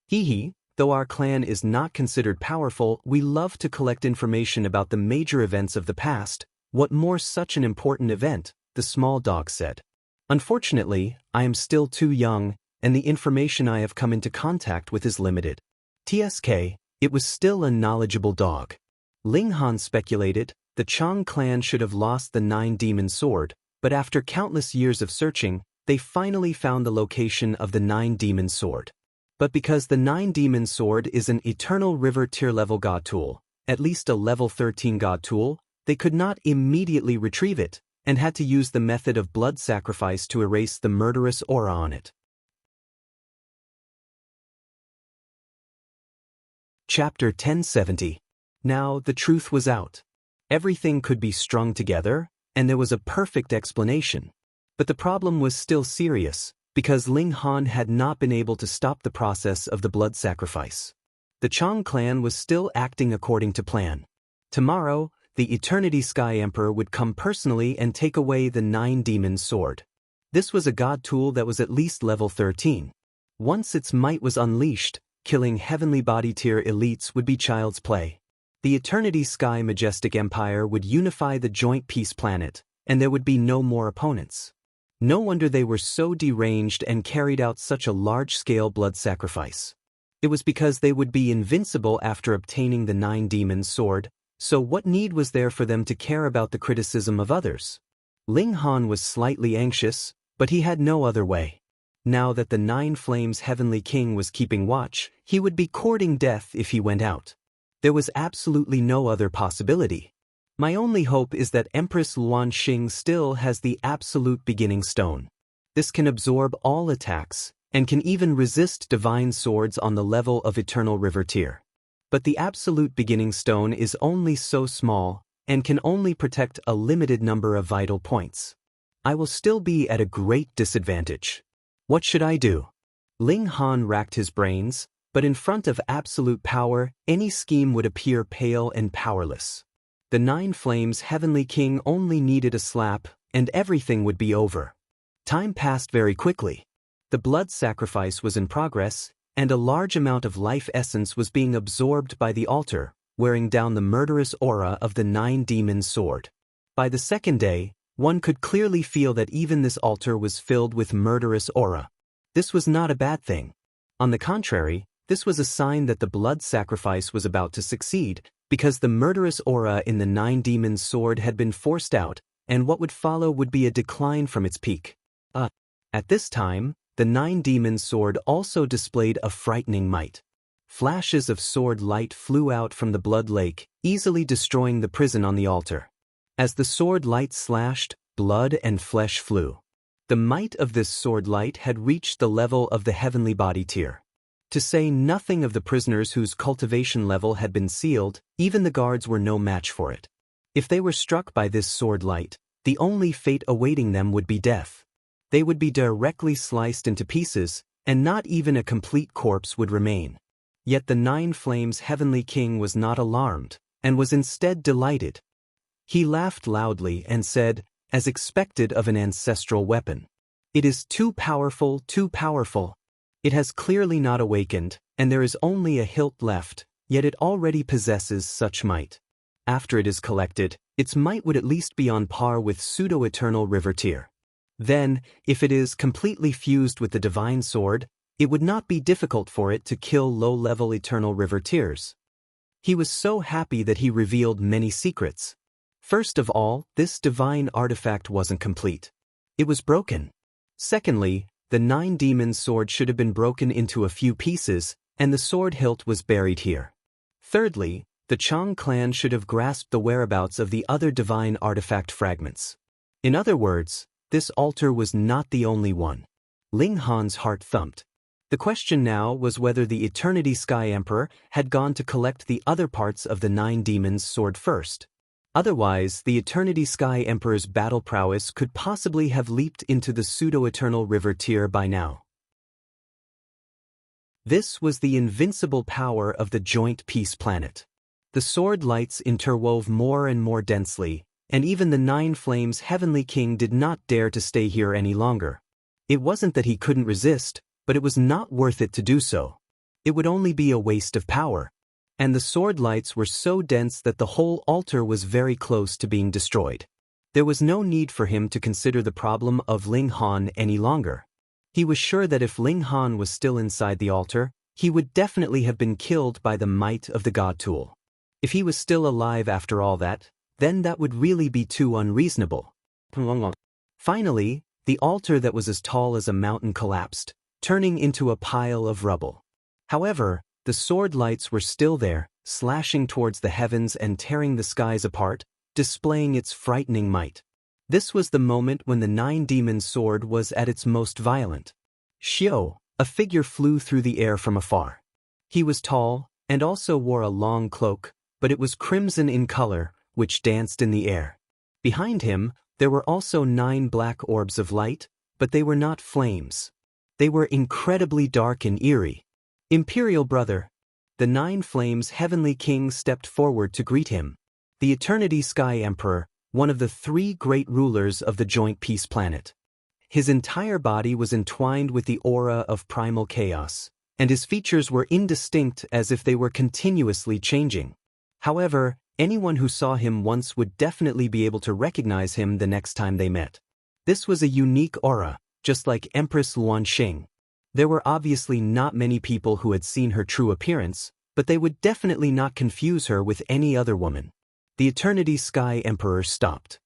Hee, though our clan is not considered powerful, we love to collect information about the major events of the past. What more such an important event, the small dog said. Unfortunately, I am still too young, and the information I have come into contact with is limited. TSK, it was still a knowledgeable dog. Ling Han speculated, the Chang clan should have lost the 9-demon sword, but after countless years of searching, they finally found the location of the 9-demon sword. But because the 9-demon sword is an eternal river tier-level god tool, at least a level 13 god tool, they could not immediately retrieve it, and had to use the method of blood sacrifice to erase the murderous aura on it. Chapter 1070. Now the truth was out. Everything could be strung together, and there was a perfect explanation. But the problem was still serious, because Ling Han had not been able to stop the process of the blood sacrifice. The Chang clan was still acting according to plan. Tomorrow, the Eternity Sky Emperor would come personally and take away the 9-demon sword. This was a god tool that was at least level 13. Once its might was unleashed, killing Heavenly Body tier elites would be child's play. The Eternity Sky Majestic Empire would unify the joint peace planet, and there would be no more opponents. No wonder they were so deranged and carried out such a large-scale blood sacrifice. It was because they would be invincible after obtaining the 9-demon sword, so what need was there for them to care about the criticism of others? Ling Han was slightly anxious, but he had no other way. Now that the 9 Flames Heavenly King was keeping watch, he would be courting death if he went out. There was absolutely no other possibility. My only hope is that Empress Luan Xing still has the absolute beginning stone. This can absorb all attacks, and can even resist divine swords on the level of Eternal River tier. But the absolute beginning stone is only so small, and can only protect a limited number of vital points. I will still be at a great disadvantage. What should I do? Ling Han racked his brains, but in front of absolute power, any scheme would appear pale and powerless. The 9 Flames Heavenly King only needed a slap, and everything would be over. Time passed very quickly. The blood sacrifice was in progress, and a large amount of life essence was being absorbed by the altar, wearing down the murderous aura of the 9-demon sword. By the second day, one could clearly feel that even this altar was filled with murderous aura. This was not a bad thing. On the contrary, this was a sign that the blood sacrifice was about to succeed, because the murderous aura in the Nine Demons' sword had been forced out, and what would follow would be a decline from its peak. At this time, the Nine Demons' sword also displayed a frightening might. Flashes of sword light flew out from the blood lake, easily destroying the prison on the altar. As the sword light slashed, blood and flesh flew. The might of this sword light had reached the level of the heavenly body tier. To say nothing of the prisoners whose cultivation level had been sealed, even the guards were no match for it. If they were struck by this sword light, the only fate awaiting them would be death. They would be directly sliced into pieces, and not even a complete corpse would remain. Yet the Nine Flames' heavenly king was not alarmed, and was instead delighted. He laughed loudly and said, as expected of an ancestral weapon, "It is too powerful, too powerful. It has clearly not awakened, and there is only a hilt left, yet it already possesses such might. After it is collected, its might would at least be on par with pseudo-eternal river tier. Then, if it is completely fused with the divine sword, it would not be difficult for it to kill low-level eternal river tiers." He was so happy that he revealed many secrets. First of all, this divine artifact wasn't complete. It was broken. Secondly, the Nine Demons' sword should have been broken into a few pieces, and the sword hilt was buried here. Thirdly, the Chang clan should have grasped the whereabouts of the other divine artifact fragments. In other words, this altar was not the only one. Ling Han's heart thumped. The question now was whether the Eternity Sky Emperor had gone to collect the other parts of the Nine Demons' sword first. Otherwise, the Eternity Sky Emperor's battle prowess could possibly have leaped into the pseudo-eternal river tier by now. This was the invincible power of the joint peace planet. The sword lights interwove more and more densely, and even the Nine Flames' heavenly king did not dare to stay here any longer. It wasn't that he couldn't resist, but it was not worth it to do so. It would only be a waste of power. And the sword lights were so dense that the whole altar was very close to being destroyed. There was no need for him to consider the problem of Ling Han any longer. He was sure that if Ling Han was still inside the altar, he would definitely have been killed by the might of the God Tool. If he was still alive after all that, then that would really be too unreasonable. Finally, the altar that was as tall as a mountain collapsed, turning into a pile of rubble. However, the sword lights were still there, slashing towards the heavens and tearing the skies apart, displaying its frightening might. This was the moment when the Nine Demons' sword was at its most violent. Xiao, a figure flew through the air from afar. He was tall, and also wore a long cloak, but it was crimson in color, which danced in the air. Behind him, there were also 9 black orbs of light, but they were not flames. They were incredibly dark and eerie. "Imperial brother." The Nine Flames' heavenly king stepped forward to greet him. The Eternity Sky Emperor, one of the 3 great rulers of the joint peace planet. His entire body was entwined with the aura of primal chaos, and his features were indistinct as if they were continuously changing. However, anyone who saw him once would definitely be able to recognize him the next time they met. This was a unique aura, just like Empress Luanxing. There were obviously not many people who had seen her true appearance, but they would definitely not confuse her with any other woman. The Eternity Sky Emperor stopped.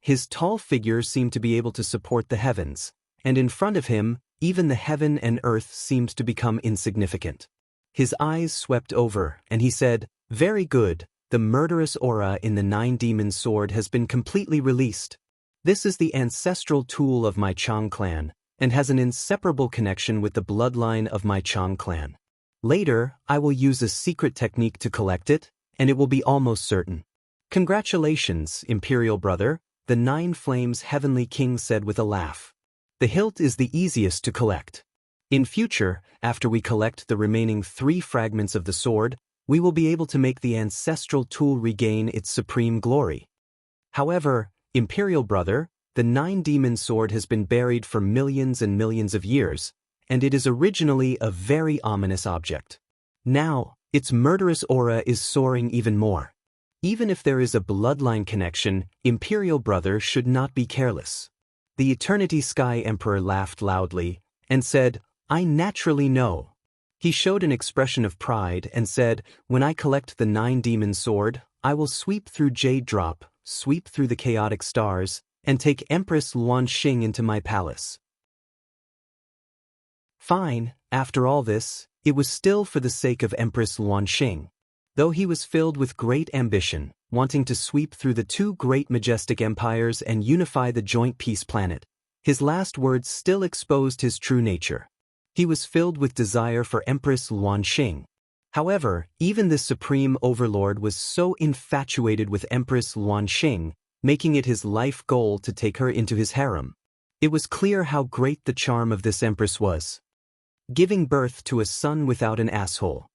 His tall figure seemed to be able to support the heavens, and in front of him, even the heaven and earth seemed to become insignificant. His eyes swept over, and he said, "Very good, the murderous aura in the Nine Demons' sword has been completely released. This is the ancestral tool of my Chang clan, and has an inseparable connection with the bloodline of my Chang clan. Later, I will use a secret technique to collect it, and it will be almost certain." "Congratulations, Imperial brother," the Nine Flames' heavenly king said with a laugh. "The hilt is the easiest to collect. In future, after we collect the remaining 3 fragments of the sword, we will be able to make the ancestral tool regain its supreme glory. However, Imperial brother, the Nine Demons' sword has been buried for millions and millions of years, and it is originally a very ominous object. Now, its murderous aura is soaring even more. Even if there is a bloodline connection, Imperial brother should not be careless." The Eternity Sky Emperor laughed loudly, and said, "I naturally know." He showed an expression of pride and said, "When I collect the 9-demon sword, I will sweep through Jade Drop, sweep through the chaotic stars, and take Empress Luan Xing into my palace." Fine, after all this, it was still for the sake of Empress Luan Xing. Though he was filled with great ambition, wanting to sweep through the two great majestic empires and unify the joint peace planet, his last words still exposed his true nature. He was filled with desire for Empress Luan Xing. However, even this supreme overlord was so infatuated with Empress Luan Xing, making it his life goal to take her into his harem. It was clear how great the charm of this empress was. Giving birth to a son without an asshole.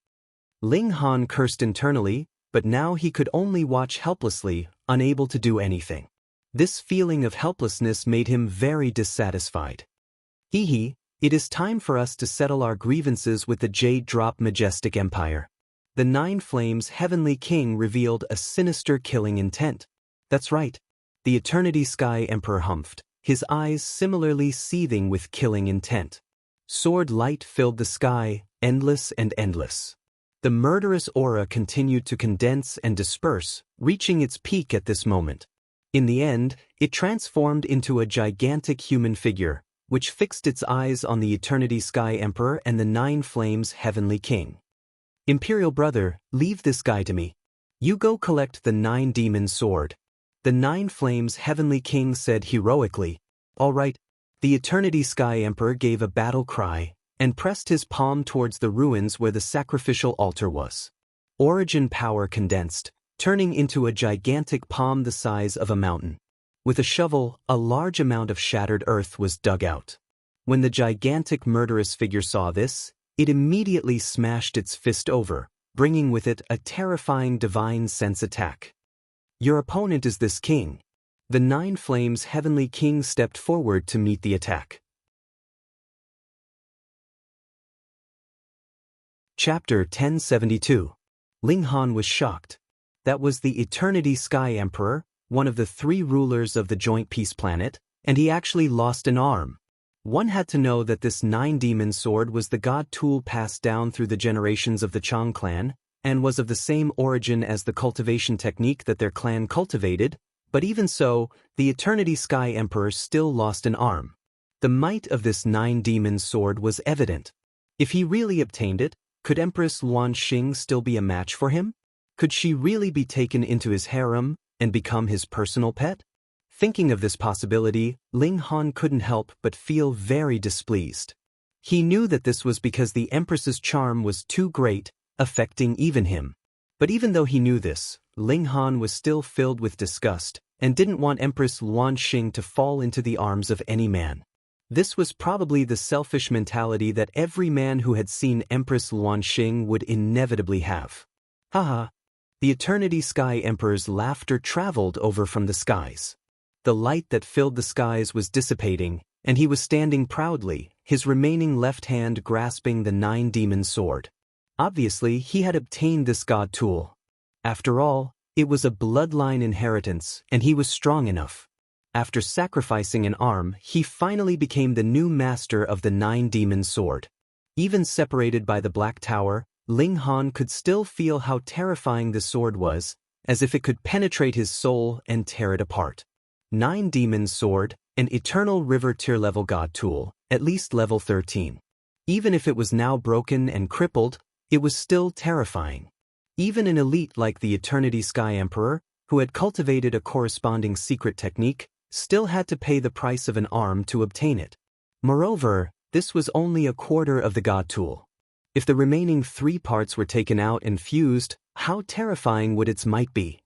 Ling Han cursed internally, but now he could only watch helplessly, unable to do anything. This feeling of helplessness made him very dissatisfied. Hee, it is time for us to settle our grievances with the Jade Drop Majestic Empire. The 9 Flames Heavenly King revealed a sinister killing intent. That's right. The Eternity Sky Emperor humphed, his eyes similarly seething with killing intent. Sword light filled the sky, endless and endless. The murderous aura continued to condense and disperse, reaching its peak at this moment. In the end, it transformed into a gigantic human figure, which fixed its eyes on the Eternity Sky Emperor and the 9 Flames Heavenly King. "Imperial brother, leave this guy to me. You go collect the 9-demon sword." The 9 Flames Heavenly King said heroically. "All right." The Eternity Sky Emperor gave a battle cry, and pressed his palm towards the ruins where the sacrificial altar was. Origin power condensed, turning into a gigantic palm the size of a mountain. With a shovel, a large amount of shattered earth was dug out. When the gigantic murderous figure saw this, it immediately smashed its fist over, bringing with it a terrifying divine sense attack. "Your opponent is this king." The 9 Flames Heavenly King stepped forward to meet the attack. Chapter 1072. Ling Han was shocked. That was the Eternity Sky Emperor, one of the 3 rulers of the joint peace planet, and he actually lost an arm. One had to know that this 9-demon sword was the god tool passed down through the generations of the Chang clan, and was of the same origin as the cultivation technique that their clan cultivated, but even so, the Eternity Sky Emperor still lost an arm. The might of this 9-demon sword was evident. If he really obtained it, could Empress Luan Xing still be a match for him? Could she really be taken into his harem and become his personal pet? Thinking of this possibility, Ling Han couldn't help but feel very displeased. He knew that this was because the Empress's charm was too great, affecting even him. But even though he knew this, Ling Han was still filled with disgust, and didn't want Empress Luan Xing to fall into the arms of any man. This was probably the selfish mentality that every man who had seen Empress Luan Xing would inevitably have. Haha. The Eternity Sky Emperor's laughter traveled over from the skies. The light that filled the skies was dissipating, and he was standing proudly, his remaining left hand grasping the 9-demon sword. Obviously, he had obtained this god tool. After all, it was a bloodline inheritance, and he was strong enough. After sacrificing an arm, he finally became the new master of the 9-demon sword. Even separated by the Black Tower, Ling Han could still feel how terrifying the sword was, as if it could penetrate his soul and tear it apart. 9-demon sword, an eternal river tier level god tool, at least level 13. Even if it was now broken and crippled, it was still terrifying. Even an elite like the Eternity Sky Emperor, who had cultivated a corresponding secret technique, still had to pay the price of an arm to obtain it. Moreover, this was only a quarter of the god tool. If the remaining 3 parts were taken out and fused, how terrifying would its might be?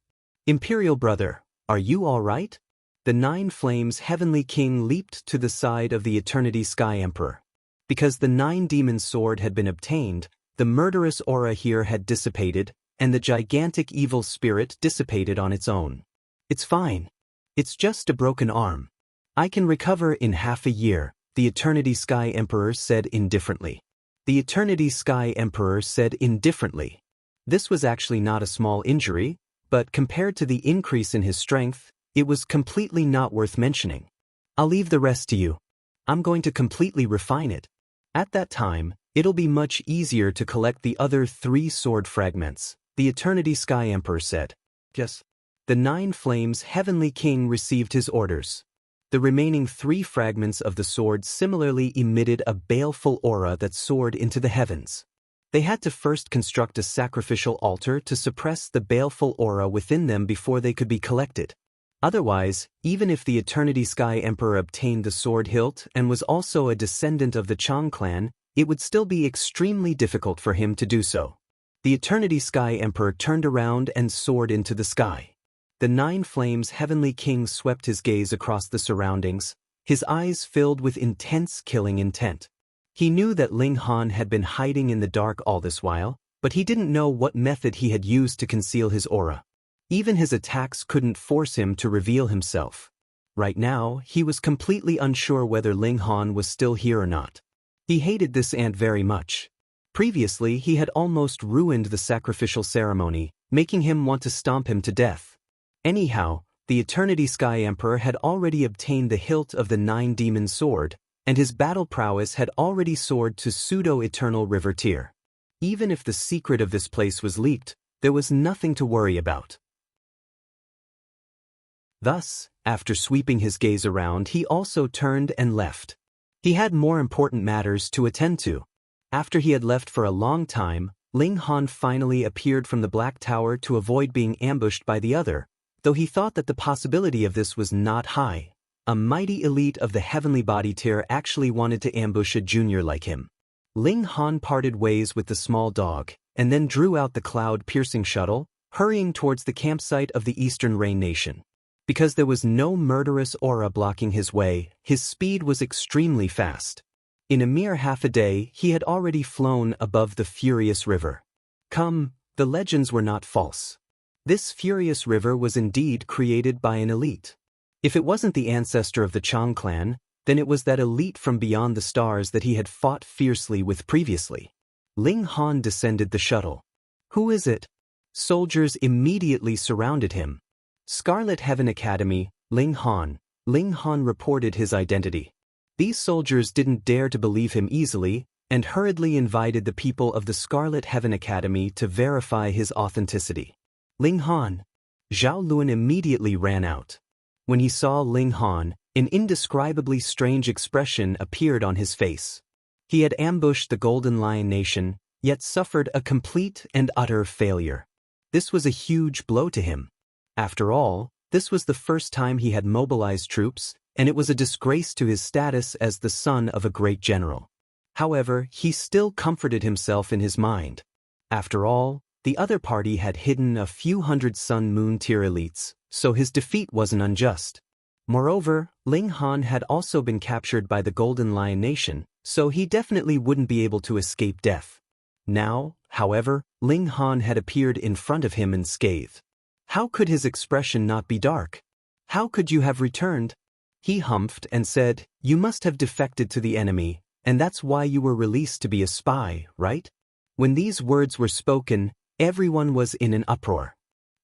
"Imperial brother, are you all right?" The 9 Flames Heavenly King leaped to the side of the Eternity Sky Emperor. Because the 9-demon sword had been obtained, the murderous aura here had dissipated, and the gigantic evil spirit dissipated on its own. "It's fine. It's just a broken arm. I can recover in half a year," the Eternity Sky Emperor said indifferently. The Eternity Sky Emperor said indifferently. This was actually not a small injury, but compared to the increase in his strength, it was completely not worth mentioning. "I'll leave the rest to you. I'm going to completely refine it." At that time, It'll be much easier to collect the other 3 sword fragments, the Eternity Sky Emperor said. Yes. The 9 Flames Heavenly King received his orders. The remaining 3 fragments of the sword similarly emitted a baleful aura that soared into the heavens. They had to first construct a sacrificial altar to suppress the baleful aura within them before they could be collected. Otherwise, even if the Eternity Sky Emperor obtained the sword hilt and was also a descendant of the Chang clan, it would still be extremely difficult for him to do so. The Eternity Sky Emperor turned around and soared into the sky. The 9 Flames Heavenly King swept his gaze across the surroundings, his eyes filled with intense killing intent. He knew that Ling Han had been hiding in the dark all this while, but he didn't know what method he had used to conceal his aura. Even his attacks couldn't force him to reveal himself. Right now, he was completely unsure whether Ling Han was still here or not. He hated this ant very much. Previously, he had almost ruined the sacrificial ceremony, making him want to stomp him to death. Anyhow, the Eternity Sky Emperor had already obtained the hilt of the 9 Demon Sword, and his battle prowess had already soared to pseudo-eternal river tier. Even if the secret of this place was leaked, there was nothing to worry about. Thus, after sweeping his gaze around, he also turned and left. He had more important matters to attend to. After he had left for a long time, Ling Han finally appeared from the Black Tower to avoid being ambushed by the other, though he thought that the possibility of this was not high. A mighty elite of the heavenly body tier actually wanted to ambush a junior like him. Ling Han parted ways with the small dog, and then drew out the cloud-piercing shuttle, hurrying towards the campsite of the Eastern Rain Nation. Because there was no murderous aura blocking his way, his speed was extremely fast. In a mere half a day, he had already flown above the furious river. Come, the legends were not false. This furious river was indeed created by an elite. If it wasn't the ancestor of the Chang clan, then it was that elite from beyond the stars that he had fought fiercely with previously. Ling Han descended the shuttle. Who is it? Soldiers immediately surrounded him. Scarlet Heaven Academy, Ling Han. Ling Han reported his identity. These soldiers didn't dare to believe him easily, and hurriedly invited the people of the Scarlet Heaven Academy to verify his authenticity. Ling Han. Zhao Luan immediately ran out. When he saw Ling Han, an indescribably strange expression appeared on his face. He had ambushed the Golden Lion Nation, yet suffered a complete and utter failure. This was a huge blow to him. After all, this was the first time he had mobilized troops, and it was a disgrace to his status as the son of a great general. However, he still comforted himself in his mind. After all, the other party had hidden a few hundred Sun-Moon tier elites, so his defeat wasn't unjust. Moreover, Ling Han had also been captured by the Golden Lion Nation, so he definitely wouldn't be able to escape death. Now, however, Ling Han had appeared in front of him unscathed. How could his expression not be dark? How could you have returned? He humphed and said, "You must have defected to the enemy, and that's why you were released to be a spy, right?" When these words were spoken, everyone was in an uproar.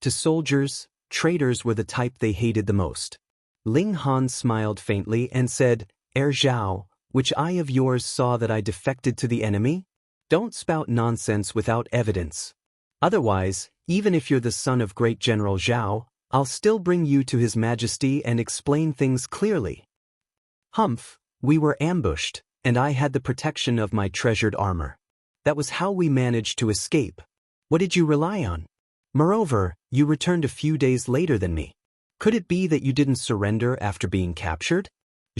To soldiers, traitors were the type they hated the most. Ling Han smiled faintly and said, Zhao, which eye of yours saw that I defected to the enemy? Don't spout nonsense without evidence. Otherwise, even if you're the son of great General Zhao, I'll still bring you to His Majesty and explain things clearly. Humph, we were ambushed, and I had the protection of my treasured armor. That was how we managed to escape. What did you rely on? Moreover, you returned a few days later than me. Could it be that you didn't surrender after being captured?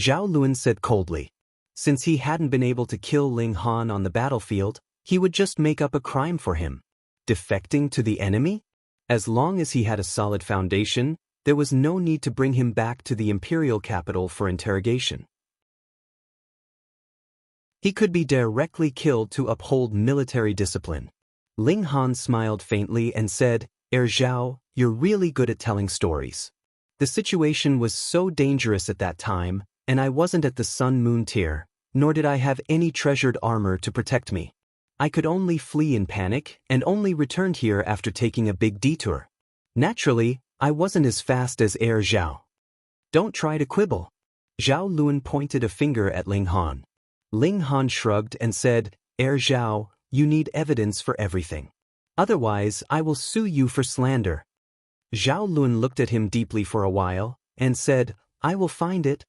Zhao Luan said coldly. Since he hadn't been able to kill Ling Han on the battlefield, he would just make up a crime for him. Defecting to the enemy? As long as he had a solid foundation, there was no need to bring him back to the imperial capital for interrogation. He could be directly killed to uphold military discipline. Ling Han smiled faintly and said, Zhao, you're really good at telling stories. The situation was so dangerous at that time, and I wasn't at the Sun-Moon tier, nor did I have any treasured armor to protect me. I could only flee in panic and only returned here after taking a big detour. Naturally, I wasn't as fast as Zhao. Don't try to quibble. Zhao Luan pointed a finger at Ling Han. Ling Han shrugged and said, Heir Zhao, you need evidence for everything. Otherwise, I will sue you for slander. Zhao Lun looked at him deeply for a while, and said, I will find it.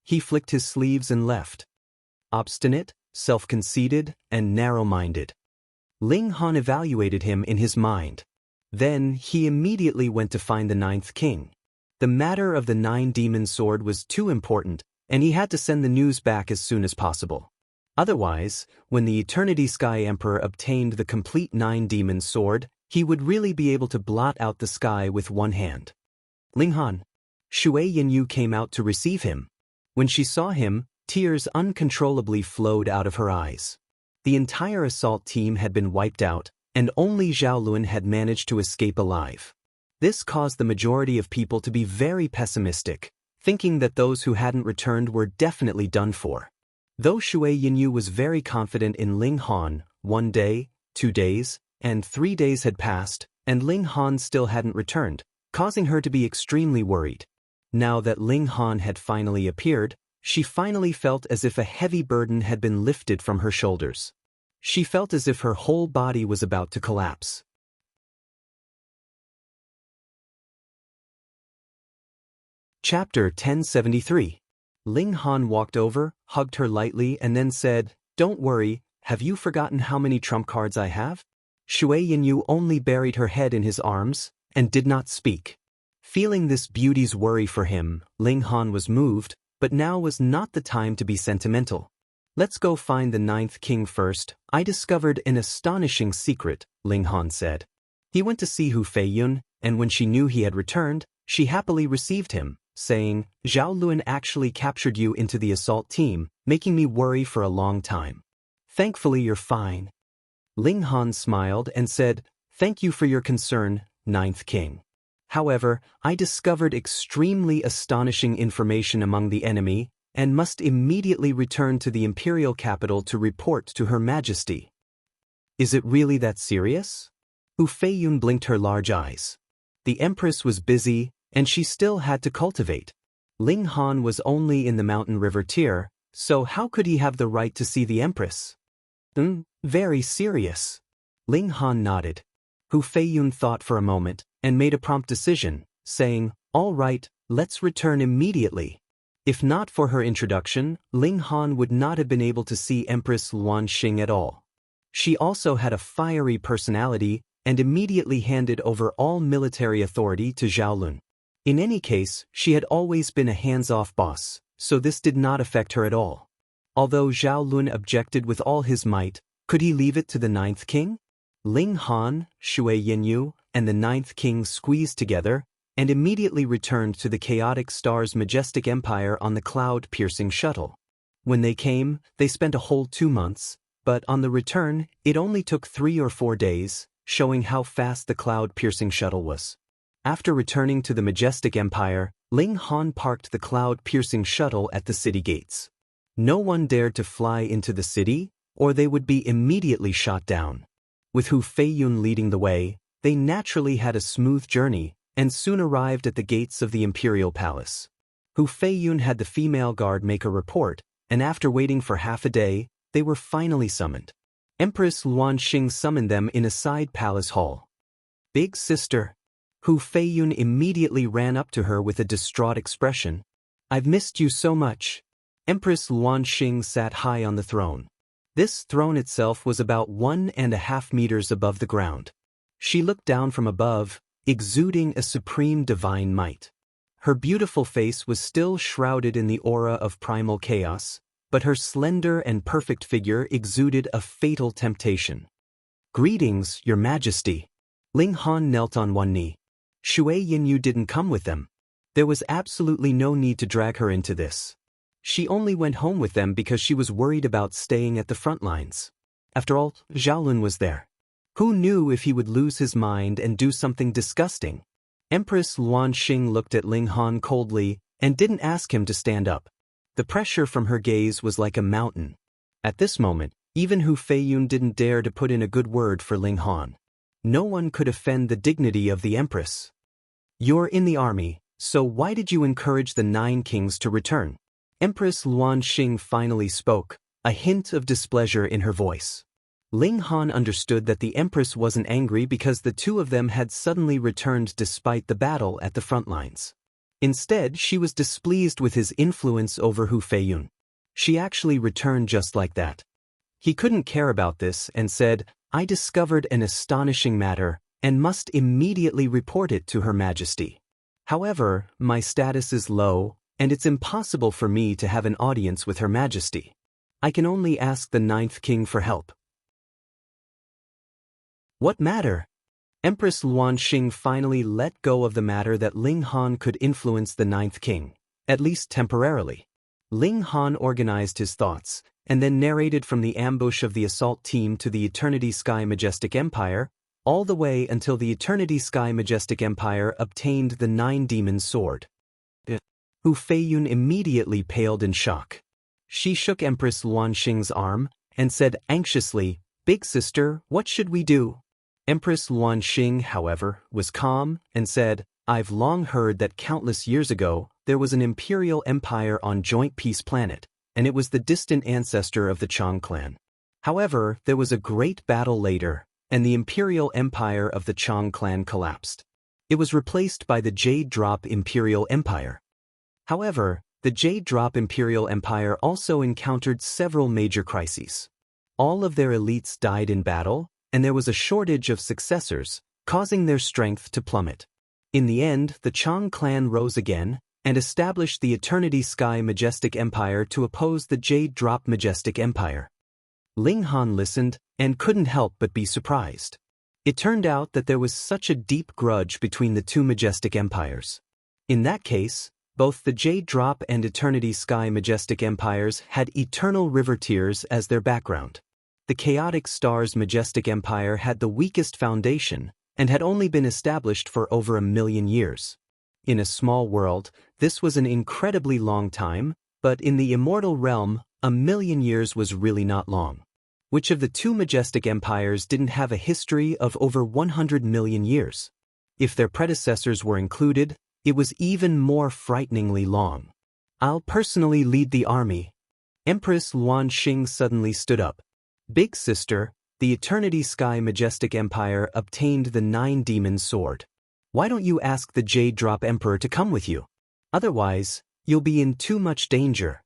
He flicked his sleeves and left. Obstinate, self-conceited, and narrow-minded. Ling Han evaluated him in his mind. Then, he immediately went to find the ninth king. The matter of the 9-demon sword was too important, and he had to send the news back as soon as possible. Otherwise, when the Eternity Sky Emperor obtained the complete 9-demon sword, he would really be able to blot out the sky with one hand. Ling Han. Shui Yinyu came out to receive him. When she saw him, tears uncontrollably flowed out of her eyes. The entire assault team had been wiped out, and only Zhao Lun had managed to escape alive. This caused the majority of people to be very pessimistic, thinking that those who hadn't returned were definitely done for. Though Shui Yinyu was very confident in Ling Han, 1 day, 2 days, and 3 days had passed, and Ling Han still hadn't returned, causing her to be extremely worried. Now that Ling Han had finally appeared, she finally felt as if a heavy burden had been lifted from her shoulders. She felt as if her whole body was about to collapse. Chapter 1073. Ling Han walked over, hugged her lightly, and then said, Don't worry, have you forgotten how many trump cards I have? Shui Yinyu only buried her head in his arms, and did not speak. Feeling this beauty's worry for him, Ling Han was moved, but now was not the time to be sentimental. Let's go find the 9th king first. I discovered an astonishing secret, Ling Han said. He went to see Hu Feiyun, and when she knew he had returned, she happily received him, saying, Zhao Lun actually captured you into the assault team, making me worry for a long time. Thankfully you're fine. Ling Han smiled and said, Thank you for your concern, 9th king. However, I discovered extremely astonishing information among the enemy, and must immediately return to the imperial capital to report to Her Majesty. Is it really that serious? Hu Feiyun blinked her large eyes. The Empress was busy, and she still had to cultivate. Ling Han was only in the mountain river tier, so how could he have the right to see the Empress? Very serious. Ling Han nodded. Hu Feiyun thought for a moment, and made a prompt decision, saying, All right, let's return immediately. If not for her introduction, Ling Han would not have been able to see Empress Luan Xing at all. She also had a fiery personality, and immediately handed over all military authority to Zhao Lun. In any case, she had always been a hands-off boss, so this did not affect her at all. Although Zhao Lun objected with all his might, could he leave it to the 9th king? Ling Han, Shui Yinyu, and the 9th king squeezed together, and immediately returned to the Chaotic Star's majestic empire on the cloud-piercing shuttle. When they came, they spent a whole 2 months, but on the return, it only took 3 or 4 days, showing how fast the cloud-piercing shuttle was. After returning to the majestic empire, Ling Han parked the cloud-piercing shuttle at the city gates. No one dared to fly into the city, or they would be immediately shot down. With Hu Feiyun leading the way, they naturally had a smooth journey, and soon arrived at the gates of the imperial palace. Hu Feiyun had the female guard make a report, and after waiting for half a day, they were finally summoned. Empress Luan Xing summoned them in a side palace hall. Big sister. Hu Feiyun immediately ran up to her with a distraught expression. I've missed you so much. Empress Luan Xing sat high on the throne. This throne itself was about 1.5 meters above the ground. She looked down from above, exuding a supreme divine might. Her beautiful face was still shrouded in the aura of primal chaos, but her slender and perfect figure exuded a fatal temptation. Greetings, Your Majesty. Ling Han knelt on one knee. Shui Yinyu didn't come with them. There was absolutely no need to drag her into this. She only went home with them because she was worried about staying at the front lines. After all, Zhao Lun was there. Who knew if he would lose his mind and do something disgusting? Empress Luan Xing looked at Ling Han coldly and didn't ask him to stand up. The pressure from her gaze was like a mountain. At this moment, even Hu Feiyun didn't dare to put in a good word for Ling Han. No one could offend the dignity of the Empress. You're in the army, so why did you encourage the 9 kings to return? Empress Luan Xing finally spoke, a hint of displeasure in her voice. Ling Han understood that the Empress wasn't angry because the two of them had suddenly returned despite the battle at the front lines. Instead, she was displeased with his influence over Hu Feiyun. She actually returned just like that. He couldn't care about this and said, "I discovered an astonishing matter and must immediately report it to Her Majesty. However, my status is low, and it's impossible for me to have an audience with Her Majesty. I can only ask the Ninth King for help." What matter? Empress Luanxing finally let go of the matter that Ling Han could influence the Ninth King, at least temporarily. Ling Han organized his thoughts, and then narrated from the ambush of the assault team to the Eternity Sky Majestic Empire, all the way until the Eternity Sky Majestic Empire obtained the Nine Demons Sword. Hu Feiyun immediately paled in shock. She shook Empress Luanxing's arm and said anxiously, "Big sister, what should we do?" Empress Luanxing, however, was calm and said, "I've long heard that countless years ago, there was an imperial empire on Joint Peace Planet, and it was the distant ancestor of the Chang clan. However, there was a great battle later, and the imperial empire of the Chang clan collapsed. It was replaced by the Jade Drop Imperial Empire. However, the Jade Drop Imperial Empire also encountered several major crises. All of their elites died in battle, and there was a shortage of successors, causing their strength to plummet. In the end, the Chang clan rose again and established the Eternity Sky Majestic Empire to oppose the Jade Drop Majestic Empire." Ling Han listened and couldn't help but be surprised. It turned out that there was such a deep grudge between the two majestic empires. In that case, both the Jade Drop and Eternity Sky Majestic Empires had eternal river tears as their background. The Chaotic Stars Majestic Empire had the weakest foundation and had only been established for over 1,000,000 years. In a small world, this was an incredibly long time, but in the immortal realm, 1,000,000 years was really not long. Which of the two majestic empires didn't have a history of over 100 million years? If their predecessors were included, it was even more frighteningly long. "I'll personally lead the army." Empress Luanxing suddenly stood up. "Big sister, the Eternity Sky Majestic Empire obtained the Nine Demons Sword. Why don't you ask the Jade Drop Emperor to come with you? Otherwise, you'll be in too much danger."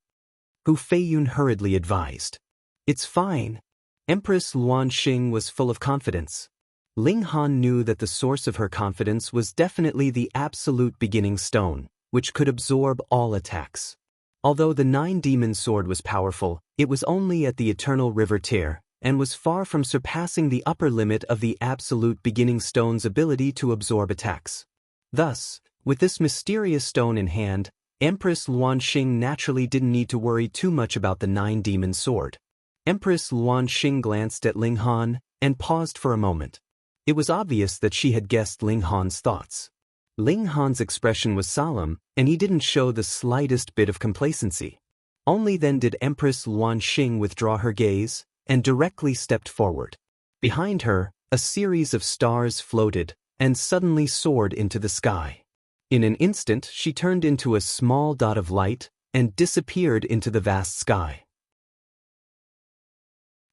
Hu Feiyun hurriedly advised. "It's fine." Empress Luanxing was full of confidence. Ling Han knew that the source of her confidence was definitely the absolute beginning stone, which could absorb all attacks. Although the Nine Demons Sword was powerful, it was only at the Eternal River tier, and was far from surpassing the upper limit of the absolute beginning stone's ability to absorb attacks. Thus, with this mysterious stone in hand, Empress Luanxing naturally didn't need to worry too much about the Nine Demons Sword. Empress Luanxing glanced at Ling Han and paused for a moment. It was obvious that she had guessed Ling Han's thoughts. Ling Han's expression was solemn, and he didn't show the slightest bit of complacency. Only then did Empress Luanxing withdraw her gaze and directly stepped forward. Behind her, a series of stars floated and suddenly soared into the sky. In an instant, she turned into a small dot of light and disappeared into the vast sky.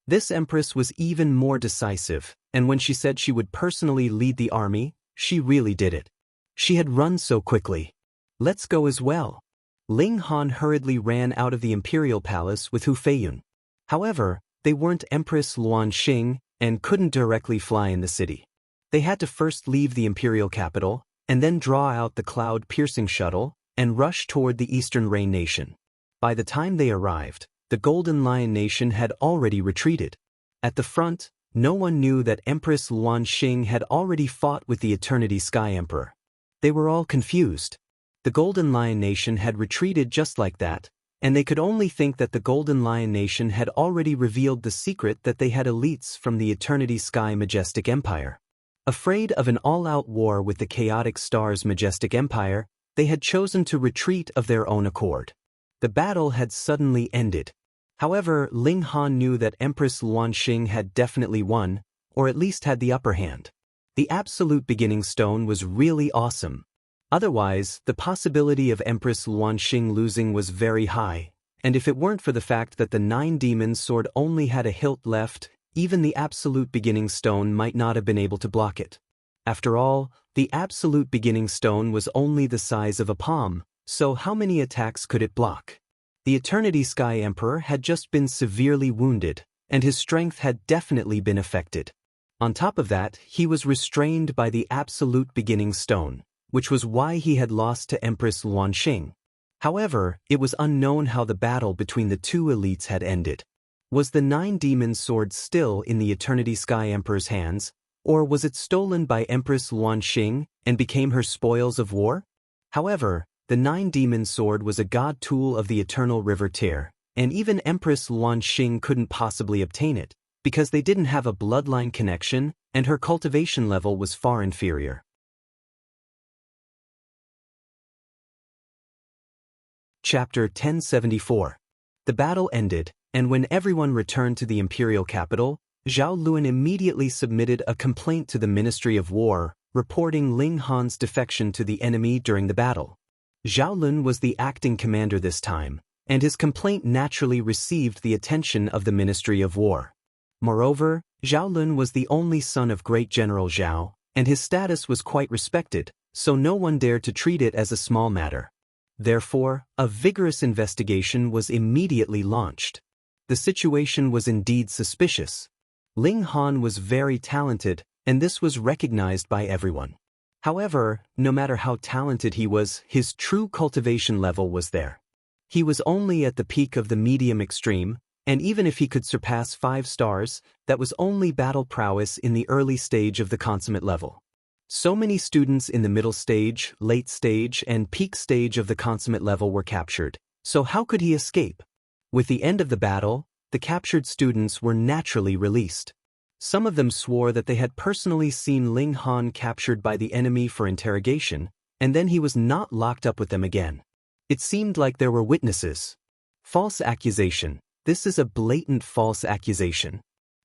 This empress was even more decisive, and when she said she would personally lead the army, she really did it. She had run so quickly. "Let's go as well." Ling Han hurriedly ran out of the imperial palace with Hu Feiyun. However, they weren't Empress Luanxing and couldn't directly fly in the city. They had to first leave the imperial capital, and then draw out the cloud-piercing shuttle and rush toward the Eastern Rain Nation. By the time they arrived, the Golden Lion Nation had already retreated. At the front, no one knew that Empress Luanxing had already fought with the Eternity Sky Emperor. They were all confused. The Golden Lion Nation had retreated just like that, and they could only think that the Golden Lion Nation had already revealed the secret that they had elites from the Eternity Sky Majestic Empire. Afraid of an all-out war with the Chaotic Stars Majestic Empire, they had chosen to retreat of their own accord. The battle had suddenly ended. However, Ling Han knew that Empress Luanxing had definitely won, or at least had the upper hand. The absolute beginning stone was really awesome. Otherwise, the possibility of Empress Luanxing losing was very high, and if it weren't for the fact that the Nine Demons Sword only had a hilt left, even the absolute beginning stone might not have been able to block it. After all, the absolute beginning stone was only the size of a palm, so how many attacks could it block? The Eternity Sky Emperor had just been severely wounded, and his strength had definitely been affected. On top of that, he was restrained by the absolute beginning stone, which was why he had lost to Empress Luanxing. However, it was unknown how the battle between the two elites had ended. Was the Nine Demons sword still in the Eternity Sky Emperor's hands, or was it stolen by Empress Luanxing and became her spoils of war? However, the Nine Demons sword was a god tool of the Eternal River Tyr, and even Empress Luanxing couldn't possibly obtain it, because they didn't have a bloodline connection and her cultivation level was far inferior. Chapter 1074. The battle ended, and when everyone returned to the imperial capital, Zhao Luan immediately submitted a complaint to the Ministry of War, reporting Ling Han's defection to the enemy during the battle. Zhao Luan was the acting commander this time, and his complaint naturally received the attention of the Ministry of War. Moreover, Zhao Luan was the only son of Great General Zhao, and his status was quite respected, so no one dared to treat it as a small matter. Therefore, a vigorous investigation was immediately launched. The situation was indeed suspicious. Ling Han was very talented, and this was recognized by everyone. However, no matter how talented he was, his true cultivation level was there. He was only at the peak of the medium extreme, and even if he could surpass 5 stars, that was only battle prowess in the early stage of the consummate level. So many students in the middle stage, late stage, and peak stage of the consummate level were captured, so how could he escape? With the end of the battle, the captured students were naturally released. Some of them swore that they had personally seen Ling Han captured by the enemy for interrogation, and then he was not locked up with them again. It seemed like there were witnesses. False accusation. This is a blatant false accusation.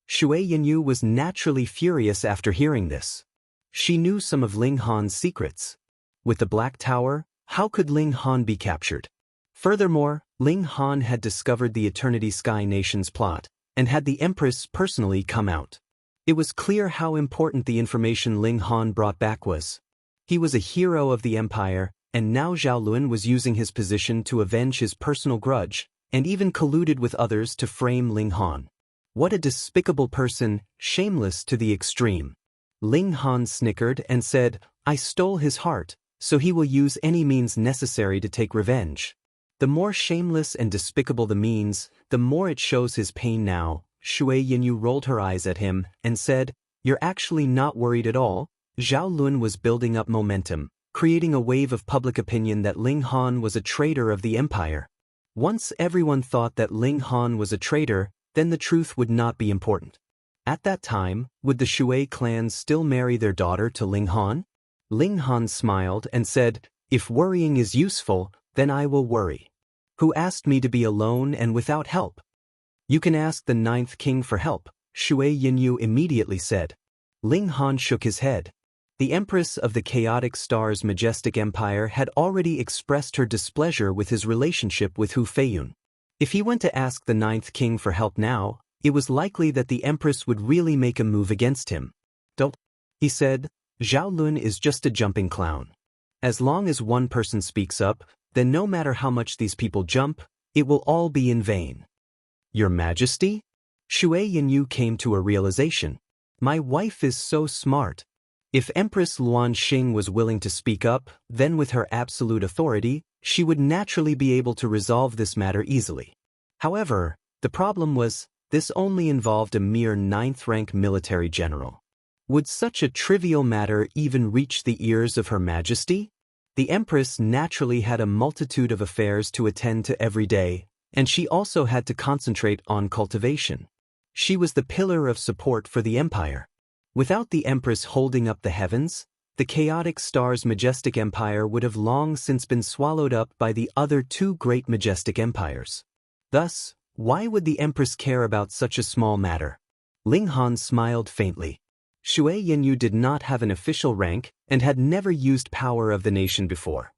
Shui Yanyu was naturally furious after hearing this. She knew some of Ling Han's secrets. With the Black Tower, how could Ling Han be captured? Furthermore, Ling Han had discovered the Eternity Sky Nation's plot, and had the Empress personally come out. It was clear how important the information Ling Han brought back was. He was a hero of the Empire, and now Zhao Luan was using his position to avenge his personal grudge, and even colluded with others to frame Ling Han. What a despicable person, shameless to the extreme. Ling Han snickered and said, "I stole his heart, so he will use any means necessary to take revenge." The more shameless and despicable the means, the more it shows his pain now. Shui Yanyu rolled her eyes at him and said, "You're actually not worried at all." Zhao Luan was building up momentum, creating a wave of public opinion that Ling Han was a traitor of the Empire. Once everyone thought that Ling Han was a traitor, then the truth would not be important. At that time, would the Shui clan still marry their daughter to Ling Han? Ling Han smiled and said, "If worrying is useful, then I will worry. Who asked me to be alone and without help?" "You can ask the 9th king for help," Shui Yanyu immediately said. Ling Han shook his head. The Empress of the Chaotic Star's majestic empire had already expressed her displeasure with his relationship with Hu Feiyun. If he went to ask the 9th king for help now, it was likely that the Empress would really make a move against him. "Don't," he said, "Zhao Luan is just a jumping clown. As long as one person speaks up, then no matter how much these people jump, it will all be in vain." "Your Majesty?" Shui Yanyu came to a realization. "My wife is so smart. If Empress Luanxing was willing to speak up, then with her absolute authority, she would naturally be able to resolve this matter easily. However, the problem was, this only involved a mere 9th-rank military general. Would such a trivial matter even reach the ears of Her Majesty? The Empress naturally had a multitude of affairs to attend to every day, and she also had to concentrate on cultivation. She was the pillar of support for the Empire. Without the Empress holding up the heavens, the Chaotic Star's majestic empire would have long since been swallowed up by the other 2 great majestic empires. Thus, why would the Empress care about such a small matter? Ling Han smiled faintly. Shui Yanyu did not have an official rank and had never used power of the nation before.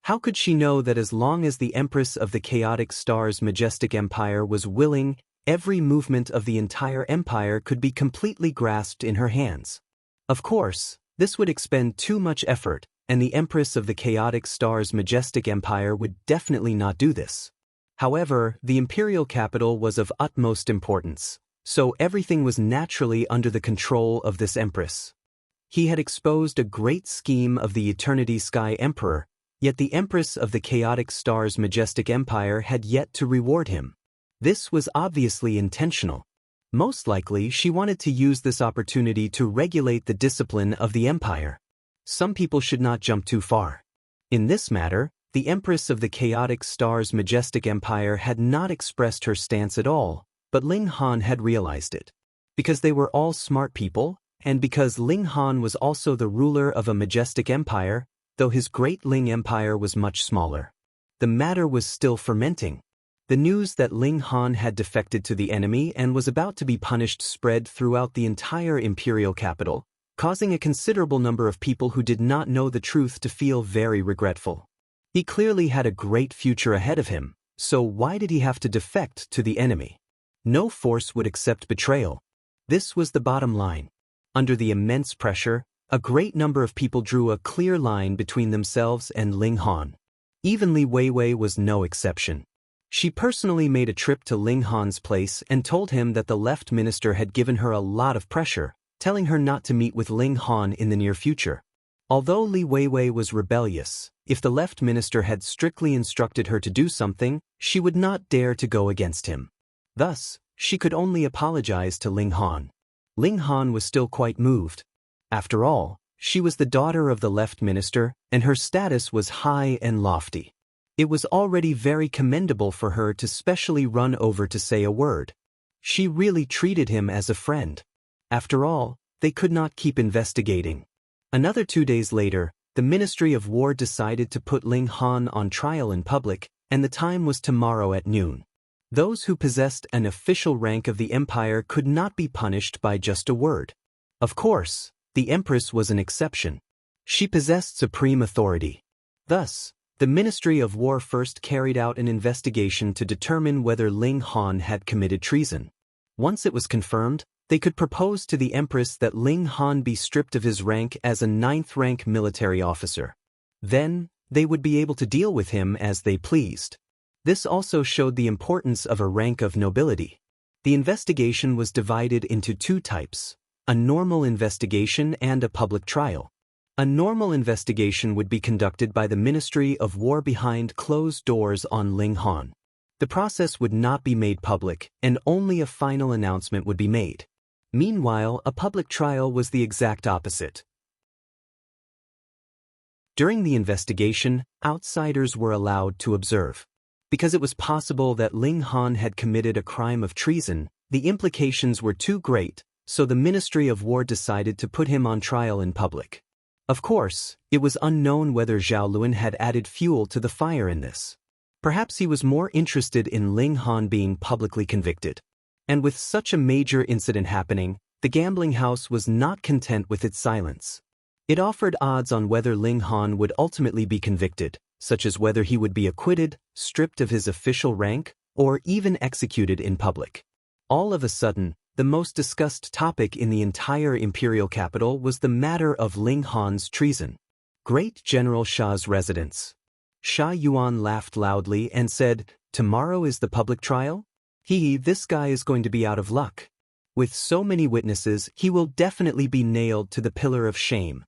How could she know that as long as the Empress of the Chaotic Star's majestic empire was willing, every movement of the entire empire could be completely grasped in her hands. Of course, this would expend too much effort, and the Empress of the Chaotic Star's majestic empire would definitely not do this. However, the imperial capital was of utmost importance, so everything was naturally under the control of this empress. He had exposed a great scheme of the Eternity Sky Emperor, yet the Empress of the Chaotic Star's majestic empire had yet to reward him. This was obviously intentional. Most likely, she wanted to use this opportunity to regulate the discipline of the empire. Some people should not jump too far. In this matter, the Empress of the Chaotic Star's majestic empire had not expressed her stance at all, but Ling Han had realized it. Because they were all smart people, and because Ling Han was also the ruler of a majestic empire, though his great Ling Empire was much smaller. The matter was still fermenting. The news that Ling Han had defected to the enemy and was about to be punished spread throughout the entire imperial capital, causing a considerable number of people who did not know the truth to feel very regretful. He clearly had a great future ahead of him, so why did he have to defect to the enemy? No force would accept betrayal. This was the bottom line. Under the immense pressure, a great number of people drew a clear line between themselves and Ling Han. Even Li Weiwei was no exception. She personally made a trip to Ling Han's place and told him that the left minister had given her a lot of pressure, telling her not to meet with Ling Han in the near future. Although Li Weiwei was rebellious, if the left minister had strictly instructed her to do something, she would not dare to go against him. Thus, she could only apologize to Ling Han. Ling Han was still quite moved. After all, she was the daughter of the left minister, and her status was high and lofty. It was already very commendable for her to specially run over to say a word. She really treated him as a friend. After all, they could not keep investigating. Another 2 days later, the Ministry of War decided to put Ling Han on trial in public, and the time was tomorrow at noon. Those who possessed an official rank of the empire could not be punished by just a word. Of course, the Empress was an exception. She possessed supreme authority. Thus, the Ministry of War first carried out an investigation to determine whether Ling Han had committed treason. Once it was confirmed, they could propose to the Empress that Ling Han be stripped of his rank as a 9th-rank military officer. Then, they would be able to deal with him as they pleased. This also showed the importance of a rank of nobility. The investigation was divided into 2 types, a normal investigation and a public trial. A normal investigation would be conducted by the Ministry of War behind closed doors on Ling Han. The process would not be made public, and only a final announcement would be made. Meanwhile, a public trial was the exact opposite. During the investigation, outsiders were allowed to observe. Because it was possible that Ling Han had committed a crime of treason, the implications were too great, so the Ministry of War decided to put him on trial in public. Of course, it was unknown whether Zhao Luan had added fuel to the fire in this. Perhaps he was more interested in Ling Han being publicly convicted. And with such a major incident happening, the gambling house was not content with its silence. It offered odds on whether Ling Han would ultimately be convicted, such as whether he would be acquitted, stripped of his official rank, or even executed in public. All of a sudden, the most discussed topic in the entire imperial capital was the matter of Ling Han's treason. Great General Sha's residence. Sha Yuan laughed loudly and said, "Tomorrow is the public trial? This guy is going to be out of luck. With so many witnesses, he will definitely be nailed to the pillar of shame.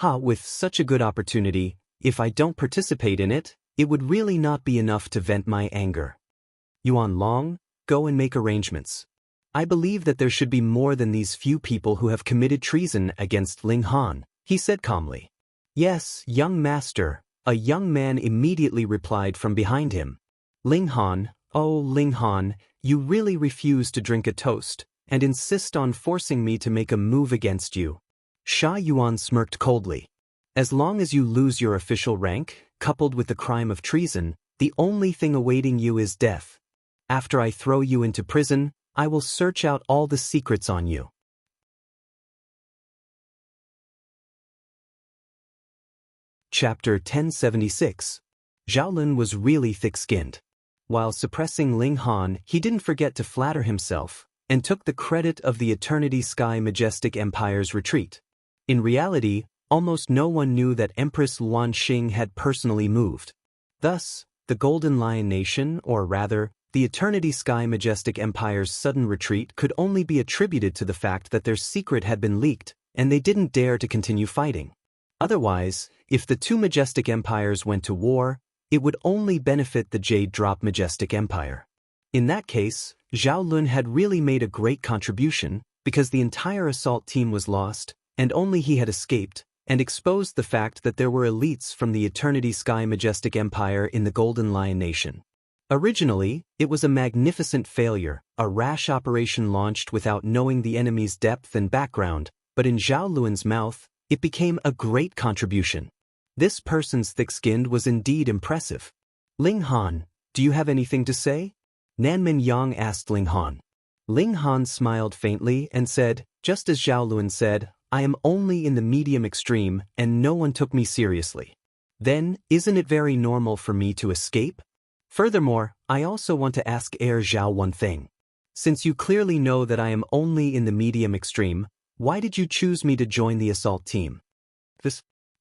With such a good opportunity, if I don't participate in it, it would really not be enough to vent my anger. Yuan Long, go and make arrangements. I believe that there should be more than these few people who have committed treason against Ling Han," he said calmly. "Yes, young master," a young man immediately replied from behind him. "Ling Han, oh Ling Han, you really refuse to drink a toast, and insist on forcing me to make a move against you." Sha Yuan smirked coldly. "As long as you lose your official rank, coupled with the crime of treason, the only thing awaiting you is death. After I throw you into prison, I will search out all the secrets on you." Chapter 1076. Zhao Lun was really thick-skinned. While suppressing Ling Han, he didn't forget to flatter himself, and took the credit of the Eternity Sky Majestic Empire's retreat. In reality, almost no one knew that Empress Luan Xing had personally moved. Thus, the Golden Lion Nation, or rather, the Eternity Sky Majestic Empire's sudden retreat could only be attributed to the fact that their secret had been leaked, and they didn't dare to continue fighting. Otherwise, if the two majestic empires went to war, it would only benefit the Jade Drop Majestic Empire. In that case, Zhao Lun had really made a great contribution, because the entire assault team was lost, and only he had escaped, and exposed the fact that there were elites from the Eternity Sky Majestic Empire in the Golden Lion Nation. Originally, it was a magnificent failure, a rash operation launched without knowing the enemy's depth and background, but in Zhao Lun's mouth, it became a great contribution. This person's thick-skinned was indeed impressive. Ling Han, do you have anything to say? Nanmin Yang asked Ling Han. Ling Han smiled faintly and said, just as Zhao Lun said, I am only in the medium extreme and no one took me seriously. Then, isn't it very normal for me to escape? Furthermore, I also want to ask Heir Zhao one thing. Since you clearly know that I am only in the medium extreme, why did you choose me to join the assault team?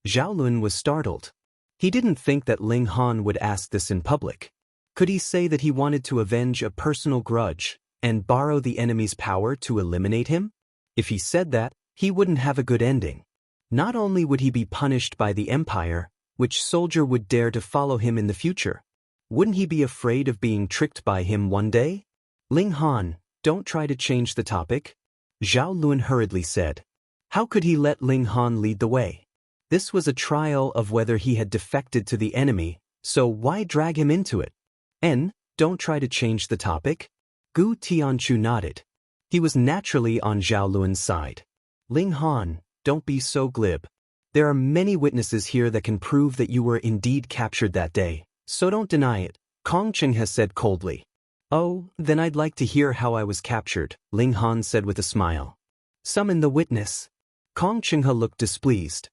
Zhao Lun was startled. He didn't think that Ling Han would ask this in public. Could he say that he wanted to avenge a personal grudge and borrow the enemy's power to eliminate him? If he said that, he wouldn't have a good ending. Not only would he be punished by the Empire, which soldier would dare to follow him in the future? Wouldn't he be afraid of being tricked by him one day? Ling Han, don't try to change the topic. Zhao Lun hurriedly said. How could he let Ling Han lead the way? This was a trial of whether he had defected to the enemy, so why drag him into it? Don't try to change the topic? Gu Tianchu nodded. He was naturally on Zhao Lun's side. Ling Han, don't be so glib. There are many witnesses here that can prove that you were indeed captured that day, so don't deny it, Kong Cheng has said coldly. Oh, then I'd like to hear how I was captured, Ling Han said with a smile. Summon the witness. Kong Cheng looked displeased.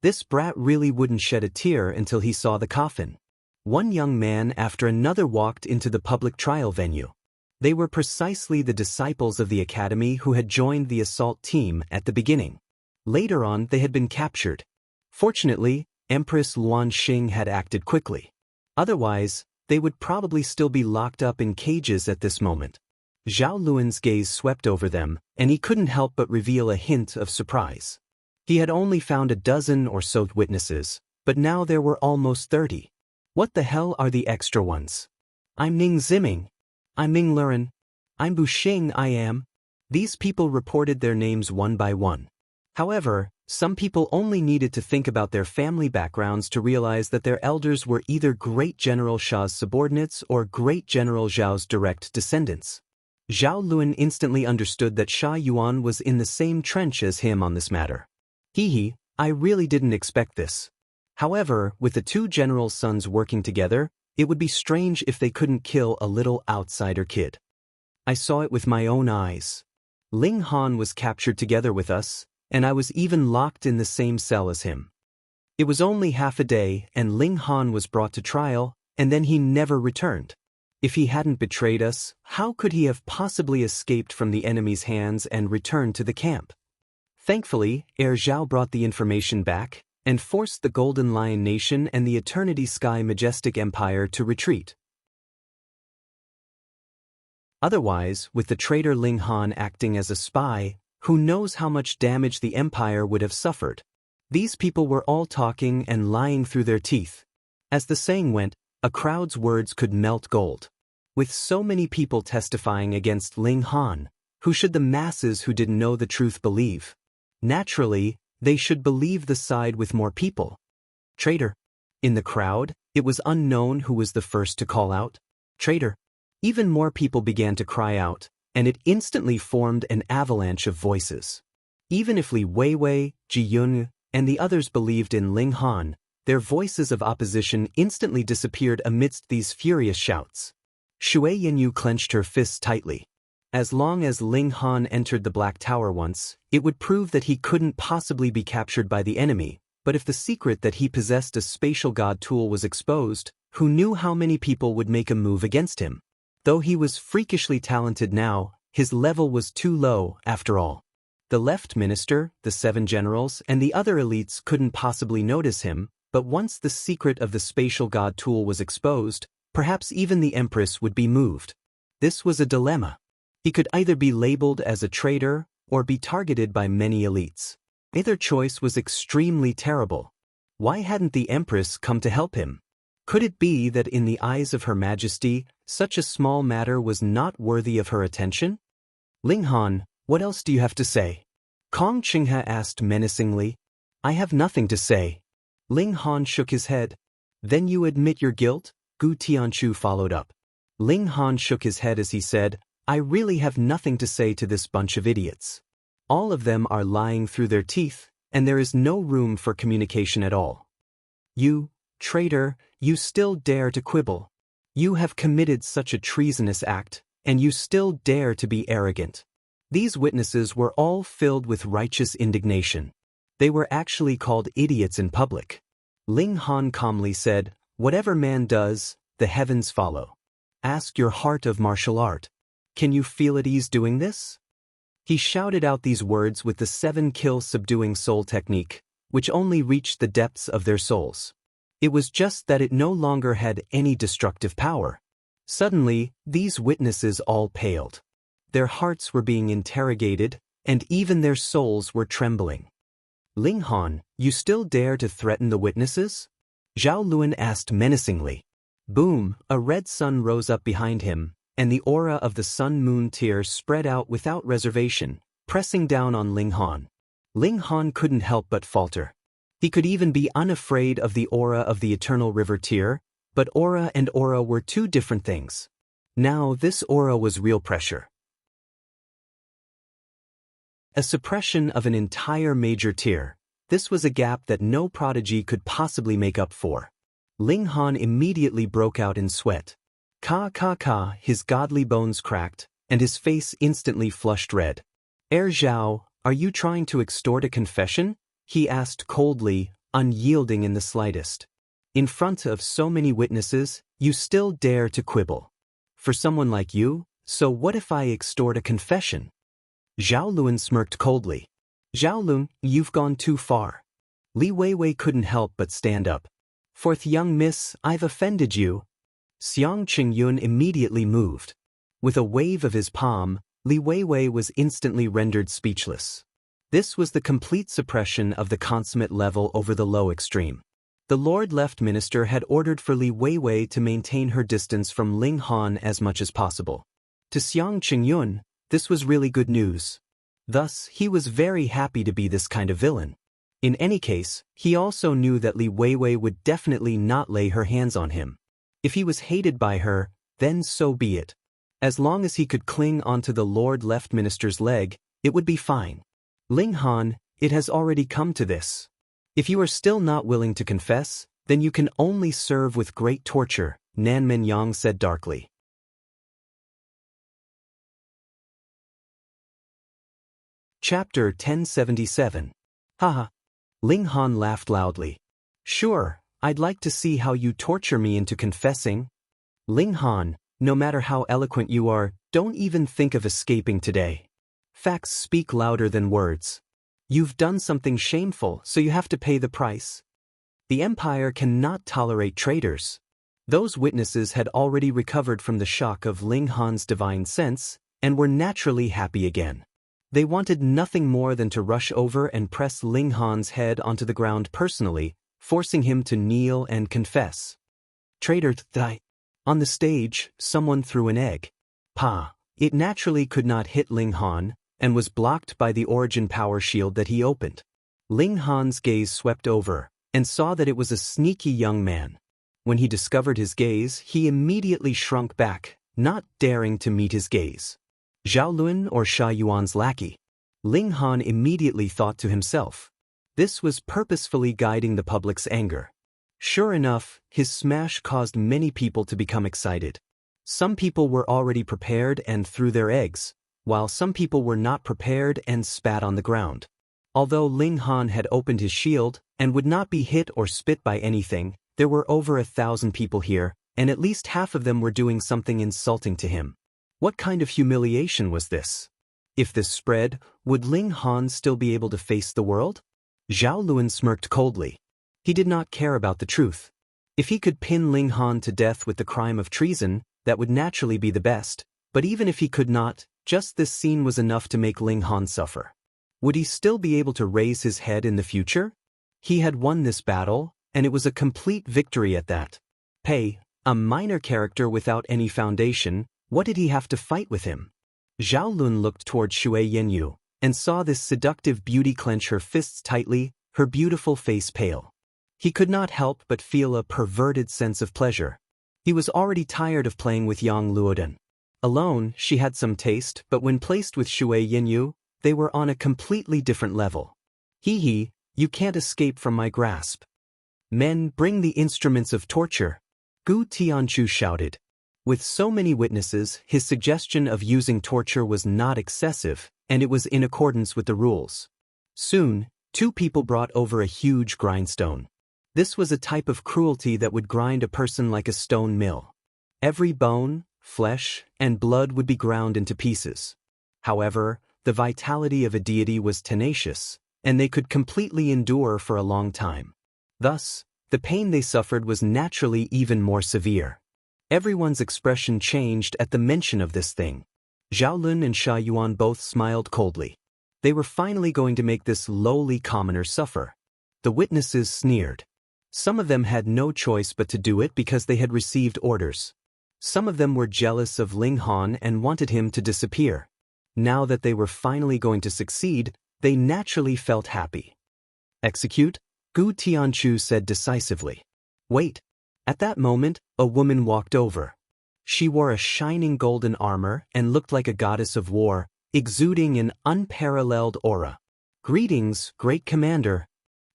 This brat really wouldn't shed a tear until he saw the coffin. One young man after another walked into the public trial venue. They were precisely the disciples of the academy who had joined the assault team at the beginning. Later on, they had been captured. Fortunately, Empress Luan Xing had acted quickly. Otherwise, they would probably still be locked up in cages at this moment. Zhao Lun's gaze swept over them, and he couldn't help but reveal a hint of surprise. He had only found a dozen or so witnesses, but now there were almost 30. What the hell are the extra ones? I'm Ning Ziming. I'm Ming Luren. I'm Bu Xing I am. These people reported their names one by one. However, some people only needed to think about their family backgrounds to realize that their elders were either Great General Sha's subordinates or Great General Zhao's direct descendants. Zhao Lun instantly understood that Sha Yuan was in the same trench as him on this matter. I really didn't expect this. However, with the two generals' sons working together, it would be strange if they couldn't kill a little outsider kid. I saw it with my own eyes. Ling Han was captured together with us, and I was even locked in the same cell as him. It was only half a day, and Ling Han was brought to trial, and then he never returned. If he hadn't betrayed us, how could he have possibly escaped from the enemy's hands and returned to the camp? Thankfully, Heir Zhao brought the information back, and forced the Golden Lion Nation and the Eternity Sky Majestic Empire to retreat. Otherwise, with the traitor Ling Han acting as a spy, who knows how much damage the Empire would have suffered? These people were all talking and lying through their teeth. As the saying went, a crowd's words could melt gold. With so many people testifying against Ling Han, who should the masses who didn't know the truth believe? Naturally, they should believe the side with more people. Traitor. In the crowd, it was unknown who was the first to call out. Traitor. Even more people began to cry out, and it instantly formed an avalanche of voices. Even if Li Weiwei, Ji Yun, and the others believed in Ling Han, their voices of opposition instantly disappeared amidst these furious shouts. Shui Yanyu clenched her fists tightly. As long as Ling Han entered the Black Tower once, it would prove that he couldn't possibly be captured by the enemy, but if the secret that he possessed a spatial god tool was exposed, Who knew how many people would make a move against him? Though he was freakishly talented now, his level was too low, after all. The left minister, the 7 generals, and the other elites couldn't possibly notice him, but once the secret of the spatial god tool was exposed, perhaps even the empress would be moved. This was a dilemma. He could either be labeled as a traitor or be targeted by many elites. Either choice was extremely terrible. Why hadn't the empress come to help him? Could it be that in the eyes of Her Majesty, such a small matter was not worthy of her attention? Ling Han, what else do you have to say? Kong Qinghe asked menacingly. I have nothing to say. Ling Han shook his head. Then you admit your guilt? Gu Tianchu followed up. Ling Han shook his head as he said, I really have nothing to say to this bunch of idiots. All of them are lying through their teeth, and there is no room for communication at all. You, traitor, you still dare to quibble. You have committed such a treasonous act, and you still dare to be arrogant. These witnesses were all filled with righteous indignation. They were actually called idiots in public. Ling Han calmly said, whatever man does, the heavens follow. Ask your heart of martial art. Can you feel at ease doing this? He shouted out these words with the 7-kill subduing soul technique, which only reached the depths of their souls. It was just that it no longer had any destructive power. Suddenly, these witnesses all paled. Their hearts were being interrogated, and even their souls were trembling. Ling Han, you still dare to threaten the witnesses? Zhao Luan asked menacingly. Boom, a red sun rose up behind him, and the aura of the sun-moon tear spread out without reservation, pressing down on Ling Han. Ling Han couldn't help but falter. He could even be unafraid of the aura of the eternal river tear, but aura and aura were two different things. Now this aura was real pressure. A suppression of an entire major tier. This was a gap that no prodigy could possibly make up for. Ling Han immediately broke out in sweat. Ka, his godly bones cracked, and his face instantly flushed red. Zhao, are you trying to extort a confession? He asked coldly, unyielding in the slightest. In front of so many witnesses, you still dare to quibble. For someone like you, so what if I extort a confession? Zhao Luan smirked coldly. Zhao Lun, you've gone too far. Li Weiwei couldn't help but stand up. Fourth young miss, I've offended you. Xiang Qingyun immediately moved. With a wave of his palm, Li Weiwei was instantly rendered speechless. This was the complete suppression of the consummate level over the low extreme. The Lord Left Minister had ordered for Li Weiwei to maintain her distance from Ling Han as much as possible. To Xiang Qingyun, this was really good news. Thus, he was very happy to be this kind of villain. In any case, he also knew that Li Weiwei would definitely not lay her hands on him. If he was hated by her, then so be it. As long as he could cling onto the Lord Left Minister's leg, it would be fine. Ling Han, it has already come to this. If you are still not willing to confess, then you can only serve with great torture, Nan Menyang said darkly. Chapter 1077. Haha. Ling Han laughed loudly. Sure, I'd like to see how you torture me into confessing. Ling Han, no matter how eloquent you are, don't even think of escaping today. Facts speak louder than words. You've done something shameful, so you have to pay the price. The Empire cannot tolerate traitors. Those witnesses had already recovered from the shock of Ling Han's divine sense, and were naturally happy again. They wanted nothing more than to rush over and press Ling Han's head onto the ground personally, forcing him to kneel and confess. Traitor Thai. On the stage, someone threw an egg. Pa. It naturally could not hit Ling Han, and was blocked by the origin power shield that he opened. Ling Han's gaze swept over, and saw that it was a sneaky young man. When he discovered his gaze, he immediately shrunk back, not daring to meet his gaze. Zhao Luan or Sha Yuan's lackey? Ling Han immediately thought to himself. This was purposefully guiding the public's anger. Sure enough, his smash caused many people to become excited. Some people were already prepared and threw their eggs, while some people were not prepared and spat on the ground. Although Ling Han had opened his shield and would not be hit or spit by anything, There were over 1,000 people here, and at least half of them were doing something insulting to him. What kind of humiliation was this? If this spread, would Ling Han still be able to face the world? Zhao Luan smirked coldly. He did not care about the truth. If he could pin Ling Han to death with the crime of treason, that would naturally be the best, but even if he could not, just this scene was enough to make Ling Han suffer. Would he still be able to raise his head in the future? He had won this battle, and it was a complete victory at that. Pei, a minor character without any foundation, what did he have to fight with him? Zhao Lun looked toward Shui Yanyu, and saw this seductive beauty clench her fists tightly, her beautiful face pale. He could not help but feel a perverted sense of pleasure. He was already tired of playing with Yang Luodan. Alone, she had some taste, but when placed with Shui Yanyu, they were on a completely different level. Hee, you can't escape from my grasp. Men, bring the instruments of torture. Gu Tianchu shouted. With so many witnesses, his suggestion of using torture was not excessive, and it was in accordance with the rules. Soon, 2 people brought over a huge grindstone. This was a type of cruelty that would grind a person like a stone mill. Every bone, flesh, and blood would be ground into pieces. However, the vitality of a deity was tenacious, and they could completely endure for a long time. Thus, the pain they suffered was naturally even more severe. Everyone's expression changed at the mention of this thing. Zhao Lun and Sha Yuan both smiled coldly. They were finally going to make this lowly commoner suffer. The witnesses sneered. Some of them had no choice but to do it because they had received orders. Some of them were jealous of Ling Han and wanted him to disappear. Now that they were finally going to succeed, they naturally felt happy. Execute, Gu Tianchu said decisively. Wait. At that moment, a woman walked over. She wore a shining golden armor and looked like a goddess of war, exuding an unparalleled aura. Greetings, great commander.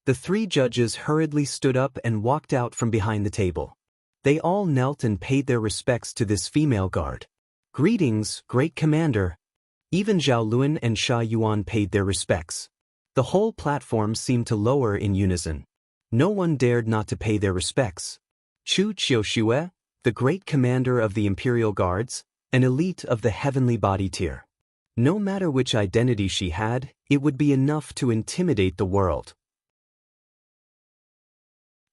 The 3 judges hurriedly stood up and walked out from behind the table. They all knelt and paid their respects to this female guard. Greetings, great commander. Even Zhao Luan and Sha Yuan paid their respects. The whole platform seemed to lower in unison. No one dared not to pay their respects. Chu Qiushue, the great commander of the Imperial Guards, an elite of the heavenly body tier. No matter which identity she had, it would be enough to intimidate the world.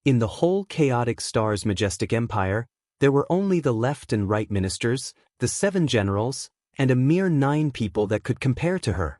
In the whole chaotic star's majestic empire, there were only the left and right ministers, the 7 generals, and a mere 9 people that could compare to her.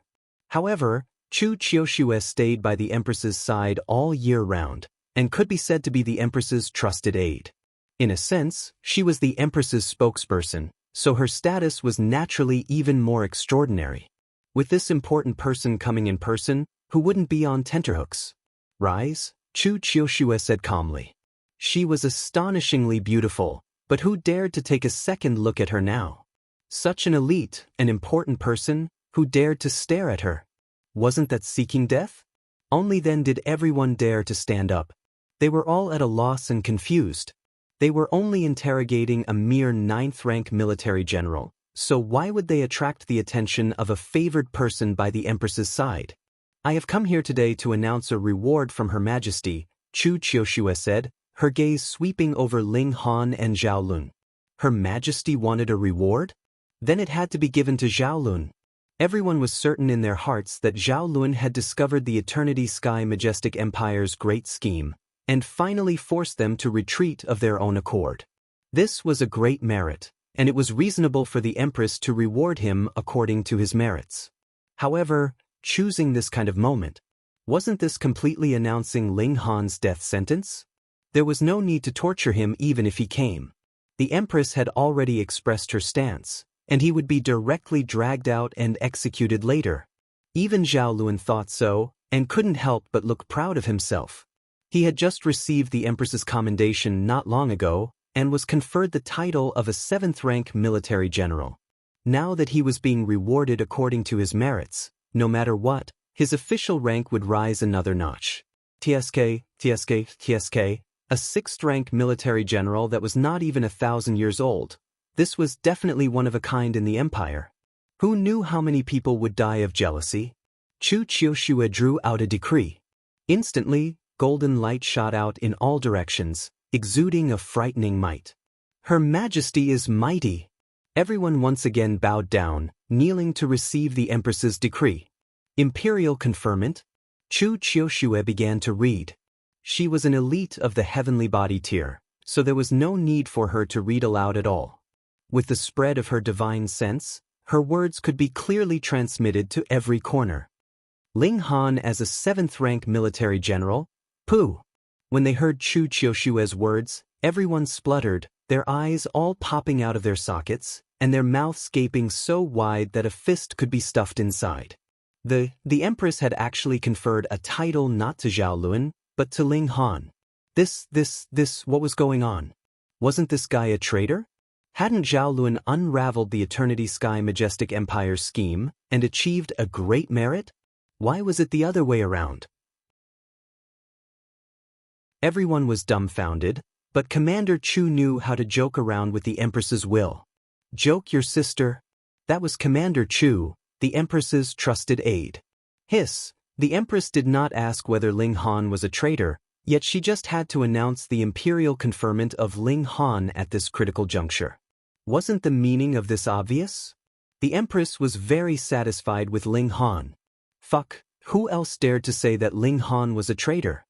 However, Chu Qiushue stayed by the Empress's side all year round, and could be said to be the Empress's trusted aide. In a sense, she was the Empress's spokesperson, so her status was naturally even more extraordinary. With this important person coming in person, who wouldn't be on tenterhooks? Rise, Chu Qiushue said calmly. She was astonishingly beautiful, but who dared to take a second look at her now? Such an elite, an important person, who dared to stare at her? Wasn't that seeking death? Only then did everyone dare to stand up. They were all at a loss and confused. They were only interrogating a mere 9th-rank military general, so why would they attract the attention of a favored person by the Empress's side? I have come here today to announce a reward from Her Majesty, Chu Qiushue said, her gaze sweeping over Ling Han and Zhao Lun. Her Majesty wanted a reward? Then it had to be given to Zhao Lun. Everyone was certain in their hearts that Zhao Lun had discovered the Eternity Sky Majestic Empire's great scheme, and finally forced them to retreat of their own accord. This was a great merit, and it was reasonable for the Empress to reward him according to his merits. However, choosing this kind of moment, wasn't this completely announcing Ling Han's death sentence? There was no need to torture him even if he came. The Empress had already expressed her stance, and he would be directly dragged out and executed later. Even Zhao Luan thought so, and couldn't help but look proud of himself. He had just received the Empress's commendation not long ago, and was conferred the title of a 7th-rank military general. Now that he was being rewarded according to his merits, no matter what, his official rank would rise another notch. TSK, a 6th-rank military general that was not even 1,000 years old. This was definitely one of a kind in the empire. Who knew how many people would die of jealousy? Chu Qiushue drew out a decree. Instantly, golden light shot out in all directions, exuding a frightening might. Her Majesty is mighty. Everyone once again bowed down, kneeling to receive the Empress's decree. Imperial conferment? Chu Qiushue began to read. She was an elite of the heavenly body tier, so there was no need for her to read aloud at all. With the spread of her divine sense, her words could be clearly transmitted to every corner. Ling Han as a 7th-rank military general? Pooh! When they heard Chu Qiushue's words, everyone spluttered, their eyes all popping out of their sockets, and their mouths gaping so wide that a fist could be stuffed inside. The Empress had actually conferred a title not to Zhao Lun, but to Ling Han. What was going on? Wasn't this guy a traitor? Hadn't Zhao Lun unraveled the Eternity Sky Majestic Empire's scheme and achieved a great merit? Why was it the other way around? Everyone was dumbfounded, but Commander Chu knew how to joke around with the Empress's will. Joke your sister? That was Commander Chu, the Empress's trusted aide. Hiss, the Empress did not ask whether Ling Han was a traitor, yet she just had to announce the imperial conferment of Ling Han at this critical juncture. Wasn't the meaning of this obvious? The Empress was very satisfied with Ling Han. Fuck, who else dared to say that Ling Han was a traitor?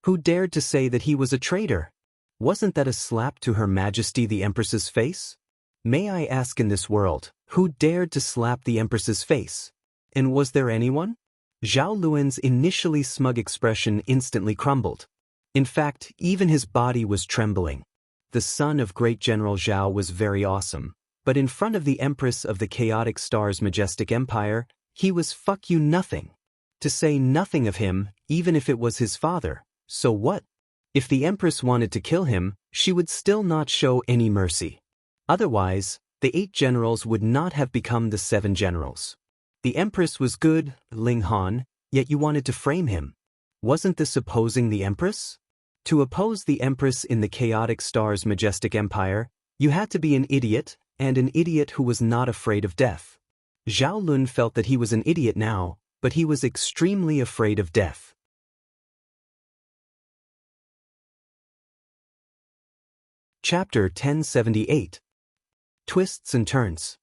Who dared to say that he was a traitor? Wasn't that a slap to Her Majesty the Empress's face? May I ask in this world, who dared to slap the Empress's face? And was there anyone? Zhao Luan's initially smug expression instantly crumbled. In fact, even his body was trembling. The son of great General Zhao was very awesome, but in front of the Empress of the Chaotic Star's Majestic Empire, he was fuck you nothing. To say nothing of him, even if it was his father, so what? If the Empress wanted to kill him, she would still not show any mercy. Otherwise, the 8 generals would not have become the 7 generals. The Empress was good, Ling Han, yet you wanted to frame him. Wasn't this opposing the Empress? To oppose the Empress in the Chaotic Star's Majestic Empire, you had to be an idiot, and an idiot who was not afraid of death. Zhao Lun felt that he was an idiot now, but he was extremely afraid of death. Chapter 1078. Twists and Turns.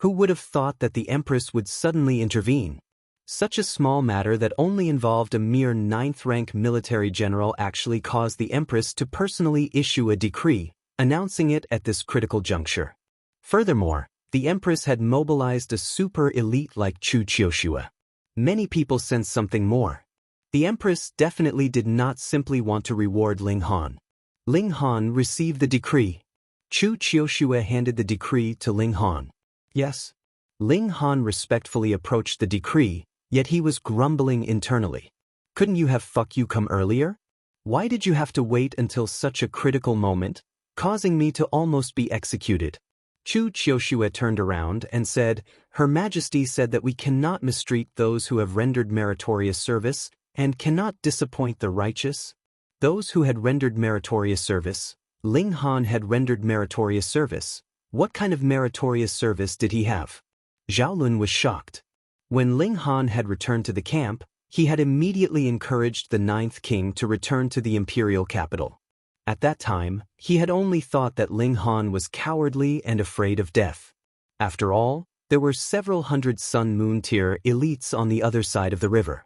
Who would have thought that the Empress would suddenly intervene? Such a small matter that only involved a mere 9th-rank military general actually caused the Empress to personally issue a decree, announcing it at this critical juncture. Furthermore, the Empress had mobilized a super elite like Chu Qiushue. Many people sensed something more. The Empress definitely did not simply want to reward Ling Han. Ling Han received the decree. Chu Qiushue handed the decree to Ling Han. Yes. Ling Han respectfully approached the decree, yet he was grumbling internally. Couldn't you have fuck you come earlier? Why did you have to wait until such a critical moment, causing me to almost be executed? Chu Qiushue turned around and said, Her Majesty said that we cannot mistreat those who have rendered meritorious service and cannot disappoint the righteous. Those who had rendered meritorious service. Ling Han had rendered meritorious service. What kind of meritorious service did he have? Zhao Lun was shocked. When Ling Han had returned to the camp, he had immediately encouraged the 9th king to return to the imperial capital. At that time, he had only thought that Ling Han was cowardly and afraid of death. After all, there were several hundred Sun-Moon tier elites on the other side of the river.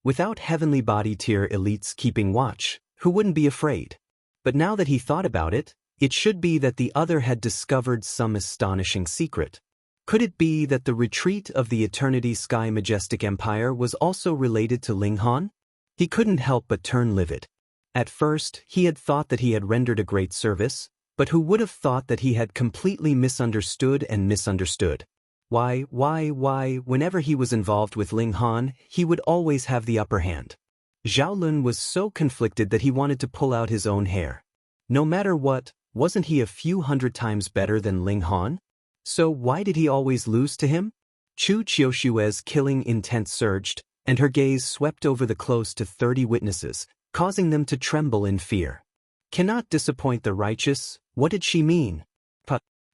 Without heavenly body tier elites keeping watch, who wouldn't be afraid? But now that he thought about it, it should be that the other had discovered some astonishing secret. Could it be that the retreat of the Eternity Sky Majestic Empire was also related to Ling Han? He couldn't help but turn livid. At first, he had thought that he had rendered a great service, but who would have thought that he had completely misunderstood and misunderstood? Why, whenever he was involved with Ling Han, he would always have the upper hand. Zhao Lun was so conflicted that he wanted to pull out his own hair. No matter what, wasn't he a few hundred times better than Ling Han? So why did he always lose to him? Chu Qiushue's killing intent surged, and her gaze swept over the close to 30 witnesses, causing them to tremble in fear. Cannot disappoint the righteous, what did she mean?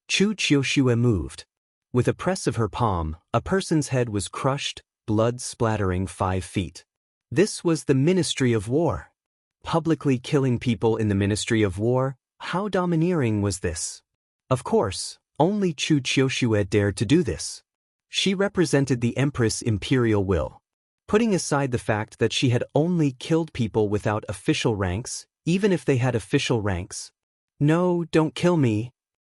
Chu Qiushue moved. With a press of her palm, a person's head was crushed, blood splattering 5 feet. This was the Ministry of War. publicly killing people in the Ministry of War. How domineering was this? Of course, only Chu Qiushue dared to do this. She represented the Empress' imperial will. Putting aside the fact that she had only killed people without official ranks, even if they had official ranks. No, don't kill me.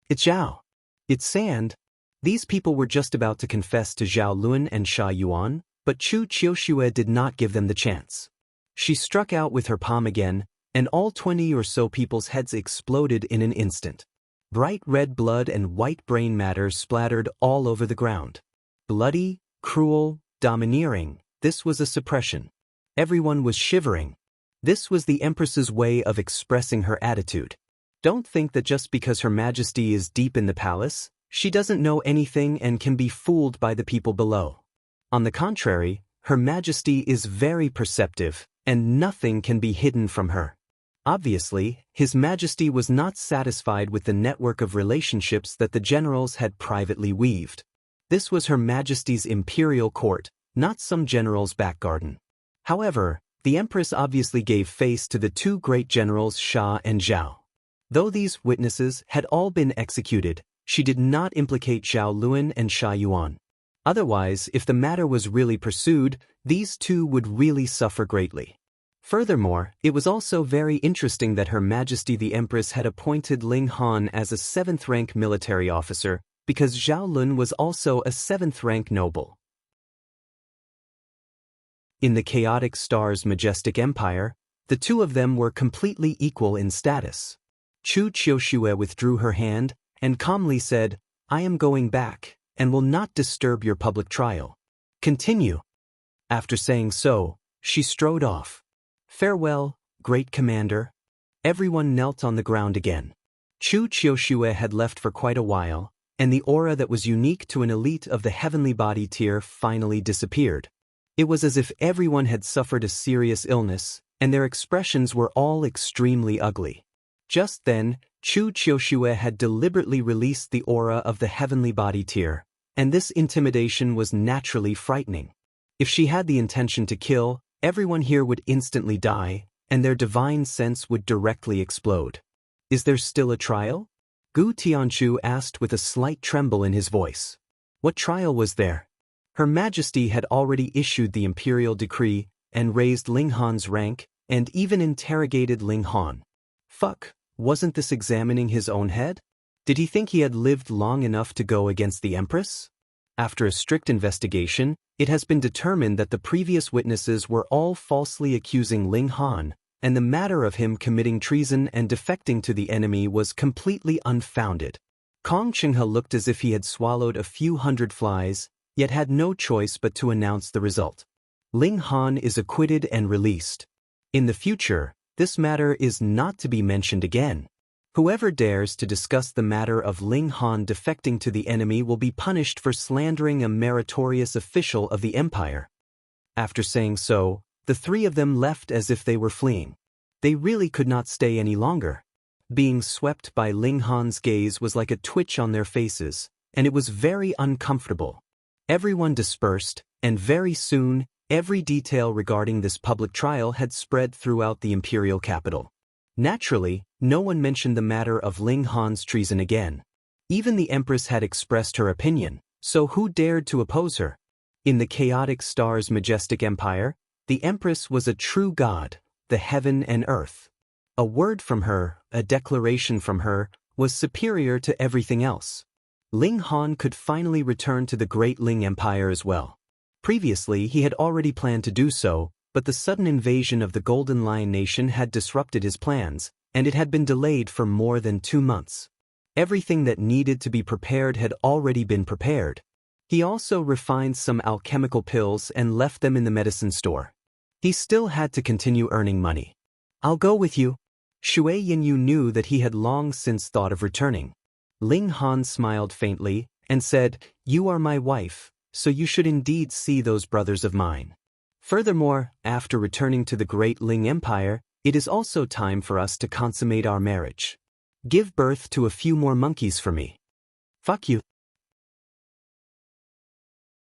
It's Zhao. It's Sand. These people were just about to confess to Zhao Lun and Sha Yuan, but Chu Qiushue did not give them the chance. She struck out with her palm again, and all 20 or so people's heads exploded in an instant. Bright red blood and white brain matter splattered all over the ground. Bloody, cruel, domineering, this was a suppression. Everyone was shivering. This was the Empress's way of expressing her attitude. Don't think that just because Her Majesty is deep in the palace, she doesn't know anything and can be fooled by the people below. On the contrary, Her Majesty is very perceptive, and nothing can be hidden from her. Obviously, His Majesty was not satisfied with the network of relationships that the generals had privately weaved. This was Her Majesty's imperial court, not some general's back garden. However, the Empress obviously gave face to the two great generals Sha and Zhao. Though these witnesses had all been executed, she did not implicate Zhao Lun and Sha Yuan. Otherwise, if the matter was really pursued, these two would really suffer greatly. Furthermore, it was also very interesting that Her Majesty the Empress had appointed Ling Han as a 7th-rank military officer, because Zhao Lun was also a 7th-rank noble. In the chaotic star's majestic empire, the two of them were completely equal in status. Chu Qiushue withdrew her hand and calmly said, "I am going back, and will not disturb your public trial. Continue." After saying so, she strode off. "Farewell, great commander." Everyone knelt on the ground again. Chu Qiushue had left for quite a while, and the aura that was unique to an elite of the heavenly body tier finally disappeared. It was as if everyone had suffered a serious illness, and their expressions were all extremely ugly. Just then, Chu Qiushue had deliberately released the aura of the heavenly body tier, and this intimidation was naturally frightening. If she had the intention to kill, everyone here would instantly die, and their divine sense would directly explode. "Is there still a trial?" Gu Tianchu asked with a slight tremble in his voice. What trial was there? Her Majesty had already issued the imperial decree and raised Ling Han's rank, and even interrogated Ling Han. Fuck, wasn't this examining his own head? Did he think he had lived long enough to go against the Empress? After a strict investigation, it has been determined that the previous witnesses were all falsely accusing Ling Han, and the matter of him committing treason and defecting to the enemy was completely unfounded. Kong Chenghe looked as if he had swallowed a few hundred flies, yet had no choice but to announce the result. Ling Han is acquitted and released. In the future, this matter is not to be mentioned again. Whoever dares to discuss the matter of Ling Han defecting to the enemy will be punished for slandering a meritorious official of the empire. After saying so, the three of them left as if they were fleeing. They really could not stay any longer. Being swept by Ling Han's gaze was like a twitch on their faces, and it was very uncomfortable. Everyone dispersed, and very soon, every detail regarding this public trial had spread throughout the imperial capital. Naturally, no one mentioned the matter of Ling Han's treason again. Even the Empress had expressed her opinion, so who dared to oppose her? In the chaotic star's majestic empire, the Empress was a true god, the heaven and earth. A word from her, a declaration from her, was superior to everything else. Ling Han could finally return to the great Ling Empire as well. Previously, he had already planned to do so, but the sudden invasion of the Golden Lion Nation had disrupted his plans, and it had been delayed for more than 2 months. Everything that needed to be prepared had already been prepared. He also refined some alchemical pills and left them in the medicine store. He still had to continue earning money. "I'll go with you." Shui Yinyu knew that he had long since thought of returning. Ling Han smiled faintly and said, "You are my wife, so you should indeed see those brothers of mine. Furthermore, after returning to the great Ling Empire, it is also time for us to consummate our marriage. Give birth to a few more monkeys for me." "Fuck you."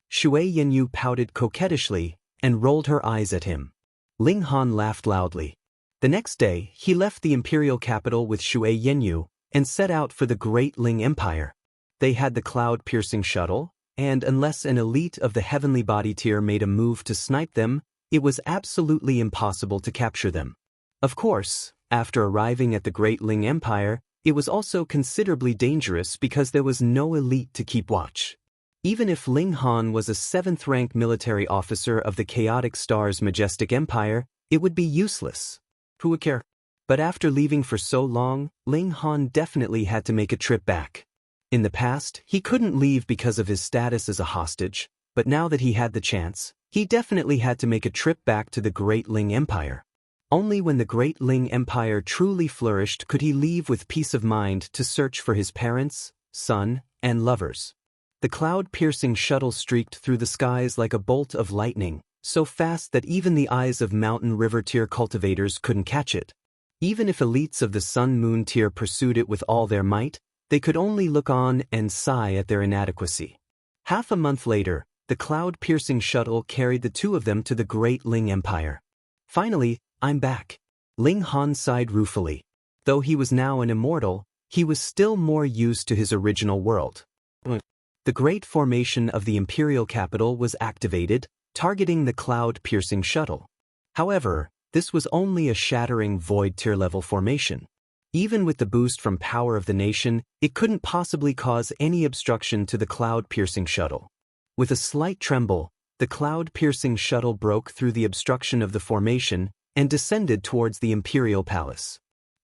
Shui Yinyu pouted coquettishly and rolled her eyes at him. Ling Han laughed loudly. The next day, he left the imperial capital with Shui Yenyu and set out for the Great Ling Empire. They had the cloud-piercing shuttle, and unless an elite of the heavenly body tier made a move to snipe them, it was absolutely impossible to capture them. Of course, after arriving at the Great Ling Empire, it was also considerably dangerous because there was no elite to keep watch. Even if Ling Han was a 7th-rank military officer of the Chaotic Star's majestic empire, it would be useless. Who would care? But after leaving for so long, Ling Han definitely had to make a trip back. In the past, he couldn't leave because of his status as a hostage, but now that he had the chance, he definitely had to make a trip back to the Great Ling Empire. Only when the Great Ling Empire truly flourished could he leave with peace of mind to search for his parents, son, and lovers. The cloud-piercing shuttle streaked through the skies like a bolt of lightning, so fast that even the eyes of mountain river tier cultivators couldn't catch it. Even if elites of the sun-moon tier pursued it with all their might, they could only look on and sigh at their inadequacy. Half a month later, the cloud-piercing shuttle carried the two of them to the Great Ling Empire. Finally, I'm back. Ling Han sighed ruefully. Though he was now an immortal, he was still more used to his original world. The great formation of the imperial capital was activated, targeting the cloud-piercing shuttle. However, this was only a shattering void tier-level formation. Even with the boost from power of the nation, it couldn't possibly cause any obstruction to the cloud-piercing shuttle. With a slight tremble, the cloud-piercing shuttle broke through the obstruction of the formation and descended towards the imperial palace.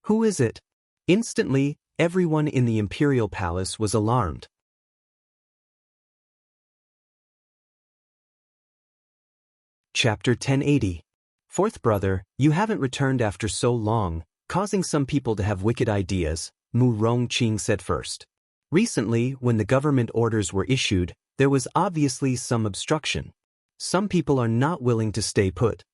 Who is it? Instantly, everyone in the imperial palace was alarmed. Chapter 1080. Fourth brother, you haven't returned after so long, causing some people to have wicked ideas, Mu Rongqing said first. Recently, when the government orders were issued, there was obviously some obstruction. Some people are not willing to stay put.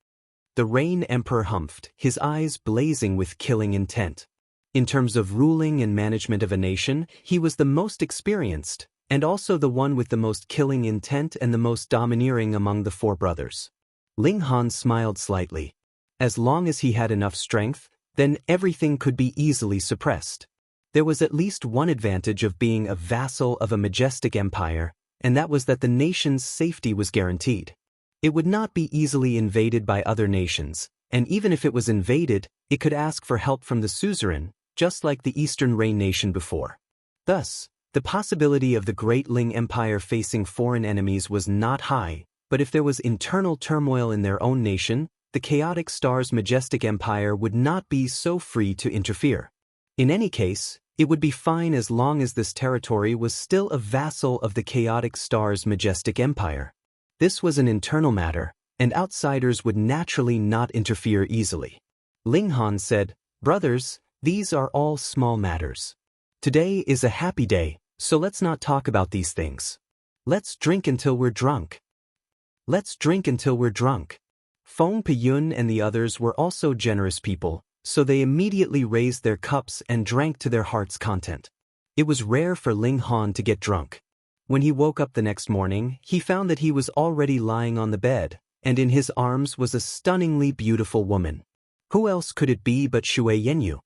The Rain Emperor humphed, his eyes blazing with killing intent. In terms of ruling and management of a nation, he was the most experienced, and also the one with the most killing intent and the most domineering among the four brothers. Ling Han smiled slightly. As long as he had enough strength, then everything could be easily suppressed. There was at least one advantage of being a vassal of a majestic empire, and that was that the nation's safety was guaranteed. It would not be easily invaded by other nations, and even if it was invaded, it could ask for help from the suzerain, just like the Eastern Rain nation before. Thus, the possibility of the Great Ling Empire facing foreign enemies was not high, but if there was internal turmoil in their own nation, the Chaotic Star's majestic empire would not be so free to interfere. In any case, it would be fine as long as this territory was still a vassal of the Chaotic Star's majestic empire. This was an internal matter, and outsiders would naturally not interfere easily. Ling Han said, "Brothers, these are all small matters. Today is a happy day, so let's not talk about these things. Let's drink until we're drunk. Let's drink until we're drunk." Feng Piyun and the others were also generous people, so they immediately raised their cups and drank to their heart's content. It was rare for Ling Han to get drunk. When he woke up the next morning, he found that he was already lying on the bed, and in his arms was a stunningly beautiful woman. Who else could it be but Shui Yenyu?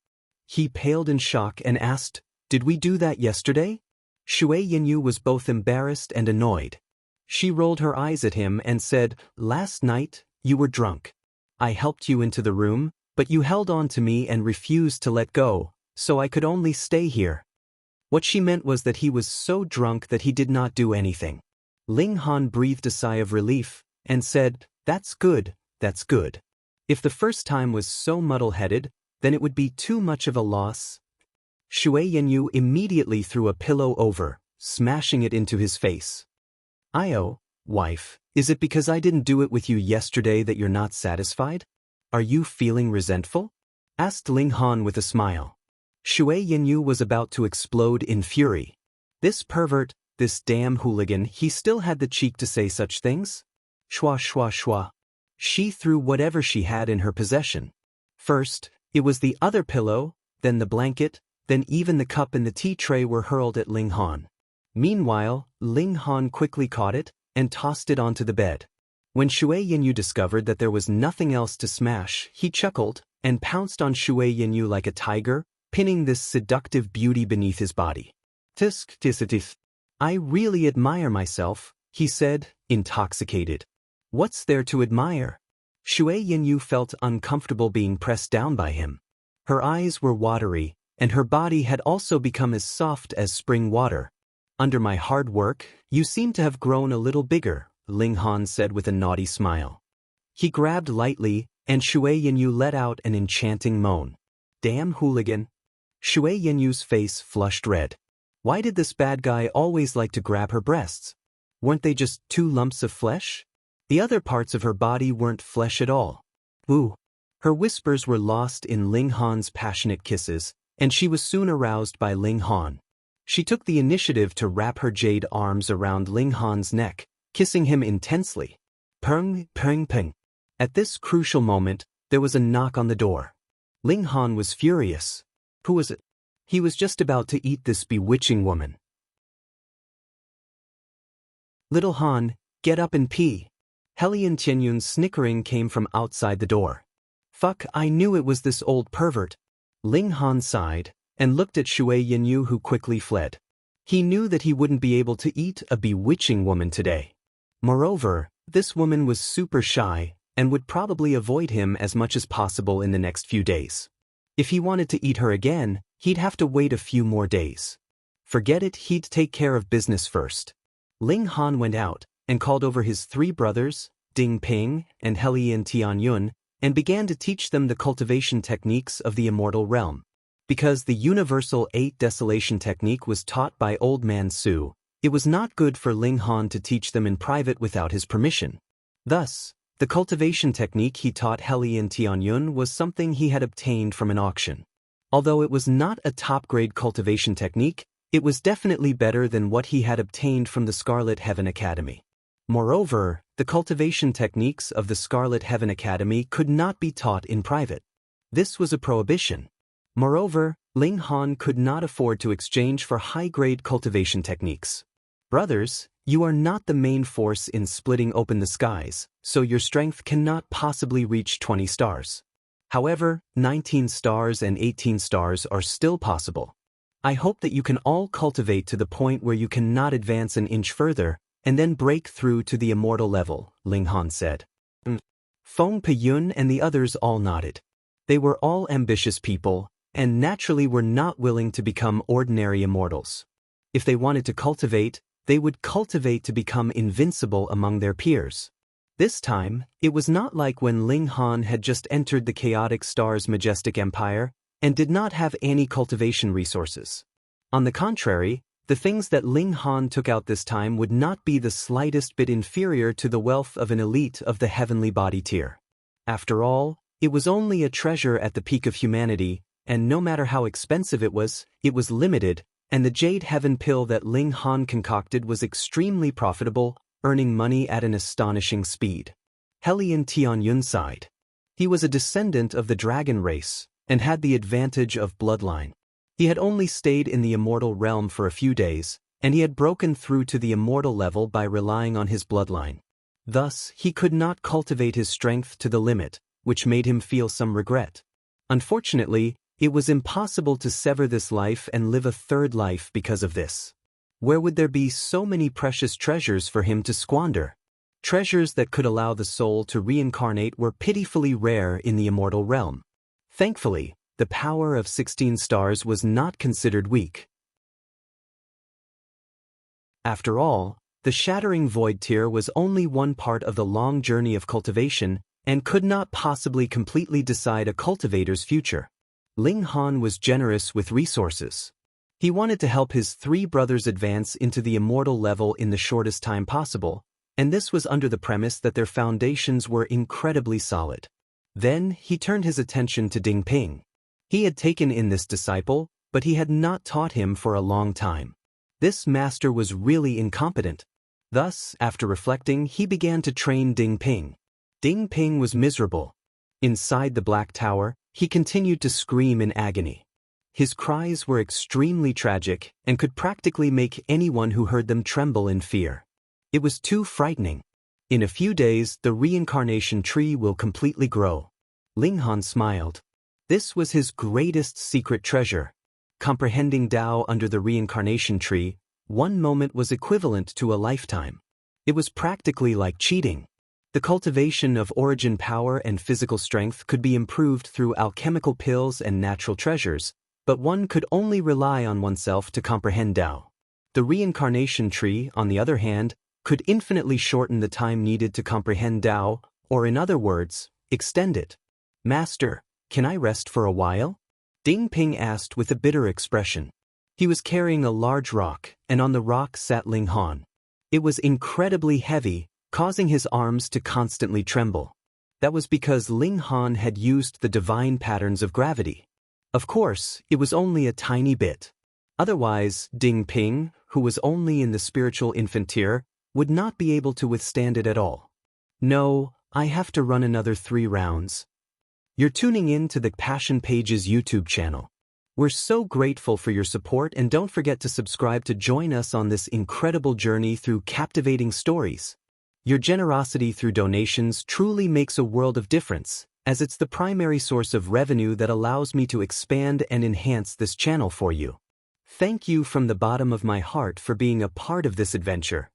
He paled in shock and asked, "Did we do that yesterday?" Shui Yenyu was both embarrassed and annoyed. She rolled her eyes at him and said, "Last night, you were drunk. I helped you into the room, but you held on to me and refused to let go, so I could only stay here." What she meant was that he was so drunk that he did not do anything. Ling Han breathed a sigh of relief and said, "That's good, that's good. If the first time was so muddle-headed, then it would be too much of a loss." Shui Yenyu immediately threw a pillow over, smashing it into his face. "Io, wife, is it because I didn't do it with you yesterday that you're not satisfied? Are you feeling resentful?" asked Ling Han with a smile. Shui Yenyu was about to explode in fury. This pervert, this damn hooligan, he still had the cheek to say such things? Shwa shwa shwa. She threw whatever she had in her possession. First, it was the other pillow, then the blanket, then even the cup and the tea tray were hurled at Ling Han. Meanwhile, Ling Han quickly caught it and tossed it onto the bed. When Shui Yenyu discovered that there was nothing else to smash, he chuckled and pounced on Shui Yanyu like a tiger, pinning this seductive beauty beneath his body. Tisk tisatif. I really admire myself, he said, intoxicated. What's there to admire? Shui Yanyu felt uncomfortable being pressed down by him. Her eyes were watery, and her body had also become as soft as spring water. Under my hard work, you seem to have grown a little bigger, Ling Han said with a naughty smile. He grabbed lightly, and Shui Yanyu let out an enchanting moan. Damn hooligan. Shui Yanyu's face flushed red. Why did this bad guy always like to grab her breasts? Weren't they just 2 lumps of flesh? The other parts of her body weren't flesh at all. Ooh. Her whispers were lost in Ling Han's passionate kisses, and she was soon aroused by Ling Han. She took the initiative to wrap her jade arms around Ling Han's neck, kissing him intensely. Peng, peng, peng. At this crucial moment, there was a knock on the door. Ling Han was furious. Who was it? He was just about to eat this bewitching woman. Little Han, get up and pee. Helian Tianyun's snickering came from outside the door. Fuck, I knew it was this old pervert. Ling Han sighed, and looked at Shui Yanyu, who quickly fled. He knew that he wouldn't be able to eat a bewitching woman today. Moreover, this woman was super shy, and would probably avoid him as much as possible in the next few days. If he wanted to eat her again, he'd have to wait a few more days. Forget it, he'd take care of business first. Ling Han went out, and called over his 3 brothers, Ding Ping and Helian Tianyun, and began to teach them the cultivation techniques of the immortal realm. Because the universal 8 desolation technique was taught by Old Man Su, it was not good for Ling Han to teach them in private without his permission. Thus, the cultivation technique he taught Helian Tianyun was something he had obtained from an auction. Although it was not a top-grade cultivation technique, it was definitely better than what he had obtained from the Scarlet Heaven Academy. Moreover, the cultivation techniques of the Scarlet Heaven Academy could not be taught in private. This was a prohibition. Moreover, Ling Han could not afford to exchange for high-grade cultivation techniques. Brothers, you are not the main force in splitting open the skies, so your strength cannot possibly reach 20 stars. However, 19 stars and 18 stars are still possible. I hope that you can all cultivate to the point where you cannot advance an inch further, and then break through to the immortal level, Ling Han said. Feng Peyun and the others all nodded. They were all ambitious people, and naturally were not willing to become ordinary immortals. If they wanted to cultivate, they would cultivate to become invincible among their peers. This time, it was not like when Ling Han had just entered the chaotic star's majestic empire, and did not have any cultivation resources. On the contrary, the things that Ling Han took out this time would not be the slightest bit inferior to the wealth of an elite of the heavenly body tier. After all, it was only a treasure at the peak of humanity, and no matter how expensive it was limited, and the Jade Heaven pill that Ling Han concocted was extremely profitable, earning money at an astonishing speed. Helian Tianyun sighed. He was a descendant of the dragon race, and had the advantage of bloodline. He had only stayed in the immortal realm for a few days, and he had broken through to the immortal level by relying on his bloodline. Thus, he could not cultivate his strength to the limit, which made him feel some regret. Unfortunately, it was impossible to sever this life and live a third life because of this. Where would there be so many precious treasures for him to squander? Treasures that could allow the soul to reincarnate were pitifully rare in the immortal realm. Thankfully, the power of 16 stars was not considered weak. After all, the shattering void tier was only one part of the long journey of cultivation, and could not possibly completely decide a cultivator's future. Ling Han was generous with resources. He wanted to help his 3 brothers advance into the immortal level in the shortest time possible, and this was under the premise that their foundations were incredibly solid. Then, he turned his attention to Ding Ping. He had taken in this disciple, but he had not taught him for a long time. This master was really incompetent. Thus, after reflecting, he began to train Ding Ping. Ding Ping was miserable. Inside the Black Tower, he continued to scream in agony. His cries were extremely tragic and could practically make anyone who heard them tremble in fear. It was too frightening. In a few days, the reincarnation tree will completely grow. Ling Han smiled. This was his greatest secret treasure. Comprehending Tao under the reincarnation tree, one moment was equivalent to a lifetime. It was practically like cheating. The cultivation of origin power and physical strength could be improved through alchemical pills and natural treasures, but one could only rely on oneself to comprehend Tao. The reincarnation tree, on the other hand, could infinitely shorten the time needed to comprehend Tao, or in other words, extend it. Master, can I rest for a while? Ding Ping asked with a bitter expression. He was carrying a large rock, and on the rock sat Ling Han. It was incredibly heavy, causing his arms to constantly tremble. That was because Ling Han had used the divine patterns of gravity. Of course, it was only a tiny bit. Otherwise, Ding Ping, who was only in the spiritual infant tier, would not be able to withstand it at all. No, I have to run another 3 rounds. You're tuning in to the Passion Pages YouTube channel. We're so grateful for your support, and don't forget to subscribe to join us on this incredible journey through captivating stories. Your generosity through donations truly makes a world of difference, as it's the primary source of revenue that allows me to expand and enhance this channel for you. Thank you from the bottom of my heart for being a part of this adventure.